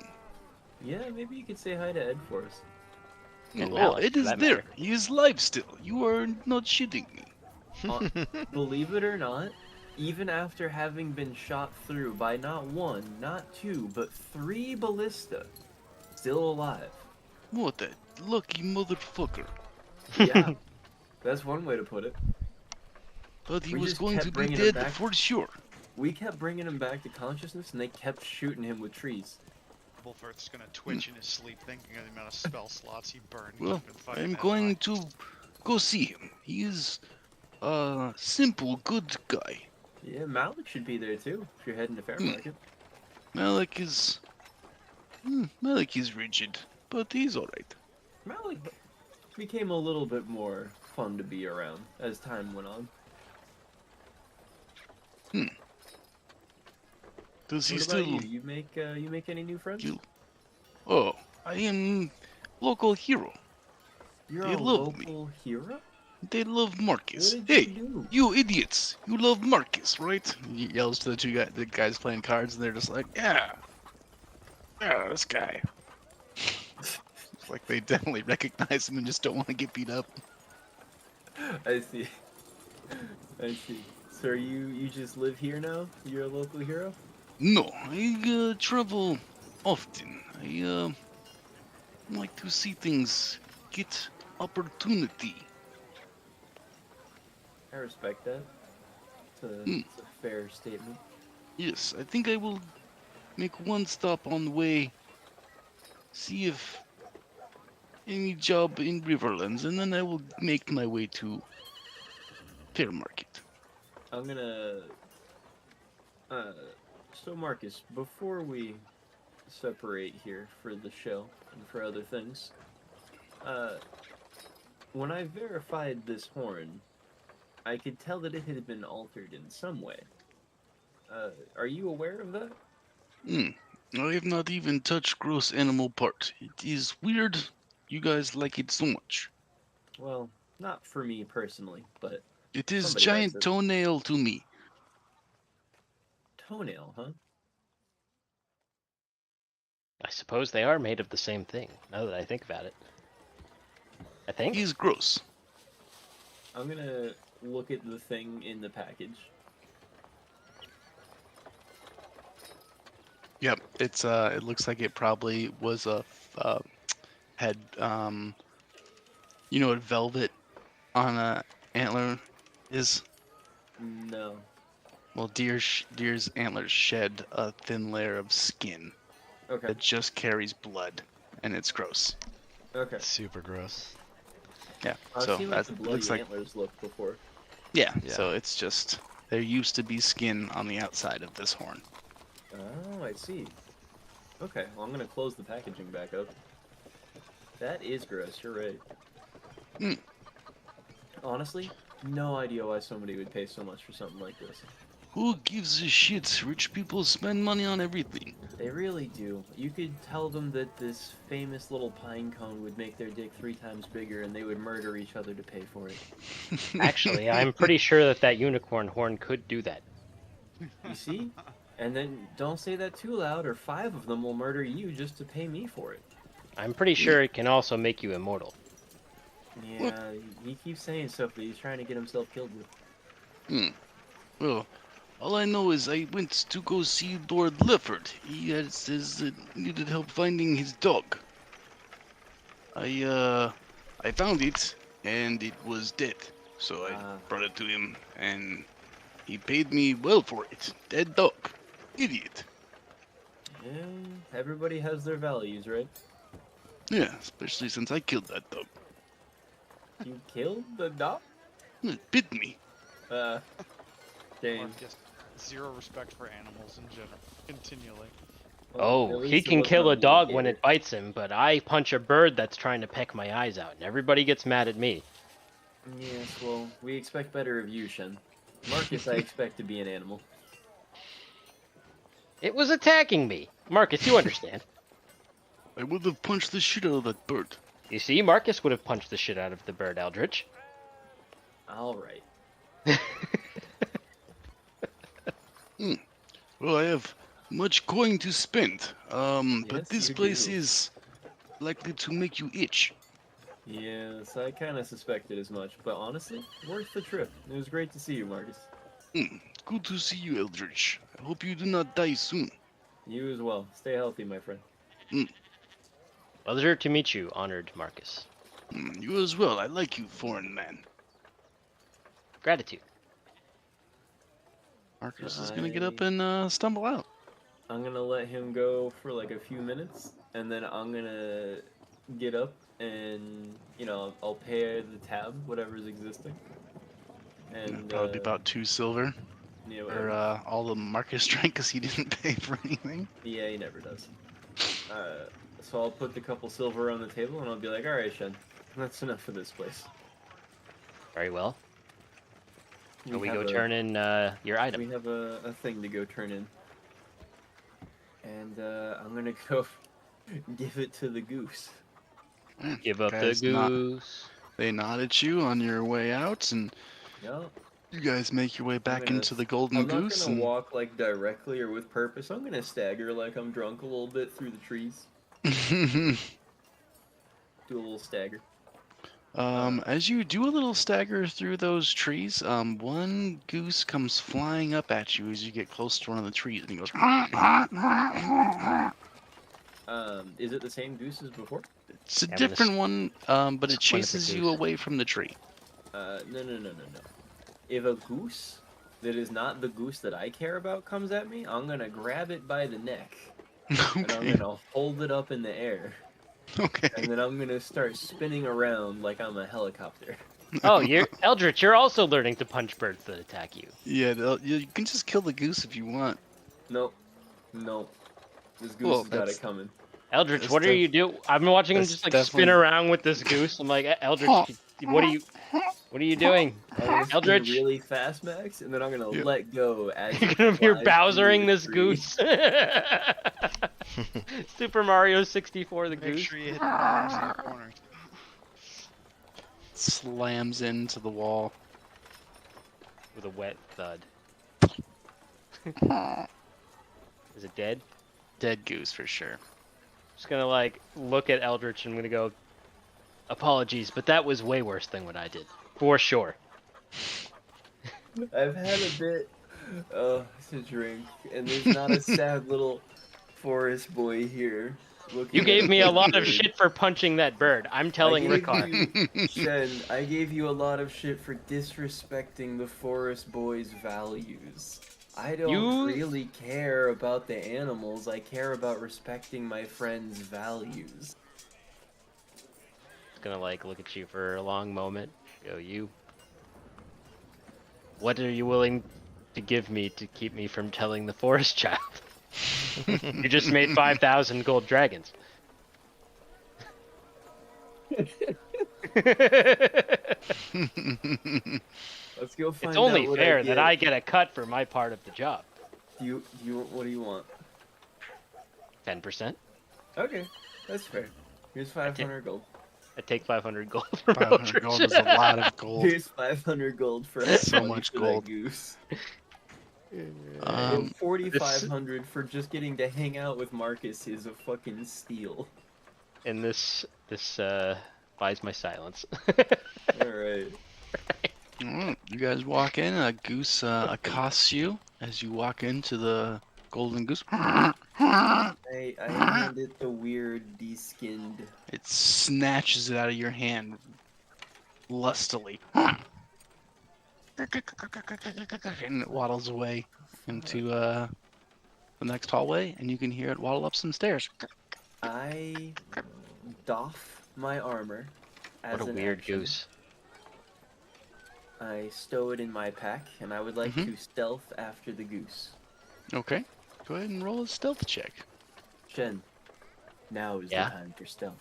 Yeah, maybe you could say hi to Ed for us. And Oh, Malik, it for is that there. matter. He is live still. You are not shitting me. Believe it or not, even after having been shot through by not one, not two, but 3 ballista, still alive. What a lucky motherfucker. Yeah, that's one way to put it. Thought he We was just going kept to be bringing him dead back. for sure. We kept bringing him back to consciousness, and they kept shooting him with trees. Wolfert's gonna twitch in his sleep thinking of the amount of spell slots he burned. Well, keeping fighting I'm that going fight. to go see him. He is a simple, good guy. Yeah, Malik should be there too, if you're heading to Fair Market. Malik is... Malik is rigid, but he's alright. Malik became a little bit more fun to be around as time went on. Does he What still... about you? You make any new friends? You- Oh, I am local hero. You're they a love me. local hero? They love Marcus. What did Hey, you do? you idiots! You love Marcus, right? He yells to the guys playing cards, and they're just like, yeah, this guy. It's like they definitely recognize him and just don't want to get beat up. I see. I see. So are you just live here now? You're a local hero? No, I travel often. I like to see things, get opportunity. I respect that. It's a fair statement. Yes, I think I will make one stop on the way, see if any job in Riverlands, and then I will make my way to Fair Market. I'm gonna... So Marcus, before we separate here for the show and for other things, when I verified this horn, I could tell that it had been altered in some way. Are you aware of that? I have not even touched gross animal part. It is weird. You guys like it so much. Well, not for me personally, but It is Somebody giant likes it. toenail to me. toenail, huh? I suppose they are made of the same thing, now that I think about it. I think? He's gross. I'm gonna look at the thing in the package. Yep, it's it looks like it probably was had you know what velvet on a antler is? No. Well, deer's antlers shed a thin layer of skin Okay. that just carries blood, and it's gross. Okay. Super gross. Yeah, I've so seen what that the bloody looks like antlers look before. yeah, Yeah. So it's just there used to be skin on the outside of this horn. Oh, I see. Okay, well, I'm gonna close the packaging back up. That is gross, you're right. Mm. Honestly, no idea why somebody would pay so much for something like this. Who gives a shit? Rich people spend money on everything. They really do. You could tell them that this famous little pine cone would make their dick 3 times bigger and they would murder each other to pay for it. Actually, I'm pretty sure that unicorn horn could do that. You see? And then don't say that too loud or 5 of them will murder you just to pay me for it. I'm pretty sure it can also make you immortal. Yeah, he keeps saying stuff that he's trying to get himself killed with. Well, all I know is I went to go see Lord Lifford. He says that he needed help finding his dog. I found it, and it was dead. So I brought it to him, and he paid me well for it. Dead dog. Idiot. Yeah, everybody has their values, right? Yeah, especially since I killed that dog. You killed the dog? It bit me. James. Just zero respect for animals in general. Continually. Oh, at he least it can wasn't kill a dog when gator. it bites him, but I punch a bird that's trying to peck my eyes out, and everybody gets mad at me. Yes, well, we expect better of you, Shen. Marcus, I expect to be an animal. It was attacking me. Marcus, you understand. I would have punched the shit out of that bird. You see, Marcus would have punched the shit out of the bird, Eldritch. Alright. Well, I have much coin to spend. But Yes, this you place do. is likely to make you itch. Yes, I kind of suspected as much, but honestly, worth the trip. It was great to see you, Marcus. Good to see you, Eldritch. I hope you do not die soon. You as well. Stay healthy, my friend. Pleasure to meet you, honored Marcus. You as well. I like you, foreign man. Gratitude. Marcus is gonna get up and stumble out. I'm gonna let him go for like a few minutes, and then I'm gonna get up and, you know, I'll pay the tab, whatever's existing. And Probably be about 2 silver. yeah, Or whatever. all the Marcus drank because he didn't pay for anything. Yeah, he never does. So I'll put the couple silver on the table, and I'll be like, all right, Shen, that's enough for this place. Very well. Can we have go a- turn in your item? We have a thing to go turn in. And I'm gonna go give it to the goose. Give up the Guys, not- goose. They nod at you on your way out, and Yep. you guys make your way back gonna- into the Golden I'm not Goose. gonna And walk like directly or with purpose. I'm gonna stagger like I'm drunk a little bit through the trees. Do a little stagger. As you do a little stagger through those trees, one goose comes flying up at you as you get close to one of the trees, and he goes. Is it the same goose as before? It's a I'm gonna different one, but it one of the chases you goose. away from the tree. No. If a goose that is not the goose that I care about comes at me, I'm gonna grab it by the neck. And I'm Okay. gonna hold it up in the air. Okay. And then I'm gonna start spinning around like I'm a helicopter. Oh, you're Eldritch. You're also learning to punch birds that attack you. Yeah, you can just kill the goose if you want. Nope. This goose Well, has got that's- it coming. Eldritch, That's what are you do? I've been watching him that's just like definitely- spin around with this goose. I'm like, Eldritch, what are you doing? I'm gonna spin Eldritch, really fast, Max, and then I'm gonna Yeah. let go as you're it gonna be flies through Bowsering the this tree. goose. Super Mario 64, the Make goose. sure you hit the bottoms of your corners. Slams into the wall. With a wet thud. Is it dead? Dead goose for sure. Just gonna like look at Eldritch and I'm gonna go, apologies, but that was way worse than what I did. For sure. I've had a bit to drink, and there's not a sad little forest boy here looking You at gave me a lot of bird. shit for punching that bird. I'm telling I gave Ricard. you, Shen, I gave you a lot of shit for disrespecting the forest boy's values. I don't You- really care about the animals. I care about respecting my friend's values. Just gonna like look at you for a long moment. Go, you. What are you willing to give me to keep me from telling the forest child? You just made 5,000 gold dragons. Let's go find It's out only what fair I that get. I get a cut for my part of the job. What do you want? 10%. Okay, that's fair. Here's 500 gold. I take 500 gold from 500 gold is a lot of gold. Here's 500 gold for So money much for gold. that goose. Um, 4,500 for just getting to hang out with Marcus is a fucking steal. And this buys my silence. Alright. Alright, you guys walk in, a goose accosts you as you walk into the golden goose. I hand it the weird deskinned. It snatches it out of your hand lustily. And it waddles away into the next hallway, and you can hear it waddle up some stairs. I doff my armor as What a an weird action. goose. I stow it in my pack, and I would like to stealth after the goose. Okay, go ahead and roll a stealth check. Shen, now is Yeah? the time for stealth.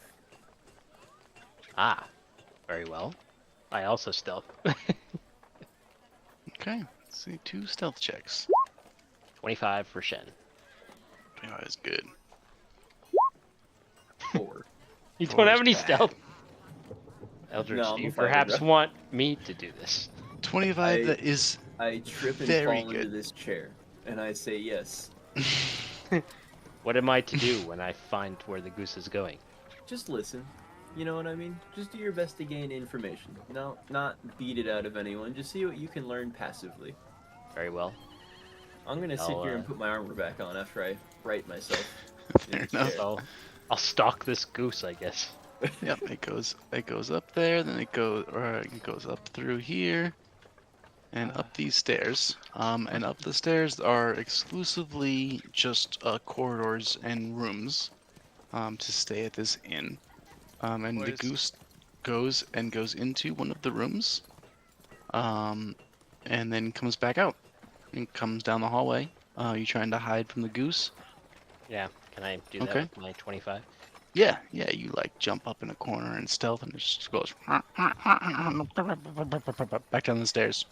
Ah, very well. I also stealth. Okay, let's see, 2 stealth checks. 25 for Shen. Okay, that's good. 4. You Four don't is have any bad. stealth? Eldritch, No, do I'm you a fighter, perhaps bro. want me to do this? 25, I- that is I trip and Very fall into good. this chair, and I say yes. What am I to do when I find where the goose is going? Just listen. You know what I mean? Just do your best to gain information. No, not beat it out of anyone. Just see what you can learn passively. Very well. I'm gonna sit I'll, here and put my armor back on after I right myself. fair in the enough. chair. So I'll stalk this goose, I guess. Yep, it goes up there, then it goes up through here, and up these stairs. And up the stairs are exclusively just corridors and rooms to stay at this inn. And the Where's- goose goes into one of the rooms, and then comes back out and comes down the hallway. You trying to hide from the goose? Yeah, can I do that Okay. with my 25? Yeah, you like jump up in a corner and stealth, and it just goes back down the stairs.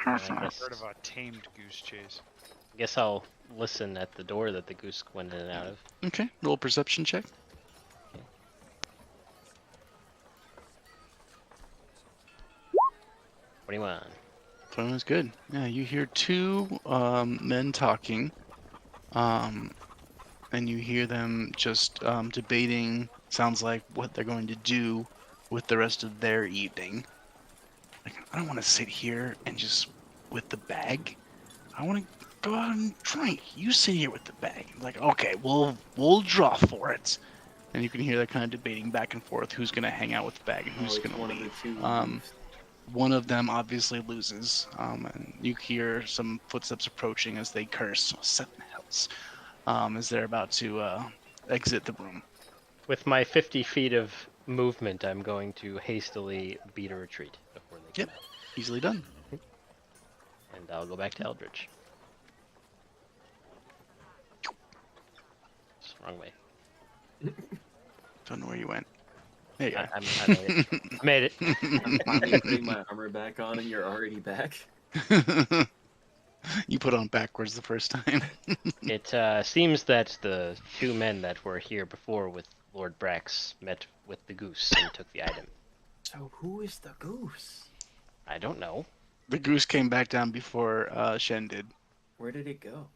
I I've guess, heard of a tamed goose chase. I guess I'll listen at the door that the goose went in and out of. Okay, roll perception check. 21. 21 is good. Yeah, you hear 2 men talking, and you hear them just debating. Sounds like what they're going to do with the rest of their evening. Like, I don't want to sit here and just with the bag. I want to go out and drink. You sit here with the bag. Like, okay, we'll draw for it. And you can hear they're kind of debating back and forth who's going to hang out with the bag and who's Oh, it's going one to of the leave. two. One of them obviously loses, and you hear some footsteps approaching as they curse. Seven hells, as they're about to exit the room. With my 50 feet of movement, I'm going to hastily beat a retreat before they Yep. come Easily done. out. And I'll go back to Eldritch. It's the wrong way. Don't know where you went. There you I made it. I made it. I'm putting my armor back on, and you're already back. are. You put on backwards the first time. It seems that the 2 men that were here before with Lord Brax met with the goose and took the item. So who is the goose? I don't know. The goose came back down before Shen did. Where did it go?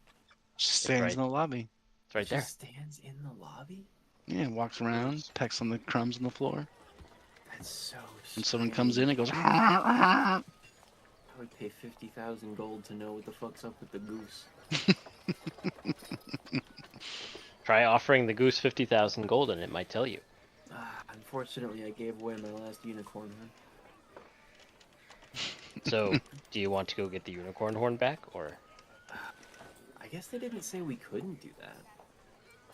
Stands right- in the lobby. It's right It there. just stands in the lobby? Yeah, walks around, pecks on the crumbs on the floor. That's so When someone comes in, it goes. I would pay 50,000 gold to know what the fuck's up with the goose. Try offering the goose 50,000 gold, and it might tell you. Unfortunately, I gave away my last unicorn horn. So, do you want to go get the unicorn horn back, or? I guess they didn't say we couldn't do that.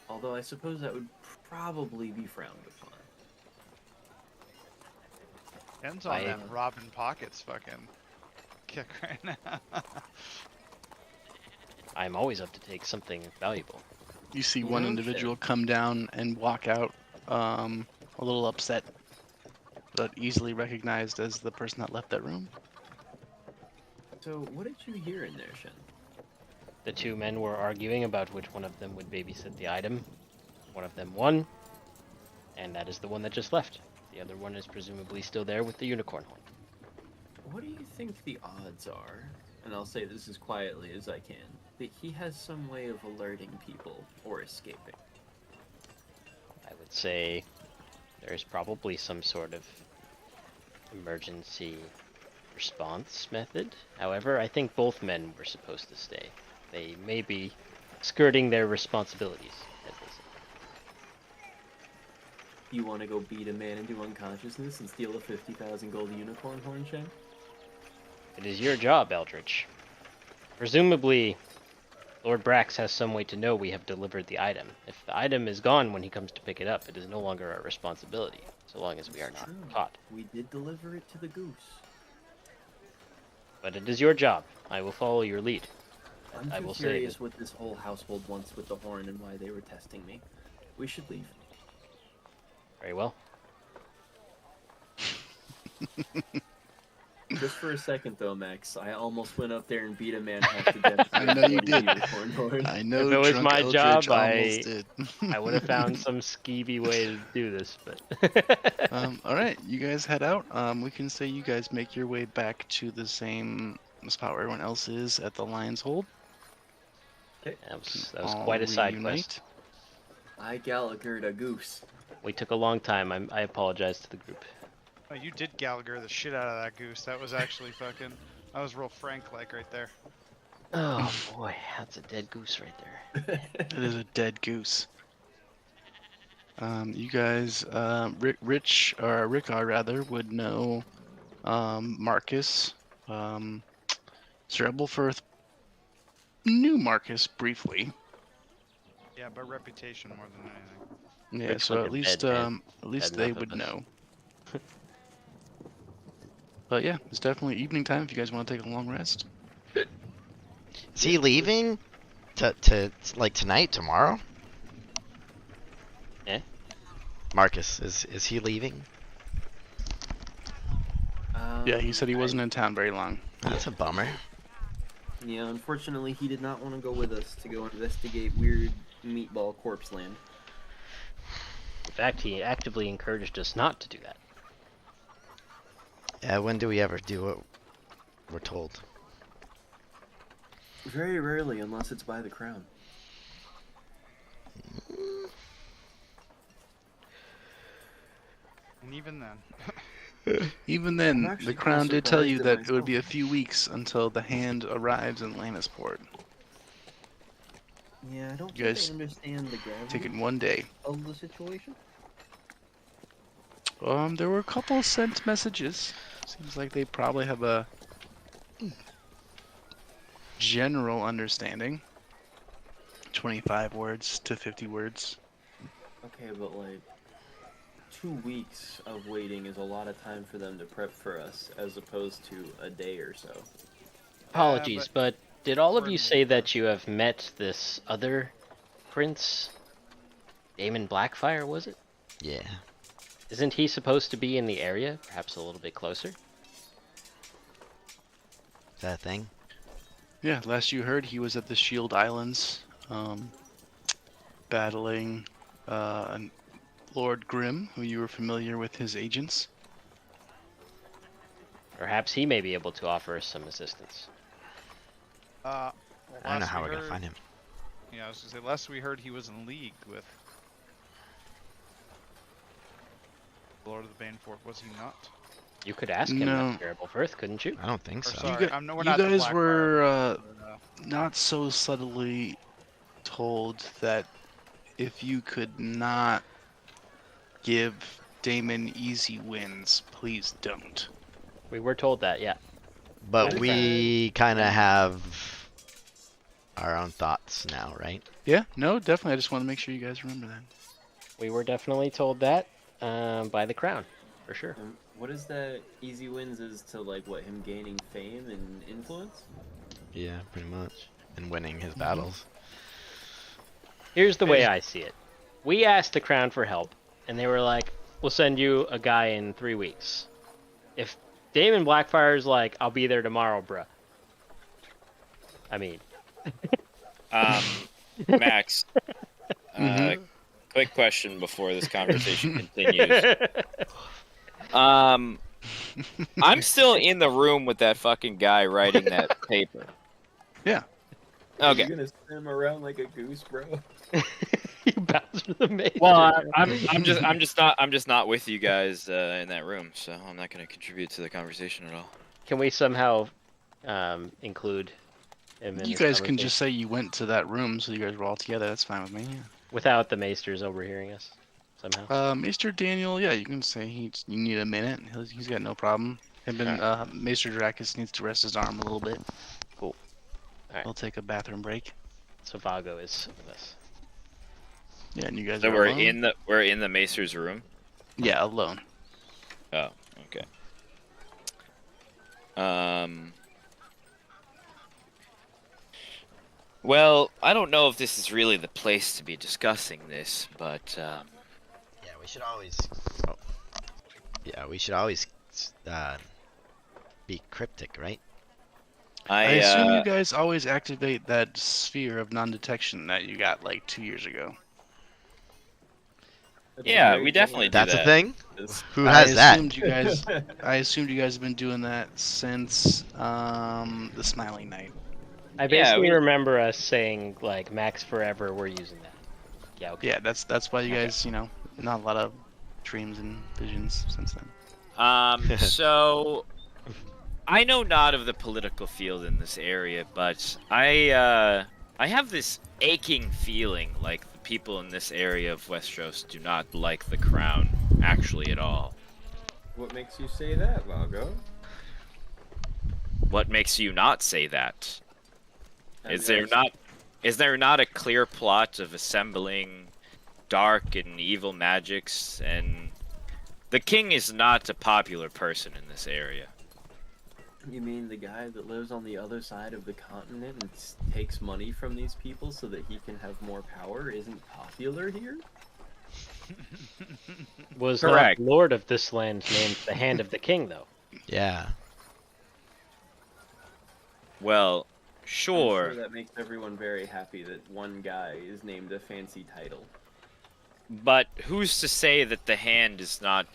Although I suppose that would probably be frowned upon. Depends on that Robin Pockets fucking kick right now. I'm always up to take something valuable. You see You one know, individual shit. come down and walk out, a little upset, but easily recognized as the person that left that room. So, what did you hear in there, Shen? The two men were arguing about which one of them would babysit the item. One of them won, and that is the one that just left. The other one is presumably still there with the unicorn horn. What do you think the odds are, and I'll say this as quietly as I can, that he has some way of alerting people or escaping? I would say there's probably some sort of emergency response method. However, I think both men were supposed to stay. They may be skirting their responsibilities, as they say. You want to go beat a man into unconsciousness and steal a 50,000 gold unicorn horn, Shen? It is your job, Eldritch. Presumably, Lord Brax has some way to know we have delivered the item. If the item is gone when he comes to pick it up, it is no longer our responsibility, so long as we are not True. caught. We did deliver it to the goose. But it is your job. I will follow your lead. I'm I too will say curious that- what this whole household wants with the horn and why they were testing me. We should leave. Very well. Just for a second, though, Max, I almost went up there and beat a man half to death. I know you with a did. unicorn horn. I know If it was drunk my Eldritch job, almost did. I would have found some skeevy way to do this, but... All right, you guys head out. We can say you guys make your way back to the same spot where everyone else is at the Lion's Hold. That was All quite a side reunite. quest. I Gallagher'd a goose. We took a long time. I apologize to the group. Oh, you did Gallagher the shit out of that goose. That was actually fucking. That was real Frank-like right there. Oh boy, that's a dead goose right there. It is a dead goose. You guys, Rich or Rickar rather would know Marcus. Sir Ebelfirth knew Marcus briefly. Yeah, but reputation more than anything. Yeah, Rich so like at a least dead man. Had they enough of would us. know. But yeah, it's definitely evening time if you guys want to take a long rest. Is he leaving? To like tonight, tomorrow? Eh? Marcus, is he leaving? Yeah, he said he wasn't in town very long. That's a bummer. Yeah, unfortunately, he did not want to go with us to go investigate weird meatball corpse land. In fact, he actively encouraged us not to do that. Yeah, when do we ever do what we're told? Very rarely, unless it's by the crown. And even then. Even I'm then, actually the crown did tell you surprised that at it would be a myself. few weeks until the hand arrives in Lannisport. Yeah, I don't You think guys they understand the gravity Take it in one day. of the situation. There were a couple sent messages. Seems like they probably have a general understanding. 25 words to 50 words. Okay, but like 2 weeks of waiting is a lot of time for them to prep for us, as opposed to a day or so. Apologies, but did all of we're you say that you have met this other prince? Daemon Blackfire, was it? Yeah. Isn't he supposed to be in the area, perhaps a little bit closer? Is that a thing? Yeah, last you heard, he was at the Shield Islands, battling Lord Grimm, who you were familiar with his agents. Perhaps he may be able to offer us some assistance. Well, I don't know last how we we're gonna heard, find him. Yeah, I was gonna say, last we heard he was in league with Lord of the Baneforth, was he not? You could ask him No. that, Terrible Firth, couldn't you? I don't think Or so. sorry, gu- no, we're you not the guys Blackfire. were We're, not so subtly told that if you could not give Damon easy wins, please don't. We were told that, yeah. But What we kind of have our own thoughts now, right? Yeah, no, definitely. I just want to make sure you guys remember that. We were definitely told that by the crown, for sure. What is that easy wins is to like what him gaining fame and influence? Yeah, pretty much. And winning his battles. Here's the way I see it. We asked the crown for help, and they were like, we'll send you a guy in 3 weeks. If Damon Blackfire's like, I'll be there tomorrow, bruh. I mean, Max, Mhm. quick question before this conversation continues. I'm still in the room with that fucking guy writing that paper. Yeah. Are Okay. you gonna spin him around like a goose, bro? you Bowser the Maker. Well, I'm just not with you guys in that room, so I'm not gonna contribute to the conversation at all. Can we somehow include him in You this guys can conversation just say you went to that room, so you guys were all together. That's fine with me. Yeah. without the maesters overhearing us somehow? Mr. Daniel, yeah, you can say you need a minute. He's got no problem. Him and Maester Dracus needs to rest his arm a little bit. Cool. Alright. We'll take a bathroom break. So Vago is with us. Yeah, and you guys So are we're alone? in the Maester's room. Yeah, alone. Oh, okay. Well, I don't know if this is really the place to be discussing this, but Yeah, we should always. Oh. Yeah, we should always be cryptic, right? I assume you guys always activate that sphere of non-detection that you got like 2 years ago. That's a Yeah, great we definitely do That's a that. thing. It's- Who has that? I assumed you guys have been doing that since the Smiling Night. I basically we- remember us saying like Max Forever. We're using that. Yeah. Okay. Yeah, that's why you Okay. guys, not a lot of dreams and visions since then. So I know not of the political field in this area, but I have this aching feeling like the people in this area of Westeros do not like the crown actually at all. What makes you say that, Vago? What makes you not say that? Have Is you there ever- not a clear plot of assembling dark and evil magics? And the king is not a popular person in this area. You mean the guy that lives on the other side of the continent and takes money from these people so that he can have more power isn't popular here? Was Correct. not Lord of this land named the Hand of the King though? Yeah. Well, I'm sure, that makes everyone very happy that one guy is named a fancy title. but who's to say that the hand is not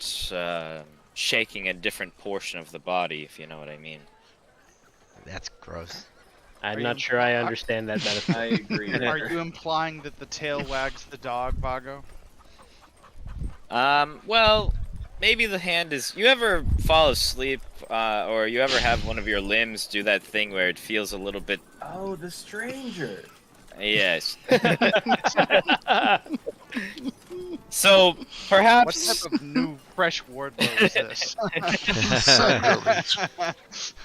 shaking a different portion of the body, if you know what I mean? That's gross. I'm Are not you- sure I understand that metaphor. I agree. Are you implying that the tail wags the dog, Vago? Well, maybe the hand is. You ever fall asleep, or you ever have one of your limbs do that thing where it feels a little bit. Oh, the stranger! Yes. So perhaps What type of new fresh wardlow is this?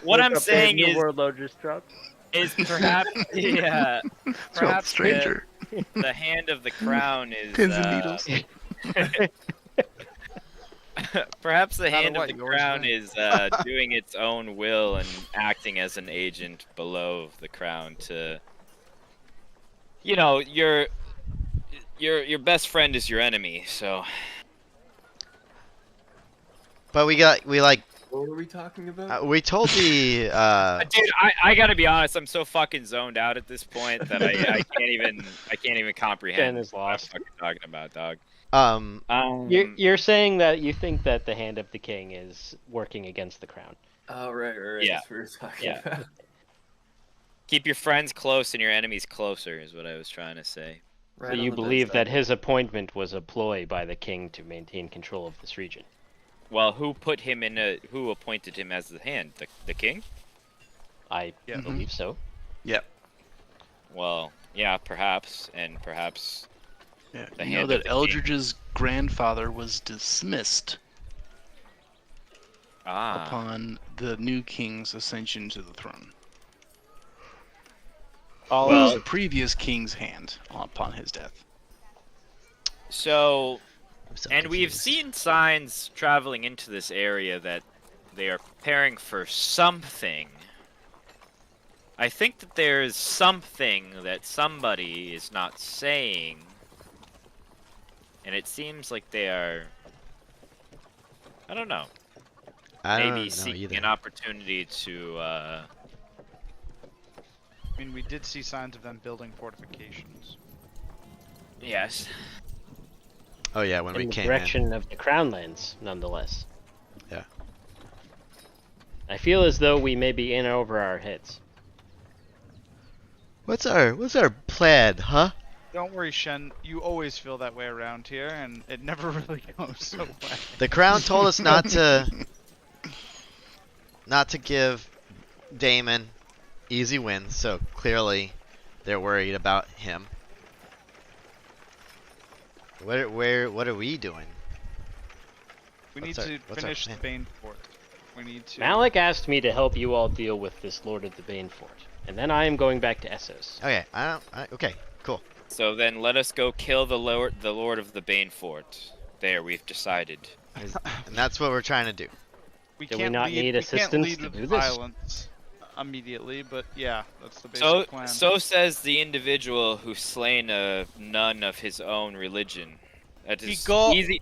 what I'm saying is Warlord just dropped. perhaps yeah, perhaps stranger. the hand of the crown is Pins and needles. perhaps the Matter hand of what, the yours crown win. is doing its own will and acting as an agent below the crown to, your best friend is your enemy, so But we like What were we talking about? we told the dude, I gotta be honest, I'm so fucking zoned out at this point that I can't even comprehend Ben is what I'm lost. fucking talking about, dog. You're saying that you think that the Hand of the King is working against the crown. Oh, right. Yeah. That's what we were talking Yeah. about. Keep your friends close and your enemies closer, is what I was trying to say. So Right on you the believe bedside. that his appointment was a ploy by the king to maintain control of this region? Well, who put him in a? Who appointed him as the hand? The king? I Yeah. believe so. Yep. Well, yeah, perhaps, and perhaps Yeah. the You know hand of that the king. Eldridge's grandfather was dismissed Ah. upon the new king's ascension to the throne. All It was Well- the previous king's hand upon his death. So, I'm so and we've confused. seen signs traveling into this area that they are preparing for something. I think that there's something that somebody is not saying. And it seems like they are, I don't know, I don't maybe know seeking either. an opportunity to, I mean, we did see signs of them building fortifications. yes. Oh yeah, when we in the came direction of the Crown Lands, nonetheless. Yeah. I feel as though we may be in over our heads. What's our plan, huh? Don't worry, Shen. You always feel that way around here, and it never really goes so well. The crown told us not to give Damon easy wins, so clearly they're worried about him. What are we doing? We need What's to our finish the plan? Bane Fort. We need to. Malik asked me to help you all deal with this Lord of the Bane Fort, and then I am going back to Essos. Okay, okay, cool. So then let us go kill the Lord of the Bane Fort. There, we've decided. And that's what we're trying to do. We Do we can't not lead, need we assistance can't lead to with do this? violence immediately, but yeah, that's the basic So, plan. so says the individual who slain a nun of his own religion. That He is got- easy.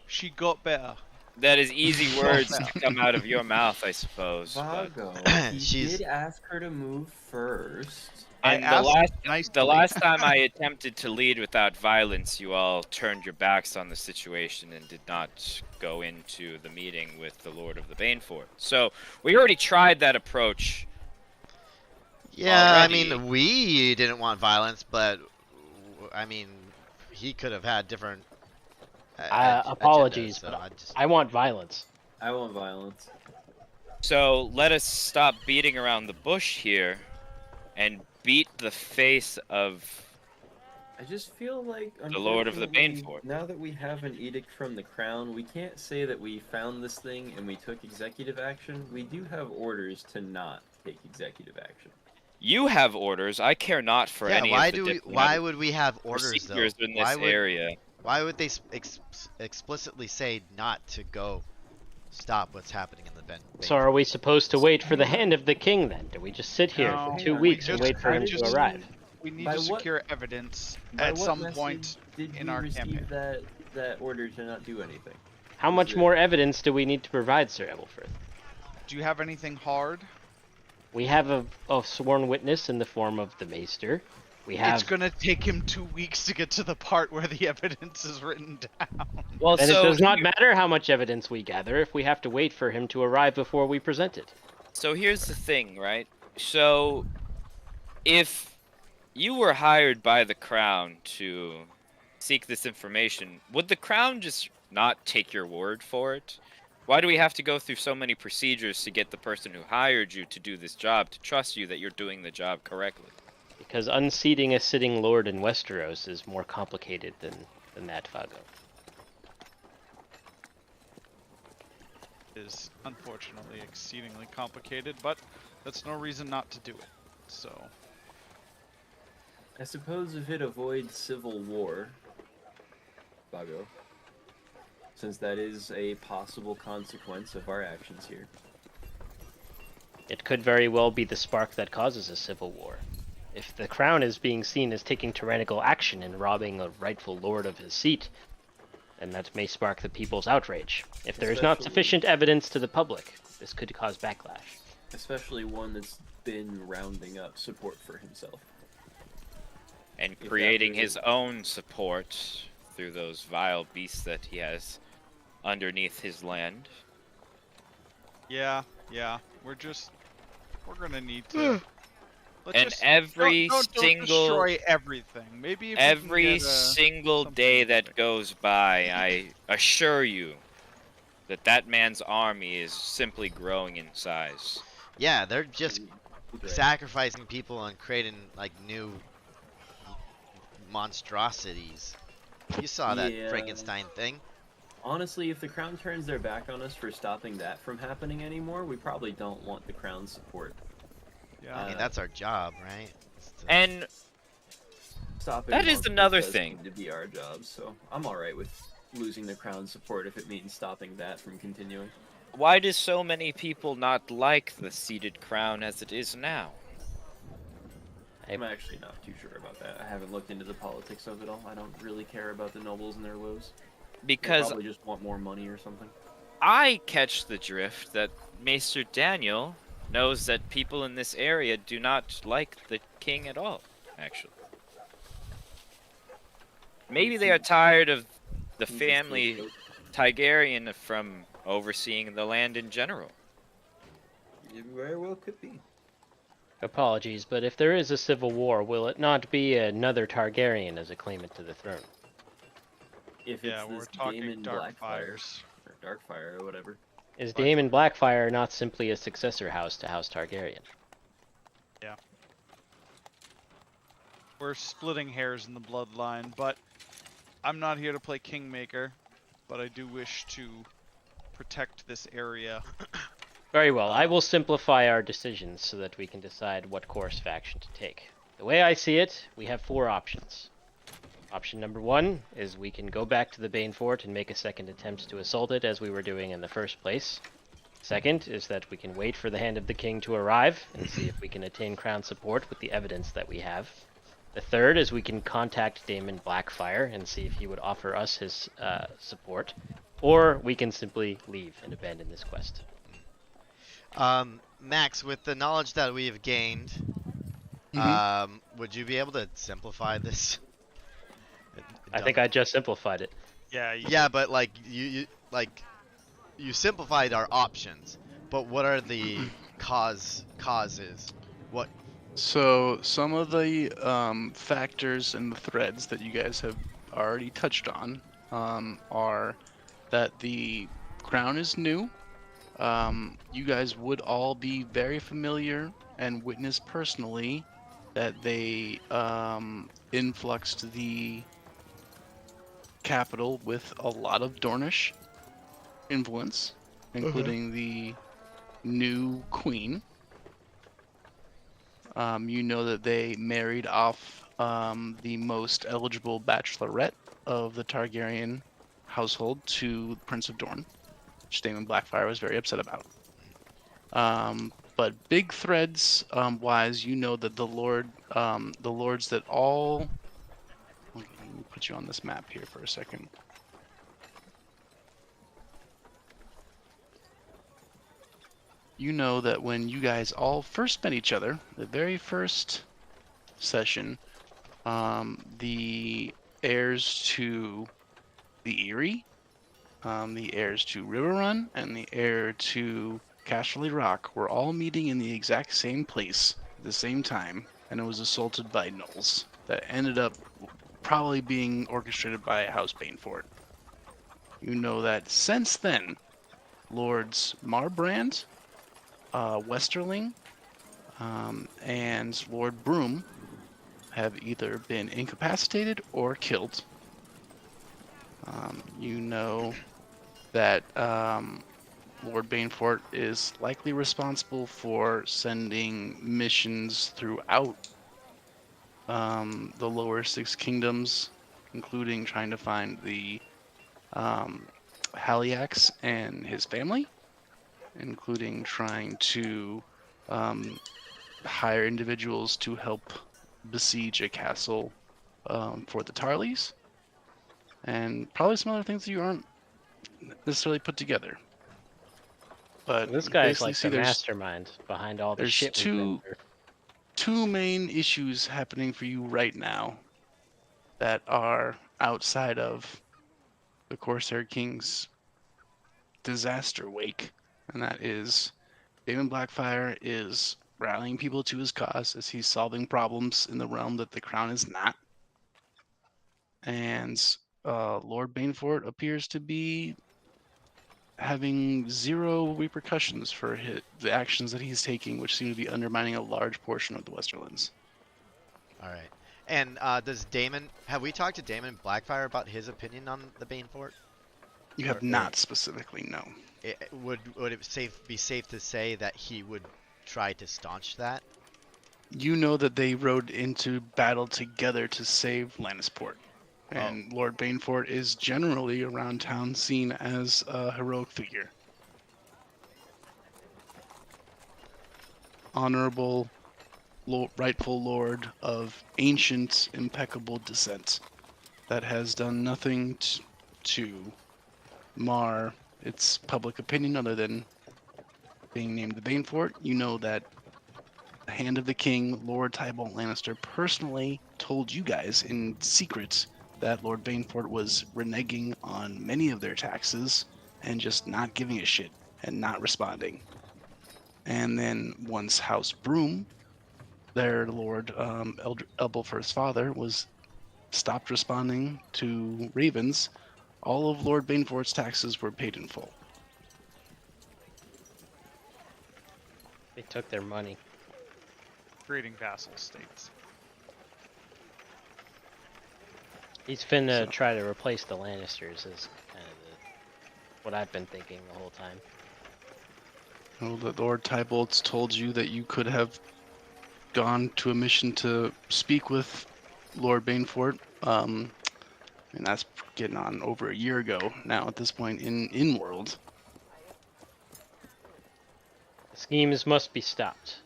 She got better. That is easy words to come out of your mouth, I suppose. But... Vago, he She's- did ask her to move first. And I asked the nicely. last time I attempted to lead without violence, you all turned your backs on the situation and did not go into the meeting with the Lord of the Banefort. So we already tried that approach. Yeah, Already. I mean, we didn't want violence, but I mean, he could have had different. Apologies, agendas, so but I just. I want violence. I want violence. So let us stop beating around the bush here and beat the face of... I just feel like The Lord of the unfortunately, Banefort. now that we have an edict from the crown, we can't say that we found this thing and we took executive action. We do have orders to not take executive action. You have orders. I care not for Yeah, any why of the do we? diplomatic Why would we have orders though? procedures in this area. Why would they explicitly say not to go stop what's happening in the bend? So are we supposed to wait for the hand of the king then? Do we just sit here No, for 2 we weeks and just- wait for I him just- to arrive? We need By to what- secure evidence By at what some message point did in we our receive campaign. that order to not do anything? How much it- more evidence do we need to provide, Sir Ebelfirth? Do you have anything hard? We have a sworn witness in the form of the Maester. We have. It's gonna take him 2 weeks to get to the part where the evidence is written down. Well, Then so it does not matter how much evidence we gather if we have to wait for him to arrive before we present it. So here's the thing, right? So, if you were hired by the Crown to seek this information, would the Crown just not take your word for it? Why do we have to go through so many procedures to get the person who hired you to do this job to trust you that you're doing the job correctly? Because unseating a sitting lord in Westeros is more complicated than that, Vago. Is unfortunately exceedingly complicated, but that's no reason not to do it. So, I suppose if it avoids civil war, Vago, since that is a possible consequence of our actions here. It could very well be the spark that causes a civil war. If the crown is being seen as taking tyrannical action and robbing a rightful lord of his seat, then that may spark the people's outrage. If there is not Especially- sufficient evidence to the public, this could cause backlash. Especially one that's been rounding up support for himself. And If that creating really- his own support through those vile beasts that he has underneath his land. yeah, we're gonna need to But And just every don't single destroy everything. Maybe if we can every get single something day going. that goes by, I assure you that that man's army is simply growing in size. Yeah, they're just Great. sacrificing people and creating like new monstrosities. You saw that Yeah. Frankenstein thing. Honestly, if the crown turns their back on us for stopping that from happening anymore, we probably don't want the crown's support. Yeah. I mean, that's our job, right? It's to- And Stopping that is monsters another does thing. seem to be our job, so I'm alright with losing the crown's support if it means stopping that from continuing. Why do so many people not like the seated crown as it is now? I'm actually not too sure about that. I haven't looked into the politics of it all. I don't really care about the nobles and their woes. They Because probably just want more money or something. I catch the drift that Maester Daniel knows that people in this area do not like the king at all, actually. Maybe they are tired of the He's a family scapegoat. Targaryen from overseeing the land in general. It very well could be. Apologies, but if there is a civil war, will it not be another Targaryen as a claimant to the throne? If Yeah, it's we're this talking Daemon dark Blackfire fires. or Darkfire or whatever. Is Daemon Blackfire not simply a successor house to House Targaryen? We're splitting hairs in the bloodline, but I'm not here to play Kingmaker, but I do wish to protect this area. Very well, I will simplify our decisions so that we can decide what course of action to take. The way I see it, we have 4 options. Option number 1 is we can go back to the Bane Fort and make a second attempt to assault it as we were doing in the first place. Second is that we can wait for the Hand of the King to arrive and see if we can attain crown support with the evidence that we have. The third is we can contact Daemon Blackfire and see if he would offer us his support. Or we can simply leave and abandon this quest. Max, with the knowledge that we have gained, would you be able to simplify this? I think I just simplified it. Yeah, Yeah, but like you simplified our options, but what are the causes? What? So some of the factors and the threads that you guys have already touched on are that the crown is new. You guys would all be very familiar and witness personally that they influxed the capital with a lot of Dornish influence, including the new queen. You know that they married off the most eligible bachelorette of the Targaryen household to Prince of Dorne, which Daemon Blackfire was very upset about. But big threads wise, you know that the lords that all. Let me put you on this map here for a second. You know that when you guys all first met each other, the very first session, the heirs to the Eyrie, the heirs to Riverrun, and the heir to Casterly Rock were all meeting in the exact same place at the same time, and it was assaulted by gnolls that ended up probably being orchestrated by House Banefort. You know that since then, Lords Marbrand, Westerling, and Lord Broom have either been incapacitated or killed. You know that Lord Banefort is likely responsible for sending missions throughout the lower 6 kingdoms, including trying to find the Haliax and his family, including trying to hire individuals to help besiege a castle for the Tarleys, and probably some other things that you aren't necessarily put together. But This guy's basically, like see, the there's mastermind behind all the there's shit we've been through. two main issues happening for you right now that are outside of the Corsair King's disaster wake, and that is Daemon Blackfire is rallying people to his cause as he's solving problems in the realm that the crown is not. And Lord Banefort appears to be having zero repercussions for the actions that he's taking, which seem to be undermining a large portion of the Westerlands. All right. And does Damon? Have we talked to Damon Blackfire about his opinion on the Bane Fort? You have not specifically, no. Would it be safe to say that he would try to staunch that? You know that they rode into battle together to save Lannisport. And Lord Banefort is generally around town seen as a heroic figure. Honorable, rightful lord of ancient, impeccable descent that has done nothing to mar its public opinion other than being named the Banefort. You know that the Hand of the King, Lord Tybalt Lannister, personally told you guys in secret that Lord Banefort was reneging on many of their taxes and just not giving a shit and not responding. And then once House Broom, their Lord Ebelfirth's father, was stopped responding to ravens, all of Lord Banefort's taxes were paid in full. They took their money. Creating vassal states. He's finna try to replace the Lannisters is kind of what I've been thinking the whole time. Well, the Lord Tybalt's told you that you could have gone to a mission to speak with Lord Banefort, and that's getting on over a year ago now at this point in world. The schemes must be stopped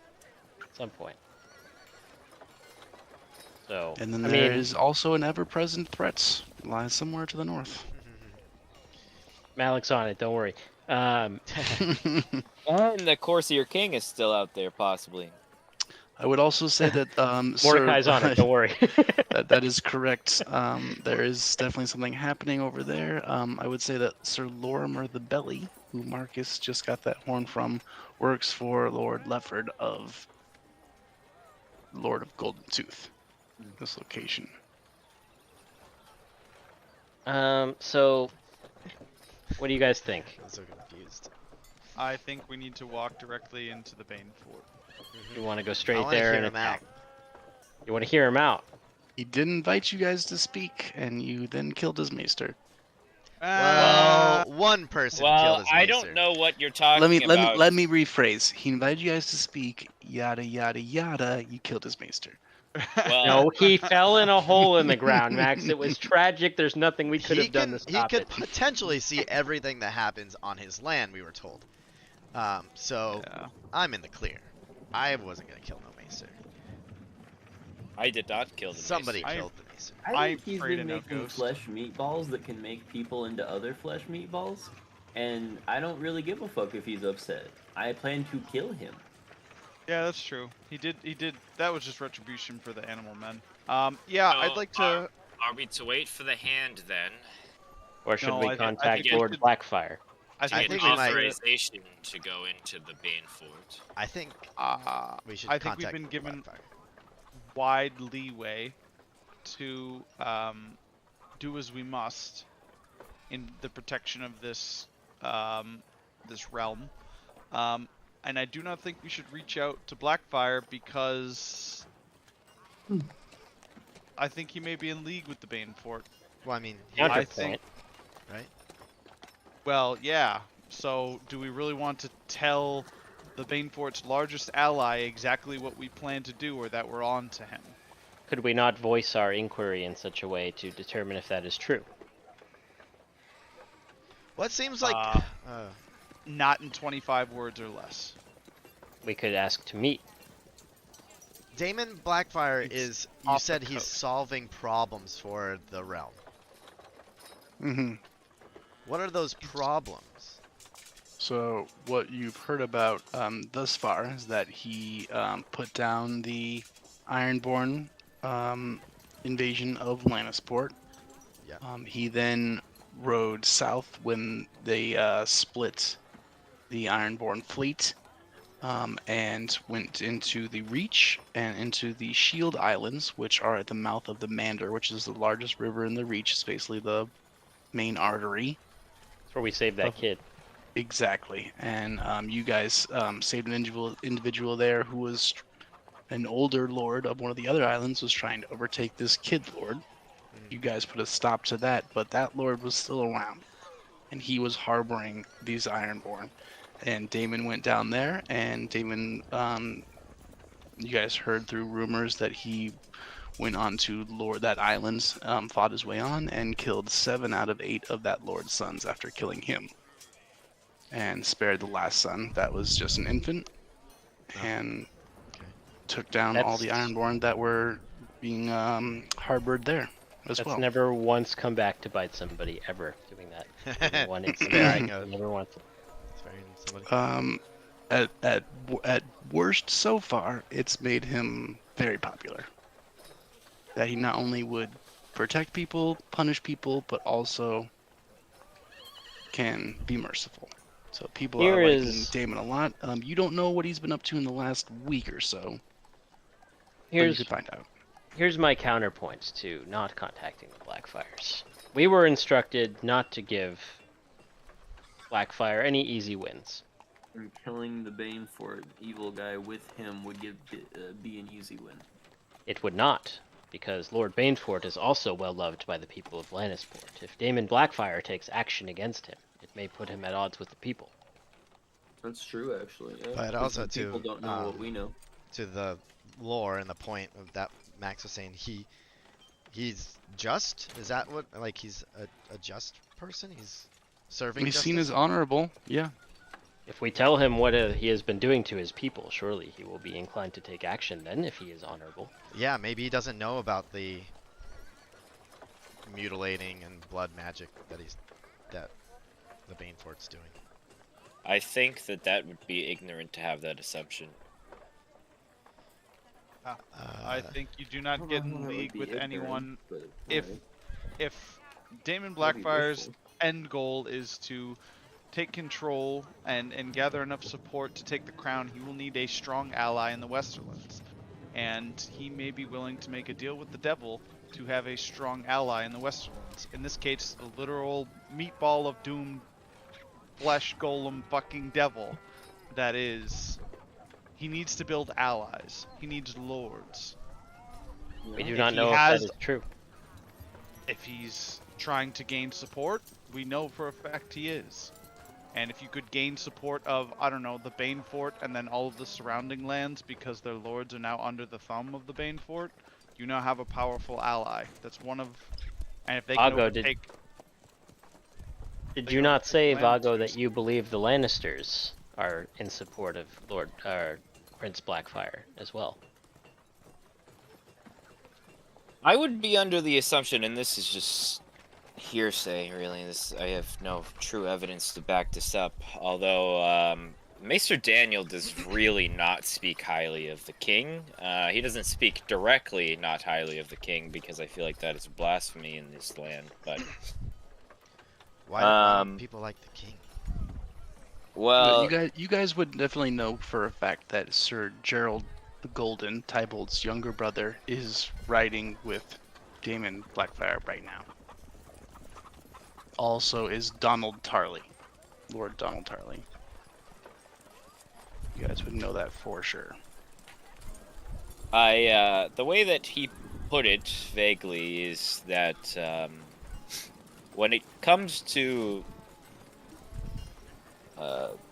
at some point. So, And then there is also an ever-present threat lies somewhere to the north. Malik's on it, don't worry. And the Corsair King is still out there, possibly. I would also say that Mordecai's on it, don't worry. that is correct. There is definitely something happening over there. I would say that Sir Lorimer the Belly, who Marcus just got that horn from, works for Lord Lefford of Lord of Golden Tooth. This location. So, what do you guys think? I'm so confused. I think we need to walk directly into the Bane Fort. You want to go I straight wanna there hear and him attack? out. You want to hear him out? He did invite you guys to speak, and you then killed his maester. Well, one person killed his I maester. don't know what you're talking about. Let me rephrase. He invited you guys to speak. Yada yada yada. You killed his maester. Well, No, he fell in a hole in the ground, Max. It was tragic. There's nothing we could have done to stop He could it. potentially see everything that happens on his land, we were told. So Yeah. I'm in the clear. I wasn't gonna kill no maester. I did not kill the Somebody Maester. killed the maester. I I'm think he's afraid been of no making ghost. flesh meatballs that can make people into other flesh meatballs, and I don't really give a fuck if he's upset. I plan to kill him. Yeah, that's true. He did. That was just retribution for the animal men. Yeah, So, I'd like to. Are we to wait for the hand then? Or should No, we I contact think we Lord should- Blackfire? I To think get we might- authorization to go into the Bane Fort. I think we should I think contact we've been given Blackfire. wide leeway to do as we must in the protection of this this realm. And I do not think we should reach out to Blackfire because I think he may be in league with the Bane Fort. Well, I mean, Counterpoint. right? Well, yeah. So, do we really want to tell the Bane Fort's largest ally exactly what we plan to do, or that we're on to him? Could we not voice our inquiry in such a way to determine if that is true? Well, it seems like Not in 25 words or less. We could ask to meet. Damon Blackfire It's is. You off the said he's code. solving problems for the realm. Mm-hmm. What are those problems? So what you've heard about thus far is that he put down the Ironborn invasion of Lannisport. Yeah. He then rode south when they split the Ironborn fleet. and went into the Reach and into the Shield Islands, which are at the mouth of the Mander, which is the largest river in the Reach. It's basically the main artery. That's where we saved that Of- kid. Exactly. And you guys saved an individual there who was an older lord of one of the other islands, was trying to overtake this kid lord. You guys put a stop to that, but that lord was still around, and he was harboring these Ironborn. And Daemon went down there, and Daemon, you guys heard through rumors that he went on to lord that island, fought his way on, and killed 7 out of 8 of that lord's sons after killing him, and spared the last son that was just an infant, and took down all the That's- Ironborn that were being harbored there as That's well. never once come back to bite somebody ever doing that. Never one instance. Sparing of- Never once. Sparing somebody. At worst so far, it's made him very popular. That he not only would protect people, punish people, but also can be merciful. So people Here are liking is- Daemon a lot. You don't know what he's been up to in the last week or so, but you Here's could find out. Here's my counterpoints to not contacting the Blackfires. We were instructed not to give Blackfire any easy wins. And killing the Banefort evil guy with him would be an easy win. It would not, because Lord Banefort is also well loved by the people of Lannisport. If Daemon Blackfire takes action against him, it may put him at odds with the people. That's true, actually. Yeah. But 'cause also the people too, don't know what we know. To the lore and the point of that Max was saying, he's just. Is that what? Like he's a just person? He's serving. He's seen justice? as honorable. Yeah. If we tell him what he has been doing to his people, surely he will be inclined to take action then if he is honorable. Yeah, maybe he doesn't know about the mutilating and blood magic that the Banefort's doing. I think that would be ignorant to have that assumption. I think you do not get in league with anyone if Daemon Blackfire's end goal is to take control and gather enough support to take the crown. He will need a strong ally in the Westerlands, and he may be willing to make a deal with the devil to have a strong ally in the Westerlands. In this case, a literal meatball of doom, flesh golem fucking devil. That is, he needs to build allies. He needs lords. We do If not he know if has- that is true. If he's trying to gain support, we know for a fact he is. And if you could gain support of, I don't know, the Banefort and then all of the surrounding lands because their lords are now under the thumb of the Banefort, you now have a powerful ally. That's one of... And if they can Vago, did overtake... Did They you don't not take say, Lannisters. Vago, that you believe the Lannisters are in support of Prince Blackfire as well? I would be under the assumption, and this is just hearsay, really. I have no true evidence to back this up. Although Maester Daniel does really not speak highly of the king. He doesn't speak directly not highly of the king because I feel like that is blasphemy in this land. But Why do people like the king? well, You guys would definitely know for a fact that Sir Gerald the Golden, Tybold's younger brother, is riding with Daemon Blackfire right now. Also is Donald Tarley, Lord Donald Tarley. You guys would know that for sure. the way that he put it vaguely is that when it comes to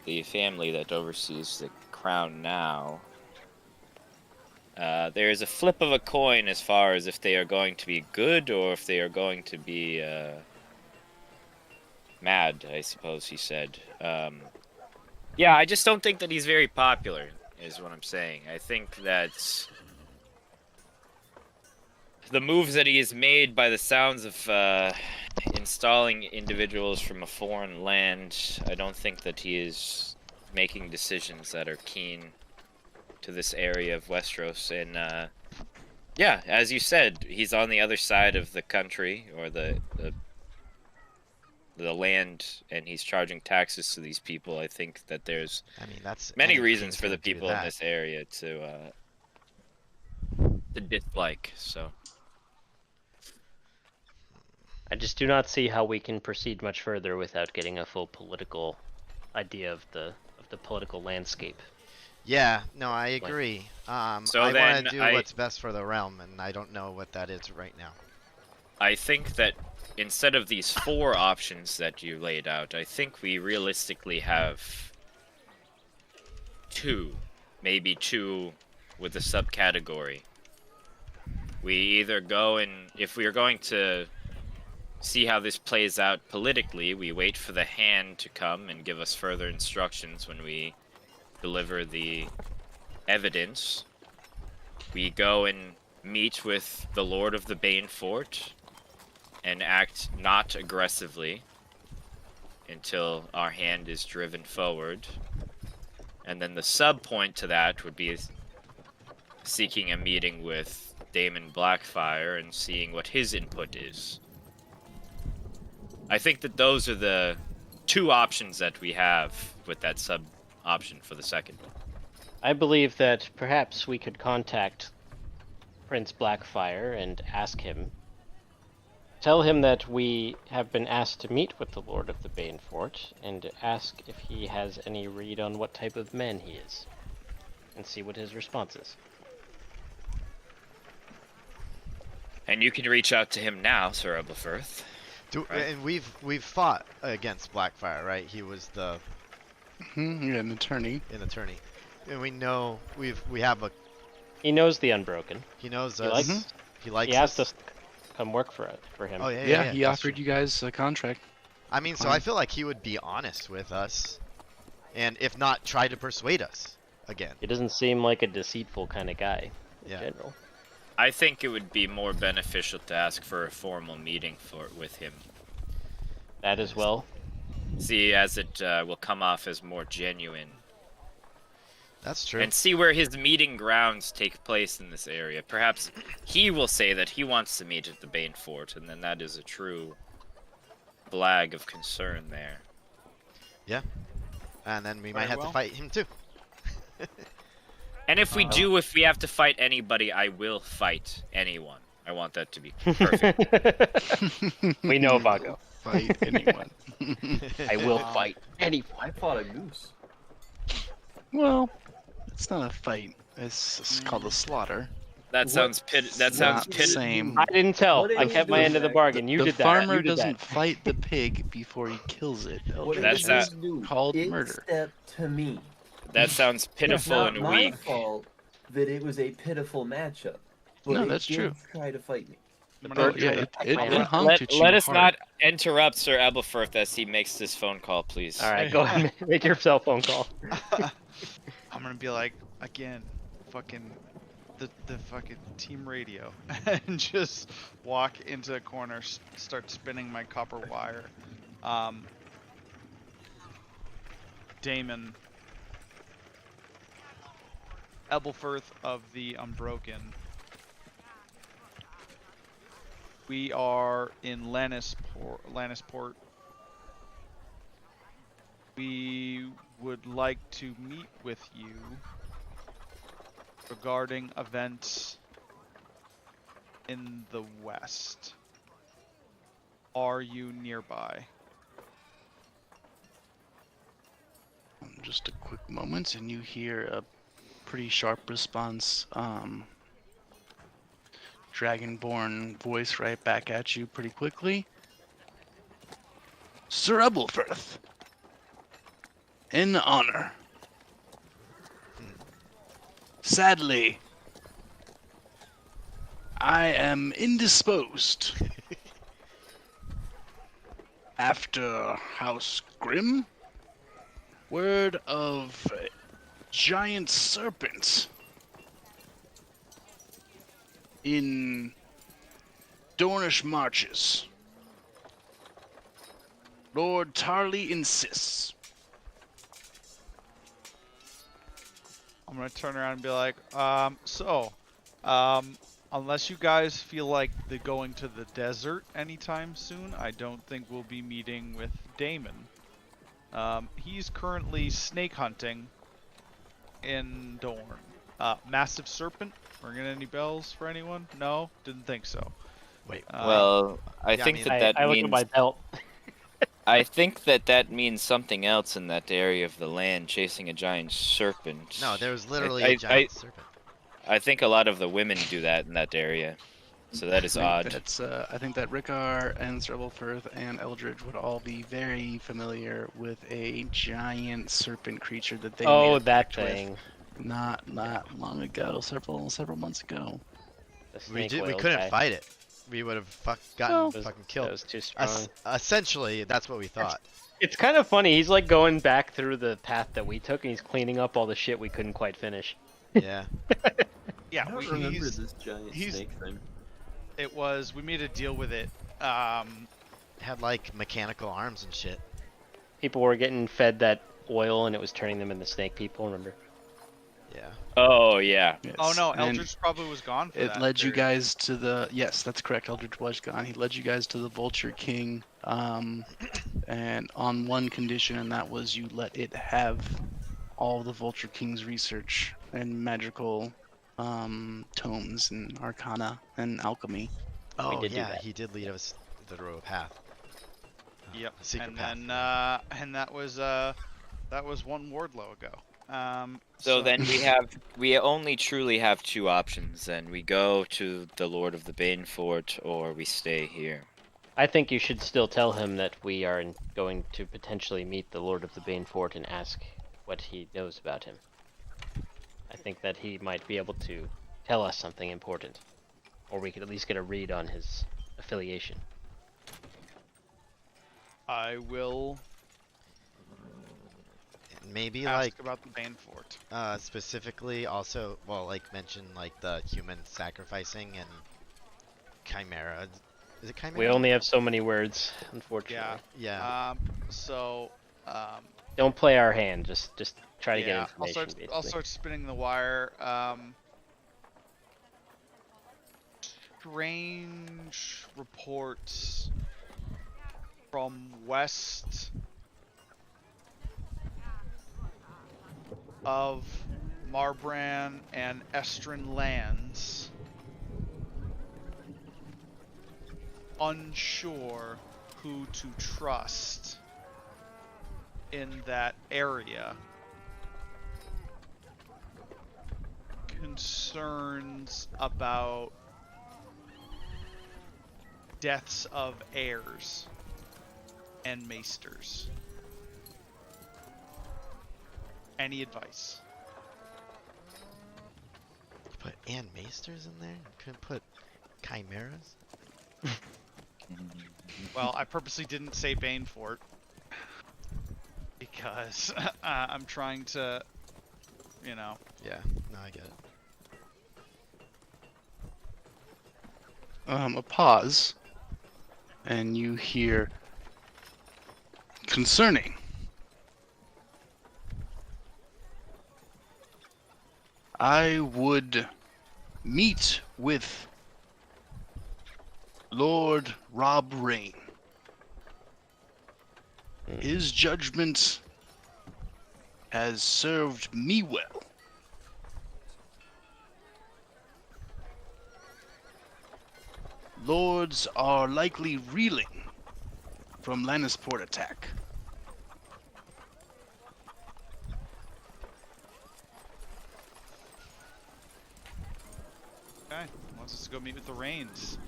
the family that oversees the crown now, there is a flip of a coin as far as if they are going to be good or if they are going to be mad, I suppose he said. Yeah, I just don't think that he's very popular, is what I'm saying. I think that the moves that he has made by the sounds of installing individuals from a foreign land, I don't think that he is making decisions that are keen to this area of Westeros. And yeah, as you said, he's on the other side of the country, or the the land and he's charging taxes to these people, I think that there's I mean, that's many any reasons king's for the gonna do people in that. this area to dislike. So I just do not see how we can proceed much further without getting a full political idea of the political landscape. Yeah, no, I agree. So I want then to do what's best for the realm, and I don't know what that is right now. I think that instead of these 4 options that you laid out, I think we realistically have 2, maybe 2 with a subcategory. We either go and, if we are going to see how this plays out politically, we wait for the hand to come and give us further instructions when we deliver the evidence. We go and meet with the Lord of the Bane Fort and act not aggressively until our hand is driven forward. And then the sub point to that would be seeking a meeting with Daemon Blackfire and seeing what his input is. I think that those are the 2 options that we have with that sub option for the second. I believe that perhaps we could contact Prince Blackfire and ask him. Tell him that we have been asked to meet with the Lord of the Bane Fort and ask if he has any read on what type of man he is, and see what his response is. And you can reach out to him now, Sir Ebelfirth. Right. And we've fought against Blackfire, right? He was the Yeah, an attorney. attorney, and we know we have a. He knows the Unbroken. He knows He us. likes- He likes He asked us. us to come work for him. Oh yeah, Yeah, he that's offered true. you guys a contract. I mean, so I feel like he would be honest with us, and if not, try to persuade us again. He doesn't seem like a deceitful kind of guy in Yeah. general. I think it would be more beneficial to ask for a formal meeting with him. That as well. See, as it will come off as more genuine. That's true. And see where his meeting grounds take place in this area. Perhaps he will say that he wants to meet at the Bane Fort, and then that is a true flag of concern there. And then we Very might have well. to fight him too. And if we have to fight anybody, I will fight anyone. I want that to be perfect. We know Vago. Fight anyone. I will fight anyone. I fought a goose. Well, it's not a fight. It's called a slaughter. That sounds Not the pitiful. same. I didn't tell. What did I you kept do, my end of the Zach? bargain. You The did that. farmer You did doesn't that. fight the pig before he kills it. What did That's the that- goose do? called It murder. stepped to me. That sounds It's pitiful not and my weak. fault that it was a pitiful matchup. But No, it that's did true. Try to fight me. I'm Oh, gonna yeah, it Let- hunked at you Let us hard. not interrupt Sir Ebelfirth as he makes this phone call, please. All right, go ahead. Make your cell phone call. I'm gonna be like, again, fucking the fucking team radio, and just walk into a corner, start spinning my copper wire. Damon Ebelfirth of the Unbroken. We are in Lannisport. We would like to meet with you regarding events in the west. Are you nearby? Just a quick moment, and you hear a pretty sharp response. Dragonborn voice right back at you pretty quickly. Sir Ebelfirth, in honor. Sadly, I am indisposed. After House Grimm, word of a giant serpent in Dornish marches. Lord Tarley insists. I'm gonna turn around and be like, Unless you guys feel like they're going to the desert anytime soon, I don't think we'll be meeting with Damon. He's currently snake hunting in Dorne. Massive serpent. Ringing any bells for anyone? No, didn't think so. Wait. Well, I Yeah, I think mean- that I look at means my belt. I think that means something else in that area of the land, chasing a giant serpent. No, there was literally I- a giant serpent. I think a lot of the women do that in that area, so that is odd. I think that Rickar and Strebelfirth and Eldridge would all be very familiar with a giant serpent creature that they Oh, made a that pact with thing. not long ago, several months ago. The We snake whale couldn't guy. fight it. We would have gotten Well, That fucking killed. was too strong. Essentially, that's what we thought. It's kind of funny. He's like going back through the path that we took, and he's cleaning up all the shit we couldn't quite finish. Yeah. Yeah, I don't we, remember he's, this giant he's- snake thing. it was. We made a deal with it. Had like mechanical arms and shit. People were getting fed that oil, and it was turning them into snake people. Remember? Yeah. Oh yeah. Yes. Oh no, and Eldridge probably was gone for It that. led you period. guys to the yes, that's correct. Eldridge was gone. He led you guys to the Vulture King, and on one condition, and that was you let it have all the Vulture King's research and magical tomes and arcana and alchemy. Oh did do yeah, that. he did lead us the road path. Yep. A secret And path. then and that was one Wardlow ago. So then we only truly have two options. Then we go to the Lord of the Bane Fort, or we stay here. I think you should still tell him that we are going to potentially meet the Lord of the Bane Fort and ask what he knows about him. I think that he might be able to tell us something important, or we could at least get a read on his affiliation. I will Maybe ask like about the Bane Fort. specifically also like mention like the human sacrificing and chimera. Is it chimera? We only have so many words, unfortunately. Yeah. Yeah. Don't play our hand. Just try to get Yeah, information. I'll basically. start spinning the wire. Strange reports from west of Marbran and Estrin lands. Unsure who to trust in that area. Concerns about deaths of heirs and maesters. Any advice? Put Ann Maesters in there? Couldn't put chimeras? Well, I purposely didn't say Banefort because I'm trying to, you know. Yeah. No, I get it. A pause, and you hear concerning. I would meet with Lord Rob Rain. His judgment has served me well. Lords are likely reeling from Lannisport attack. Okay, wants us to go meet with the Rains.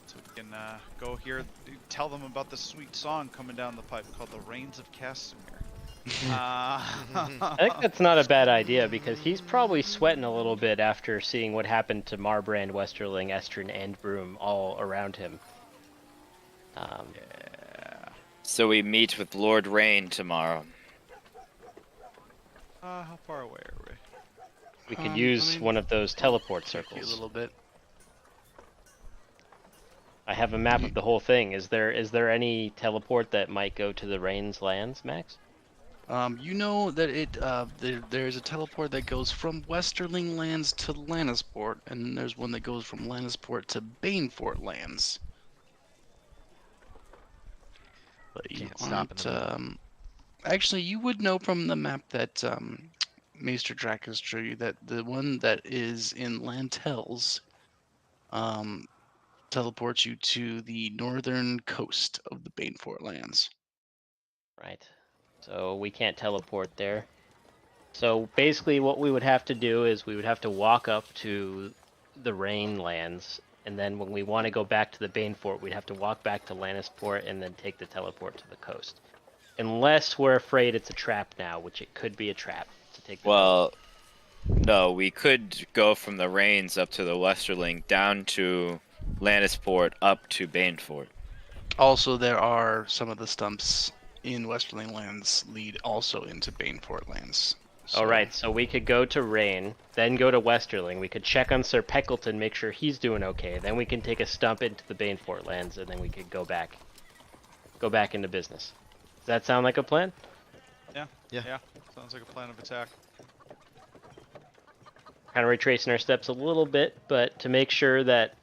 So we can go here, tell them about the sweet song coming down the pipe called The Rains of Castamere. I think that's not a bad idea because he's probably sweating a little bit after seeing what happened to Marbrand, Westerling, Estrin, and Broom all around him. Yeah. So we meet with Lord Rain tomorrow. How far away are we? We could I use mean, one of those teleport Take you a circles. little bit. I have a map of the whole thing. Is there any teleport that might go to the Rain's lands, Max? You know that there's a teleport that goes from Westerling Lands to Lannisport, and there's one that goes from Lannisport to Banefort Lands. But you Can't stop in the aren't. middle. Actually, you would know from the map that Maester Dracus drew you that the one that is in Lantels um, teleports you to the northern coast of the Banefort Lands. Right. So we can't teleport there. So basically what we would have to do is we would have to walk up to the Rainlands, and then when we want to go back to the Banefort, we'd have to walk back to Lannisport and then take the teleport to the coast. Unless we're afraid it's a trap now, which it could be a trap to take the Well, no, we could go from the Rains up to the Westerling, down to Lannisport, up to Banefort. Also, there are some of the stumps in Westerling Lands lead also into Banefort Lands. All right, so we could go to Rain, then go to Westerling. We could check on Sir Peckleton, make sure he's doing okay. Then we can take a stump into the Banefort lands, and then we could go back into business. Does that sound like a plan? Yeah. Sounds like a plan of attack. Kind of retracing our steps a little bit, but to make sure that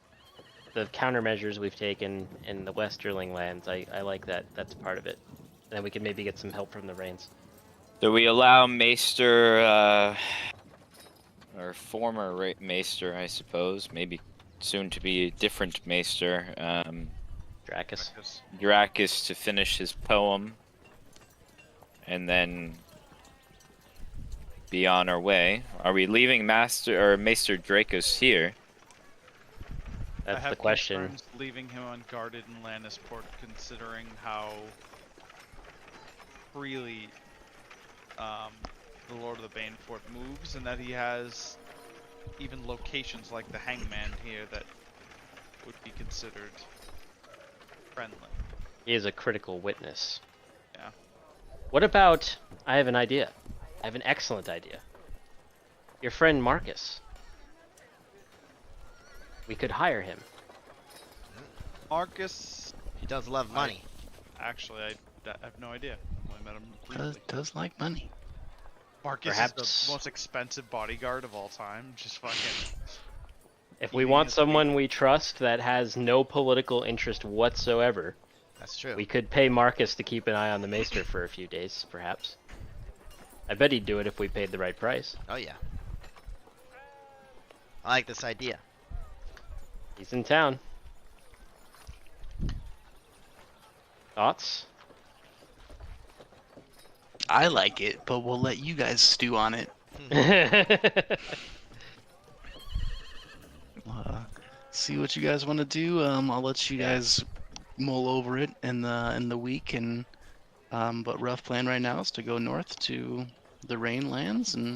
the countermeasures we've taken in the Westerling lands, I like that. That's part of it. And then we can maybe get some help from the Rains. Do we allow Maester, or former Maester, I suppose, maybe soon to be a different Maester, Dracus. Dracus to finish his poem, and then be on our way? Are we leaving Maester Dracus here? I That's have the question. concerns leaving him unguarded in Lannisport, considering how freely the Lord of the Banefort moves, and that he has even locations like the Hangman here that would be considered friendly. He is a critical witness. Yeah. What about... I have an idea. I have an excellent idea. Your friend Marcus. We could hire him. Marcus, He does love money. actually, I have no idea. I only met him briefly. Does like money. Marcus is Perhaps- the most expensive bodyguard of all time. Just fucking. If we Eating want his someone we trust that has no political interest whatsoever, That's true. we could pay Marcus to keep an eye on the Maester for a few days, perhaps. I bet he'd do it if we paid the right price. Oh yeah. I like this idea. He's in town. Thoughts? I like it, but we'll let you guys stew on it. See what you guys want to do. I'll let you guys mull over it in the week, and but rough plan right now is to go north to the Rainlands and